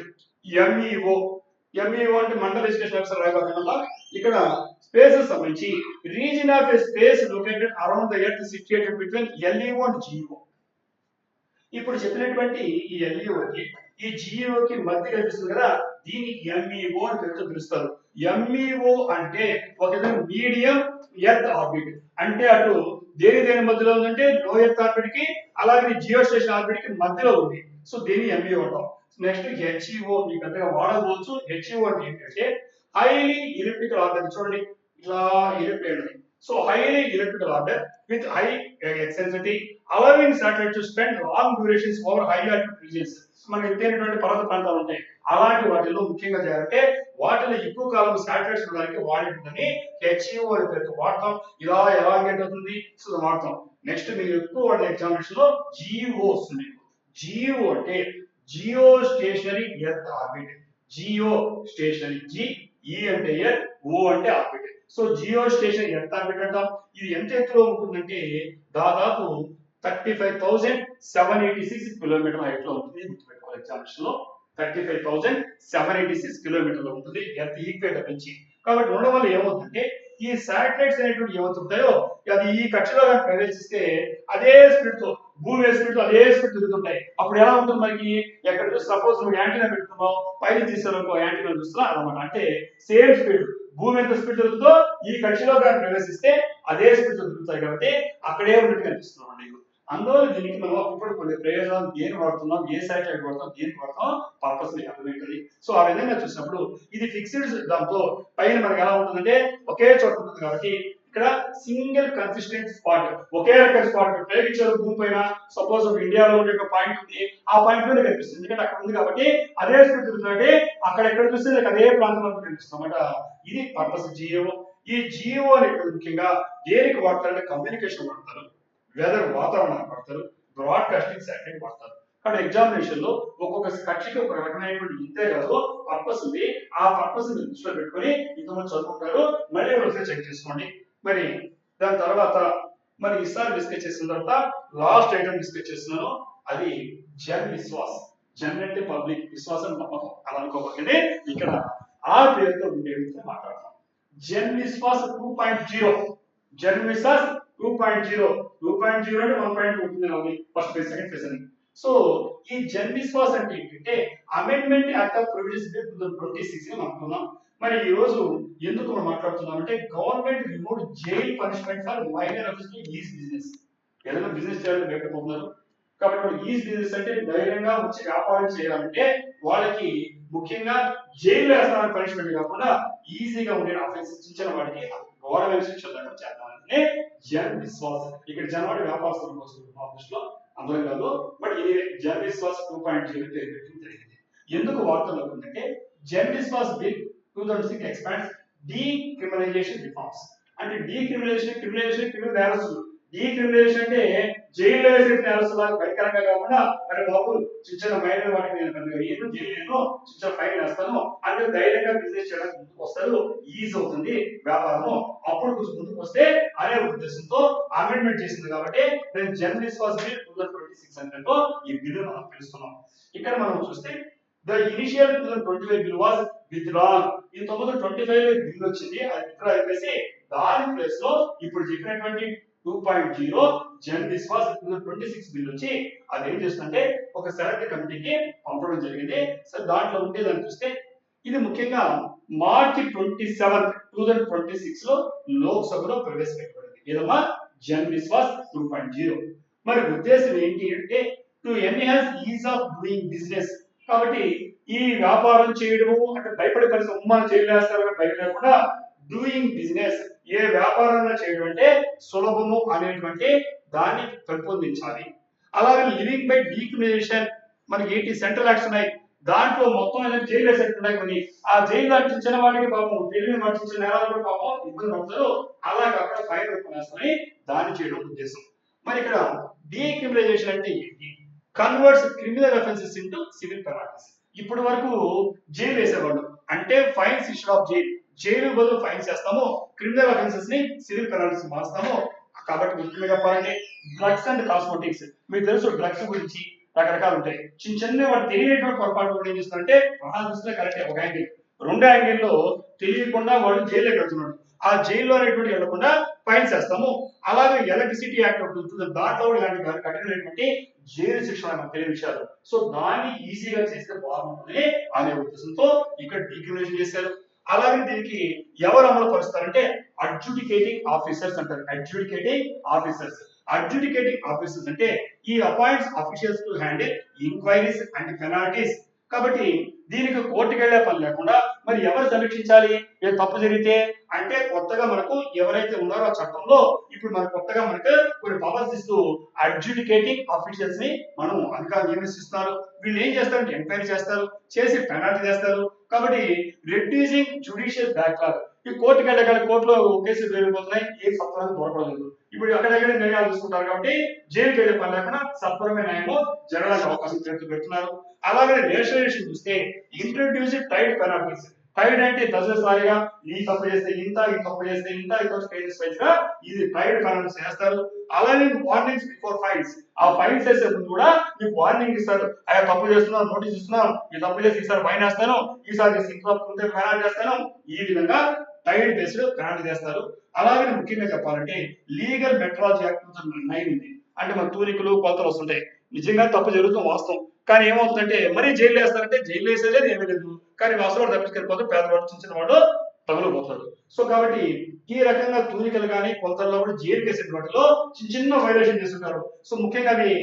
MEO అంటే మండల్ ఎడ్యుకేషన్ ఆఫీసర్ రాయబారంలో ఇక్కడ స్పేసెస్ సంబంధించి reason of A space located around the earth situated between LEO and GEO. ఇప్పుడు చెప్పినటువంటి ఈ LEOకి ఈ GEOకి మధ్య కనిపిస్తుంది కదా, దీన్ని MEO అని పేరుతో పిలుస్తారు. MEO అంటే ఒక మీడియం ఎర్త్ ఆర్బిట్ అంటే అటు దేని మధ్యలో ఉందంటే లో ఎర్త్ ఆర్బిట్ కి అలాగే జియో స్టేషన్ ఆర్బిట్ కి మధ్యలో ఉంది, సో దీన్ని MEO అంటాం. నెక్స్ట్ HEO మీకు పెద్దగా వాడవచ్చు. HEO అంటే ఏంటంటే హైలీ ఎలిప్టికల్ ఆర్డర్, చూడండి ఇట్లా elliptic, so highly elliptical order with high eccentricity allowing satellite to spend long durations over high altitude regions. మనకి ఎత్తైనటువంటి పర్వత ప్రాంతాలు ఉంటాయి, అలాంటి వాటిలో ముఖ్యంగా చేయాలంటే వాటిలో ఎక్కువ కాలం శాటిలైట్స్ ఉండడానికి వాడేటుందని HEO అనే పేరుతో వాడతాం. ఇలా ఎలాగేట్ అవుతుంది సో వాడతాం. నెక్స్ట్ మీరు ఎక్కువ వాడే ఎగ్జామినేషన్ లో GEO వస్తుంది. GEO అంటే geostationary earth orbit, geostationary, GE అంటే ఎర్త్, O అంటే orbit, so geo station earth orbit అంటాం. ఇది ఎంత ఎత్తులో ఉంటుందంటే దాదాపు 35,786 కిలోమీటర్ల హైట్ లో ఉంటుంది. గుర్తుపెట్టుకోవాలి ఎగ్జామినేషన్ లో 35,786 కిలోమీటర్లు ఉంటుంది ఎర్త్ ఈక్వేటర్ నుంచి. కాబట్టి ఉండడం వల్ల ఏమవుతుందంటే ఈ శాటిలైట్స్ అనేటువంటి ఏమవుతుంటాయో అది ఈ కక్షలో ప్రవేశిస్తే అదే స్పీడ్ తో భూమి స్పీడ్ అదే స్పీడ్ తిరుగుతుంటాయి. అప్పుడు ఎలా ఉంటుంది మనకి? ఎక్కడ సపోజ్ నువ్వు యాంటీనా పెట్టుకున్నావు, పైన తీసారనుకో యాంటీనా చూస్తున్నా అనమాట. అంటే సేమ్ స్పీడ్, భూమి ఎంత స్పీడ్ తిరుగుతుందో ఈ కక్షలో కానీ ప్రవేశిస్తే అదే స్పీడ్ తిరుగుతాయి. కాబట్టి అక్కడే ఉన్నట్టు కనిపిస్తున్నాం నీకు. అందువల్ల దీనికి మనం అప్పుడు కొన్ని ప్రయోజనాలు దేని వాడుతున్నాం, ఏ శాటిలైట్ వాడతాం, దేనికి వాడతాం, పర్పస్ అర్థమవుతుంది. సో ఆ విధంగా చూసినప్పుడు ఇది ఫిక్స్డ్ దాంతో పైన మనకి ఎలా ఉంటుందంటే ఒకే చోట ఉంటుంది. కాబట్టి ఇక్కడ సింగిల్ కన్సిస్టెంట్ స్పాట్, ఒకే రకమైన స్పాట్ ప్రయోగించారు భూమి పైన. సపోజ్ ఇండియాలో ఉండే ఒక పాయింట్ ఉంది, ఆ పాయింట్ లో కనిపిస్తుంది. ఎందుకంటే అక్కడ ఉంది కాబట్టి అదే స్పీడ్ తిరుగుతుందంటే అక్కడ ఎక్కడ చూస్తే అదే ప్రాంతంలో కనిపిస్తుంది అన్నమాట. ఇది పర్పస్ జియో. ఈ జియో అనేది ముఖ్యంగా దేనికి వాడతారంటే కమ్యూనికేషన్ వాడతారు, వెదర్ వాతావరణాన్ని వాడతారు, బ్రాడ్కాస్టింగ్ శాటిలైట్ వాడతారు. కాబట్టి ఎగ్జామినేషన్ లో ఒక్కొక్క కక్షకి ఒక రకమైనటువంటి ఇంతే కాదు పర్పస్ ఉంది. ఆ పర్పస్ దృష్టిలో పెట్టుకొని ఇంతమంది చదువుకుంటారు. మళ్ళీ ఒకసారి చెక్ చేసుకోండి. మరి దాని తర్వాత మరి ఈసారి డిస్కస్ చేసిన తర్వాత లాస్ట్ ఐటమ్ డిస్కస్ చేస్తున్నాను, అది జన్ విశ్వాస్. జన్ అంటే పబ్లిక్, విశ్వాసం నమ్మకం అలా అనుకోకండి. ఇక్కడ ఆ పేరుతో ఉండే మాట్లాడతాం. జన్ విశ్వాస్ 2.0. జన్ విశ్వాస్ 2.0. 2.0 అంటే 1.2 ఉంటుంది ఫస్ట్ ఫేజ్, సెకండ్ ఫేజ్ అని. సో ఈ జన్ విశ్వాస్ అంటే ఏంటంటే amendment act of provisions bill 2026 అని అనుకున్నాం. మరి ఈ రోజు ఎందుకు మనం మాట్లాడుతున్నాం అంటే government remove jail punishment for minor offence is business. ఏదైనా బిజినెస్ చేయాలని భయపడిపోతున్నారు కాబట్టి వాళ్ళు ఈజ్ బిజినెస్ అంటే ధైర్యంగా వచ్చి వ్యాపారం చేయాలంటే వాళ్ళకి ముఖ్యంగా జైలు వేస్తామని పనిష్మెంట్ కాకుండా ఈజీగా ఉండే ఆఫెన్స్ చిన్న వాటికి గవర్నమెంట్ శిక్ష దగ్గర చేద్దామంటే జన్ విశ్వాస్. ఇక్కడ జనవాడి వ్యాపారస్తుల కోసం ఆఫీస్ లో అందరం కాదు, బట్ ఇది జన్ విశ్వాస్ 2.0 జరిగింది. ఎందుకు వార్తలు ఉందంటే Jan Vishwas bill 2006 expands decriminalisation reforms. అంటే డీక్రిమినలైజేషన్, క్రిమినలైజేషన్ క్రిమినల్ నేరస్తులు, డీక్రిమినలైజేషన్ అంటే జైల్లో వేసే నేరస్తులకు పరికరంగా కాకుండా అరే బాబు చిన్న మైనర్ వాటికి నేను పెద్దగా ఏను జైలు చిన్న ఫైన్ వేస్తాను అంటే ధైర్యంగా బిజినెస్ చేయడానికి ముందుకు వస్తారు, ఈజీ అవుతుంది వ్యాపారము, అప్పుడు కొంచెం ముందుకు వస్తే అనే ఉద్దేశంతో అమెండ్మెంట్ చేసింది. కాబట్టి నేను జన్ విశ్వాస్ బిల్ 2026 అంటే ఈ బిల్లు మనం తెలుస్తున్నాం. ఇక్కడ మనం చూస్తే the initial 2025 bill was withdrawn. ఈ 2025 లో బిల్ వచ్చింది, అది విత్డ్రా అయిపోయి దాని ప్లేస్ లో ఇప్పుడు చెప్పినటువంటి 2.0 జన్ విశ్వాస్ 2026 బిల్ వచ్చి అది ఏం చేస్తుందంటే ఒక సెలెక్ట్ కమిటీకి పంపడం జరిగింది. సో దాంట్లో ఉండేదని చూస్తే ఇది ముఖ్యంగా మార్చి 27, 2026 లో లోక్సభలో ప్రవేశపెట్టబడింది. ఏదమ్మా జన్ విశ్వాస్ 2.0. మరి ఉద్దేశం ఏంటి అంటే to enhance is of doing business. కాబట్టి ఈ వ్యాపారం చేయడము అంటే భయపడే పరిస్థితి, ఉమ్మని చేయలేస్తారు భయం లేకుండా డూయింగ్ బిజినెస్, ఏ వ్యాపారం చేయడం అంటే సులభము అనేటువంటి దాన్ని పెంపొందించాలి. అలాగే లివింగ్ బై డీక్రిమినేషన్, మనకి ఏంటి సెంట్రల్ యాక్ట్స్ ఉన్నాయి, దాంట్లో మొత్తం జైలు వేసేట్టు ఉన్నాయి కొన్ని. ఆ జైలు అంటించిన వాడికి పాపం తెలివిని అంటించిన నేరాలు కూడా పాపం ఇబ్బంది పడతారు, అలాగే అక్కడ ఫైన్ వేసుకొని దాన్ని చేయడం ఉద్దేశం. మరి ఇక్కడ డీక్రిమినలైజేషన్ అంటే ఏంటి? Converts criminal offences into civil penalties. ఇప్పటి వరకు జైలు వేసేవాళ్ళు అంటే fines instead of jail, jail బదులు ఫైన్స్ చేస్తాము, క్రిమినల్ అఫెన్సెస్ ని సివిల్ పెనాల్టీస్ మారుస్తాము. కాబట్టి ముఖ్యంగా చెప్పాలంటే డ్రగ్స్ అండ్ కాస్మెటిక్స్, మీకు తెలుసు డ్రగ్స్ గురించి రకరకాలు ఉంటాయి. చిన్న చిన్న వాటి తెలియనటువంటి పొరపాటు కూడా ఏం చేస్తారంటే ప్రధాన కరెక్టే ఒక యాంగిల్, రెండు యాంగిల్లో తెలియకుండా వాళ్ళు జైల్లోకి వెళ్తున్నాడు, ఆ జైల్లో అనేటువంటి వెళ్లకుండా ఫైన్స్ వేస్తాము. అలాగే ఎలక్ట్రిసిటీ యాక్ట్ ఒకటి ఉంటుంది, దాంట్లో ఇలాంటి కఠినమైనటువంటి జైలు శిక్షణ మనకు తెలియని విషయాలు. సో దాన్ని ఈజీగా చేస్తే బాగుంటుంది అనే ఉద్దేశంతో ఇక్కడ డీక్రిమినేషన్ చేశారు. అలాగే దీనికి ఎవరు అమలు పరుస్తారంటే అడ్జుడికేటింగ్ ఆఫీసర్స్ అంటారు. అడ్జుడికేటింగ్ ఆఫీసర్స్, అడ్జుడికేటింగ్ ఆఫీసర్స్ అంటే ఈ appoints officials to handle enquiries and penalties. కాబట్టి దీనికి కోర్టుకు వెళ్లే పని లేకుండా మరి ఎవరు సమీక్షించాలి ఏం తప్పు జరిగితే అంటే కొత్తగా మనకు ఎవరైతే ఉన్నారో ఆ చట్టంలో ఇప్పుడు మనకు కొత్తగా మనకు కొన్ని పవర్స్ ఇస్తూ అడ్జుడికేటింగ్ ఆఫీషియల్స్ ని మనం అధికారులు నియమిస్తున్నారు. వీళ్ళు ఏం చేస్తారంటే ఎంక్వైరీ చేస్తారు, చేసి పెనాల్టీ చేస్తారు. కాబట్టి రెడ్యూసింగ్ జ్యుడిషియల్ బ్యాక్లాగ్, ఈ కోర్టుకి వెళ్ళగల కోర్టులో కేసులు వెళ్ళిపోతున్నాయి, ఏ సత్వరం దొరకలేదు. ఇప్పుడు అక్కడెక్కడ న్యాయాలు చూసుకుంటారు కాబట్టి జైలుకి వెళ్ళే పని లేకుండా సత్వరమైన న్యాయము జరగడానికి అవకాశం పెడుతున్నారు. అలాగే రేషనలైజేషన్ చూస్తే ఇంట్రొడ్యూస్ టైడ్ పెనాల్టీస్. టైడ్ అంటే దశలసారిగా ఈ తప్పు చేస్తే ఇంత, ఈ తప్పు చేస్తే ఇంత, ఈ స్టేజెస్ వైజ్ గా ఇది టైడ్ పెనాల్టీస్ చేస్తారు. అలాగే వార్నింగ్స్ బిఫోర్ ఫైన్స్, ఆ ఫైన్స్ చేసే ముందు కూడా మీకు వార్నింగ్ ఇస్తారు, అయ్యా తప్పు చేస్తున్నాం, నోటీస్ ఇస్తున్నాం, ఈ తప్పు చేసి ఈసారి ఫైన్ వేస్తాను, ఈసారి చేసి ఇంట్లో పెనాల్టీ చేస్తాను, ఈ విధంగా టైడ్ బేస్డ్ పెనాల్టీ చేస్తారు. అలాగే ముఖ్యంగా చెప్పాలంటే లీగల్ మెట్రాలజీ యాక్ట్ 2009 ఉంది, అంటే మన తూనికలు కొలతలు వస్తుంటాయి. నిజంగా తప్పు జరుగుతుంది వాస్తవం. కానీ ఏమవుతుందంటే మరీ జైలు వేస్తారంటే జైలు వేసేది ఏమీ లేదు. కానీ అసలు తప్పించుకెళ్ళిపోతే పేదవాడు చిన్న చిన్న వాడు తగులుపోతాడు. సో కాబట్టి ఈ రకంగా తూనికలు కానీ కొలతల్లో కూడా జైలు వేసే వాటిలో చిన్న చిన్న వైలేషన్ చేస్తుంటారు. సో ముఖ్యంగా అవి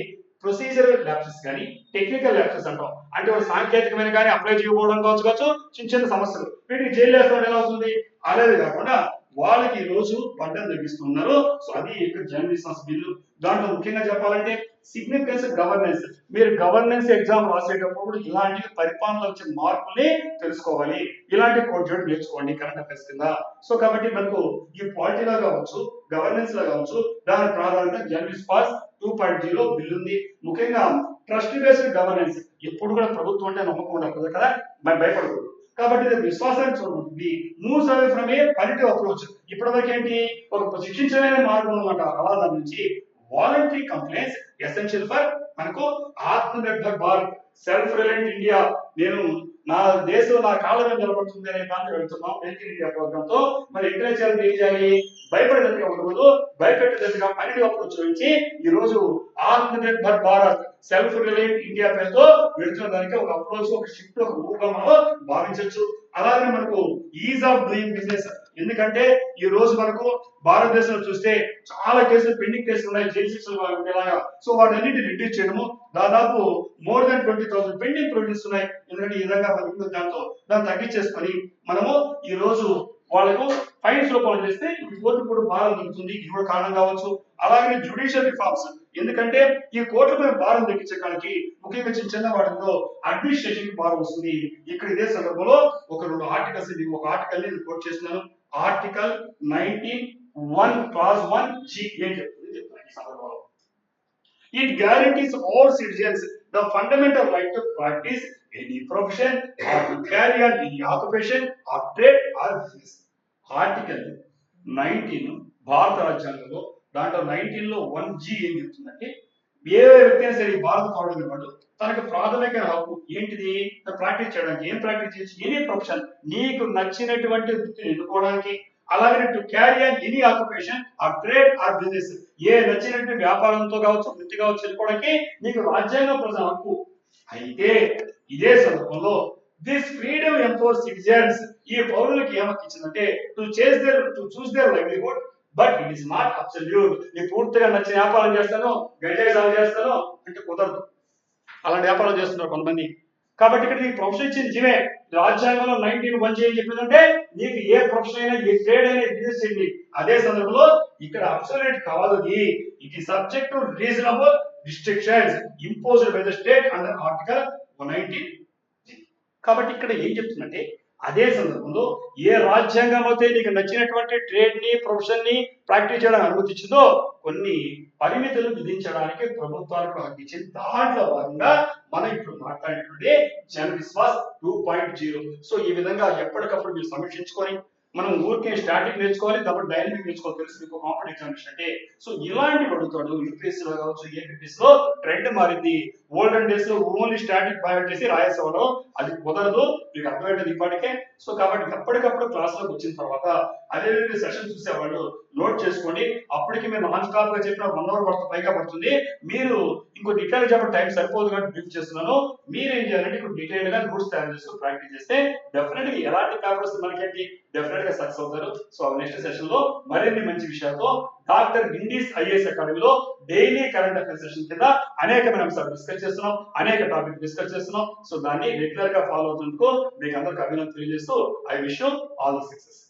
ప్రొసీజరల్ ల్యాప్సెస్ కానీ టెక్నికల్ ల్యాప్సెస్ అంటాం. అంటే వాడు సాంకేతికమైన కానీ అప్లై చేయకపోవడం కావచ్చు చిన్న చిన్న సమస్యలు వీటికి జైలు వేస్తాం ఎలా అవుతుంది. అలాగే కాకుండా వాళ్ళకి ఈ రోజు బడ్డను తగ్గిస్తున్నారు. సో అది ఇక్కడ జర్నలిస్ట్ బిల్లు. దాంట్లో ముఖ్యంగా చెప్పాలంటే సిగ్నిఫికెన్స్ గవర్నెన్స్. మీరు గవర్నెన్స్ ఎగ్జామ్ రాసేటప్పుడు ఇలాంటి పరిపాలనలో వచ్చే మార్పుల్ని తెలుసుకోవాలి. ఇలాంటి కోడ్ నేర్చుకోండి కరెంట్ అఫైర్స్ కింద. సో కాబట్టి మనకు ఈ పాలిటీలో కావచ్చు గవర్నెన్స్ లో కావచ్చు దాని ప్రాధాన్యత జర్నలిస్ట్ పాస్ 2.0 బిల్ ఉంది. ముఖ్యంగా ట్రస్ట్ బేస్డ్ గవర్నెన్స్. ఎప్పుడు కూడా ప్రభుత్వం అంటే నమ్మకం ఉండకూడదు కదా, భయపడకూడదు. కాబట్టి ఇది విశ్వాసాన్ని చూడండి. Moves away from a palliative approach. ఇప్పటి వరకు ఏంటి ఒక శిక్షించమైన మార్గం అన్నమాట. అలా దాని నుంచి వాలంటరీ కంప్లైంట్స్ ఎసెన్షియల్ ఫర్ మనకు Atmanirbhar Bharat self reliant India. నేను నా దేశం నా కాళ్ళ మీద నిలబడుతుంది అనే దాన్ని వెళ్తున్నాం మేక్ ఇన్ ఇండియా ప్రోగ్రామ్ తో. మరి ఇంటెలిజెన్స్ ఏం చేయాలి, భయపడేటట్టుగా ఉండకూడదు, భయపెట్టేటట్టుగా పనిగా అప్రోచ్ నుంచి ఈ రోజు Atmanirbhar Bharat self reliant India పేరుతో వెళ్తున్న దానికి ఒక అప్రోచ్ ఒక షిఫ్ట్ ఒక మూవ్గా మనం భావించవచ్చు. అలాగే మనకు ఈజ్ ఆఫ్ డూయింగ్ బిజినెస్. ఎందుకంటే ఈ రోజు మనకు భారతదేశంలో చూస్తే చాలా కేసులు పెండింగ్ కేసులు ఉన్నాయి జైలు శిక్షలు ఉండేలాగా. సో వాటన్నిటిని రిడ్యూస్ చేయడము దాదాపు మోర్ దాన్ 20,000 పెండింగ్ ప్రొడ్యూస్ ఉన్నాయి. ఎందుకంటే ఈ విధంగా దాంతో దాన్ని తగ్గించేసుకొని మనము ఈ రోజు వాళ్ళకు ఫైన్స్ రూపంలో చేస్తే ఈ కోర్టు కూడా భారం తగ్గుతుంది. ఇది కూడా కారణం కావచ్చు. అలాగే జ్యుడిషియల్ రిఫార్మ్స్. ఎందుకంటే ఈ కోర్టుపై భారం తగ్గించడానికి ముఖ్యంగా చిన్న చిన్న వాటిలో అడ్మినిస్ట్రేషన్ కి భారం వస్తుంది. ఇక్కడ ఇదే సందర్భంలో ఒక 2 ఆర్టికల్స్ ఒక ఆర్టికల్ ని కోట్ చేస్తున్నాను. ఆర్టికల్ 19(1) క్లాస్ 1G ఏం చెప్తుంది చెప్తాను ఈ సందర్భంలో. It guarantees all citizens the fundamental right to practice any profession or to carry on any occupation or trade or business. Article 19 భారత రాజ్యాంగంలో దాంట్లో 19 లో 1G ఏం చెప్తుందంటే ఏ వ్యక్తి అయినా సరే భారత పౌరుడు వాడు తనకు ప్రాథమిక హక్కు ఏంటిది ప్రాక్టీస్ చేయడానికి. ఏం ప్రాక్టీస్ చేయొచ్చు, ఎనీ ప్రొఫెషన్ నీకు నచ్చినటువంటి వృత్తిని ఎన్నుకోవడానికి. అలాగే to carry on any occupation or trade or business ఏ నచ్చినటువంటి వ్యాపారంతో కావచ్చు వృత్తి కావచ్చు ఎన్నుకోవడానికి నీకు రాజ్యాంగ ప్రజల హక్కు. అయితే ఇదే సందర్భంలో దిస్ ఫ్రీడమ్ ఎంపవర్స్ సిటిజన్స్. ఈ పౌరులకు ఏం హక్కు ఇచ్చిందంటే to choose their livelihood but it is not absolute. నీ పూర్తిగా నచ్చిన వ్యాపారం చేస్తాను గంజాయి సాగు చేస్తాను అంటే కుదరదు. అలాంటి వ్యాపారం చేస్తున్నారు కొంతమంది. కాబట్టి ఇక్కడ నీకు ప్రొఫెషన్ ఇచ్చింది నిజమే. రాజ్యాంగంలో 19(1) ఏం చెప్పిందంటే నీకు ఏ ప్రొఫెషన్ అయినా ఏ ట్రేడ్ అయినా బిజినెస్ చేయండి. అదే సందర్భంలో ఇక్కడ అబ్సల్యూట్ కాదు. It is subject to reasonable restrictions imposed by the state under article 119. కాబట్టి ఇక్కడ ఏం చెప్తుందంటే అదే సందర్భంలో ఏ రాజ్యాంగం అయితే నీకు నచ్చినటువంటి ట్రేడ్ ని ప్రొఫెషన్ ని ప్రాక్టీస్ చేయడానికి అనుమతించిందో కొన్ని పరిమితులు విధించడానికి ప్రభుత్వాలకు హక్కు ఇచ్చింది. దాంట్లో భాగంగా మనం ఇప్పుడు మాట్లాడేటువంటి జన్ విశ్వాస్ 2.0. సో ఈ విధంగా ఎప్పటికప్పుడు మీరు సమీక్షించుకొని మనం ఊరికే స్టాటిక్ నేర్చుకోవాలి తప్ప డైనమిక్ నేర్చుకోవాలి. తెలుసు మీకు కాంపిటేటివ్ ఎగ్జామినేషన్ అంటే. సో ఇలాంటి అడుగుతాడు యూపీఎస్సీ లో కావచ్చు ఏపీఎస్సీ లో ట్రెండ్ మారింది. ఓల్డెన్ డేస్ లో ఓన్లీ స్టాటిక్ బయాట్ చేసి రాయేసేవాడు. అది కుదరదు మీకు అర్థమయ్యేది ఇప్పటికే. సో కాబట్టి ఎప్పటికప్పుడు క్లాస్ లోకి వచ్చిన తర్వాత అదే సెషన్ చూసేవాళ్ళు నోట్ చేసుకోండి. అప్పటికి మీరు నాన్ స్టాప్ గా చెప్పిన 1 అవర్ పైగా పడుతుంది. మీరు ఇంకో డీటెయిల్ చెప్పడం టైం సరిపోదు కాబట్టి బ్రీఫ్ చేస్తున్నాను. మీరు ఏం చేయాలంటే ఇప్పుడు డీటెయిల్ గా నోట్స్ తయారు చేసుకుని ప్రాక్టీస్ చేస్తే డెఫినెట్ గా ఎలాంటి పేపర్స్ మనకేంటి డెఫినెట్ గా సక్సెస్ అవుతారు. సో నెక్స్ట్ సెషన్ లో మరిన్ని మంచి విషయాలతో డాక్టర్ విండీస్ ఐఏఎస్ అకాడమీలో డైలీ కరెంట్ అఫైర్స్ సెషన్ కింద అనేకమైన అంశాలు డిస్కస్ చేస్తున్నాం, అనేక టాపిక్ డిస్కస్ చేస్తున్నాం. సో దాన్ని రెగ్యులర్ గా ఫాలో అవుతున్నందుకు మీకు అందరికి అభినందనలు తెలియజేస్తూ I wish you all the success.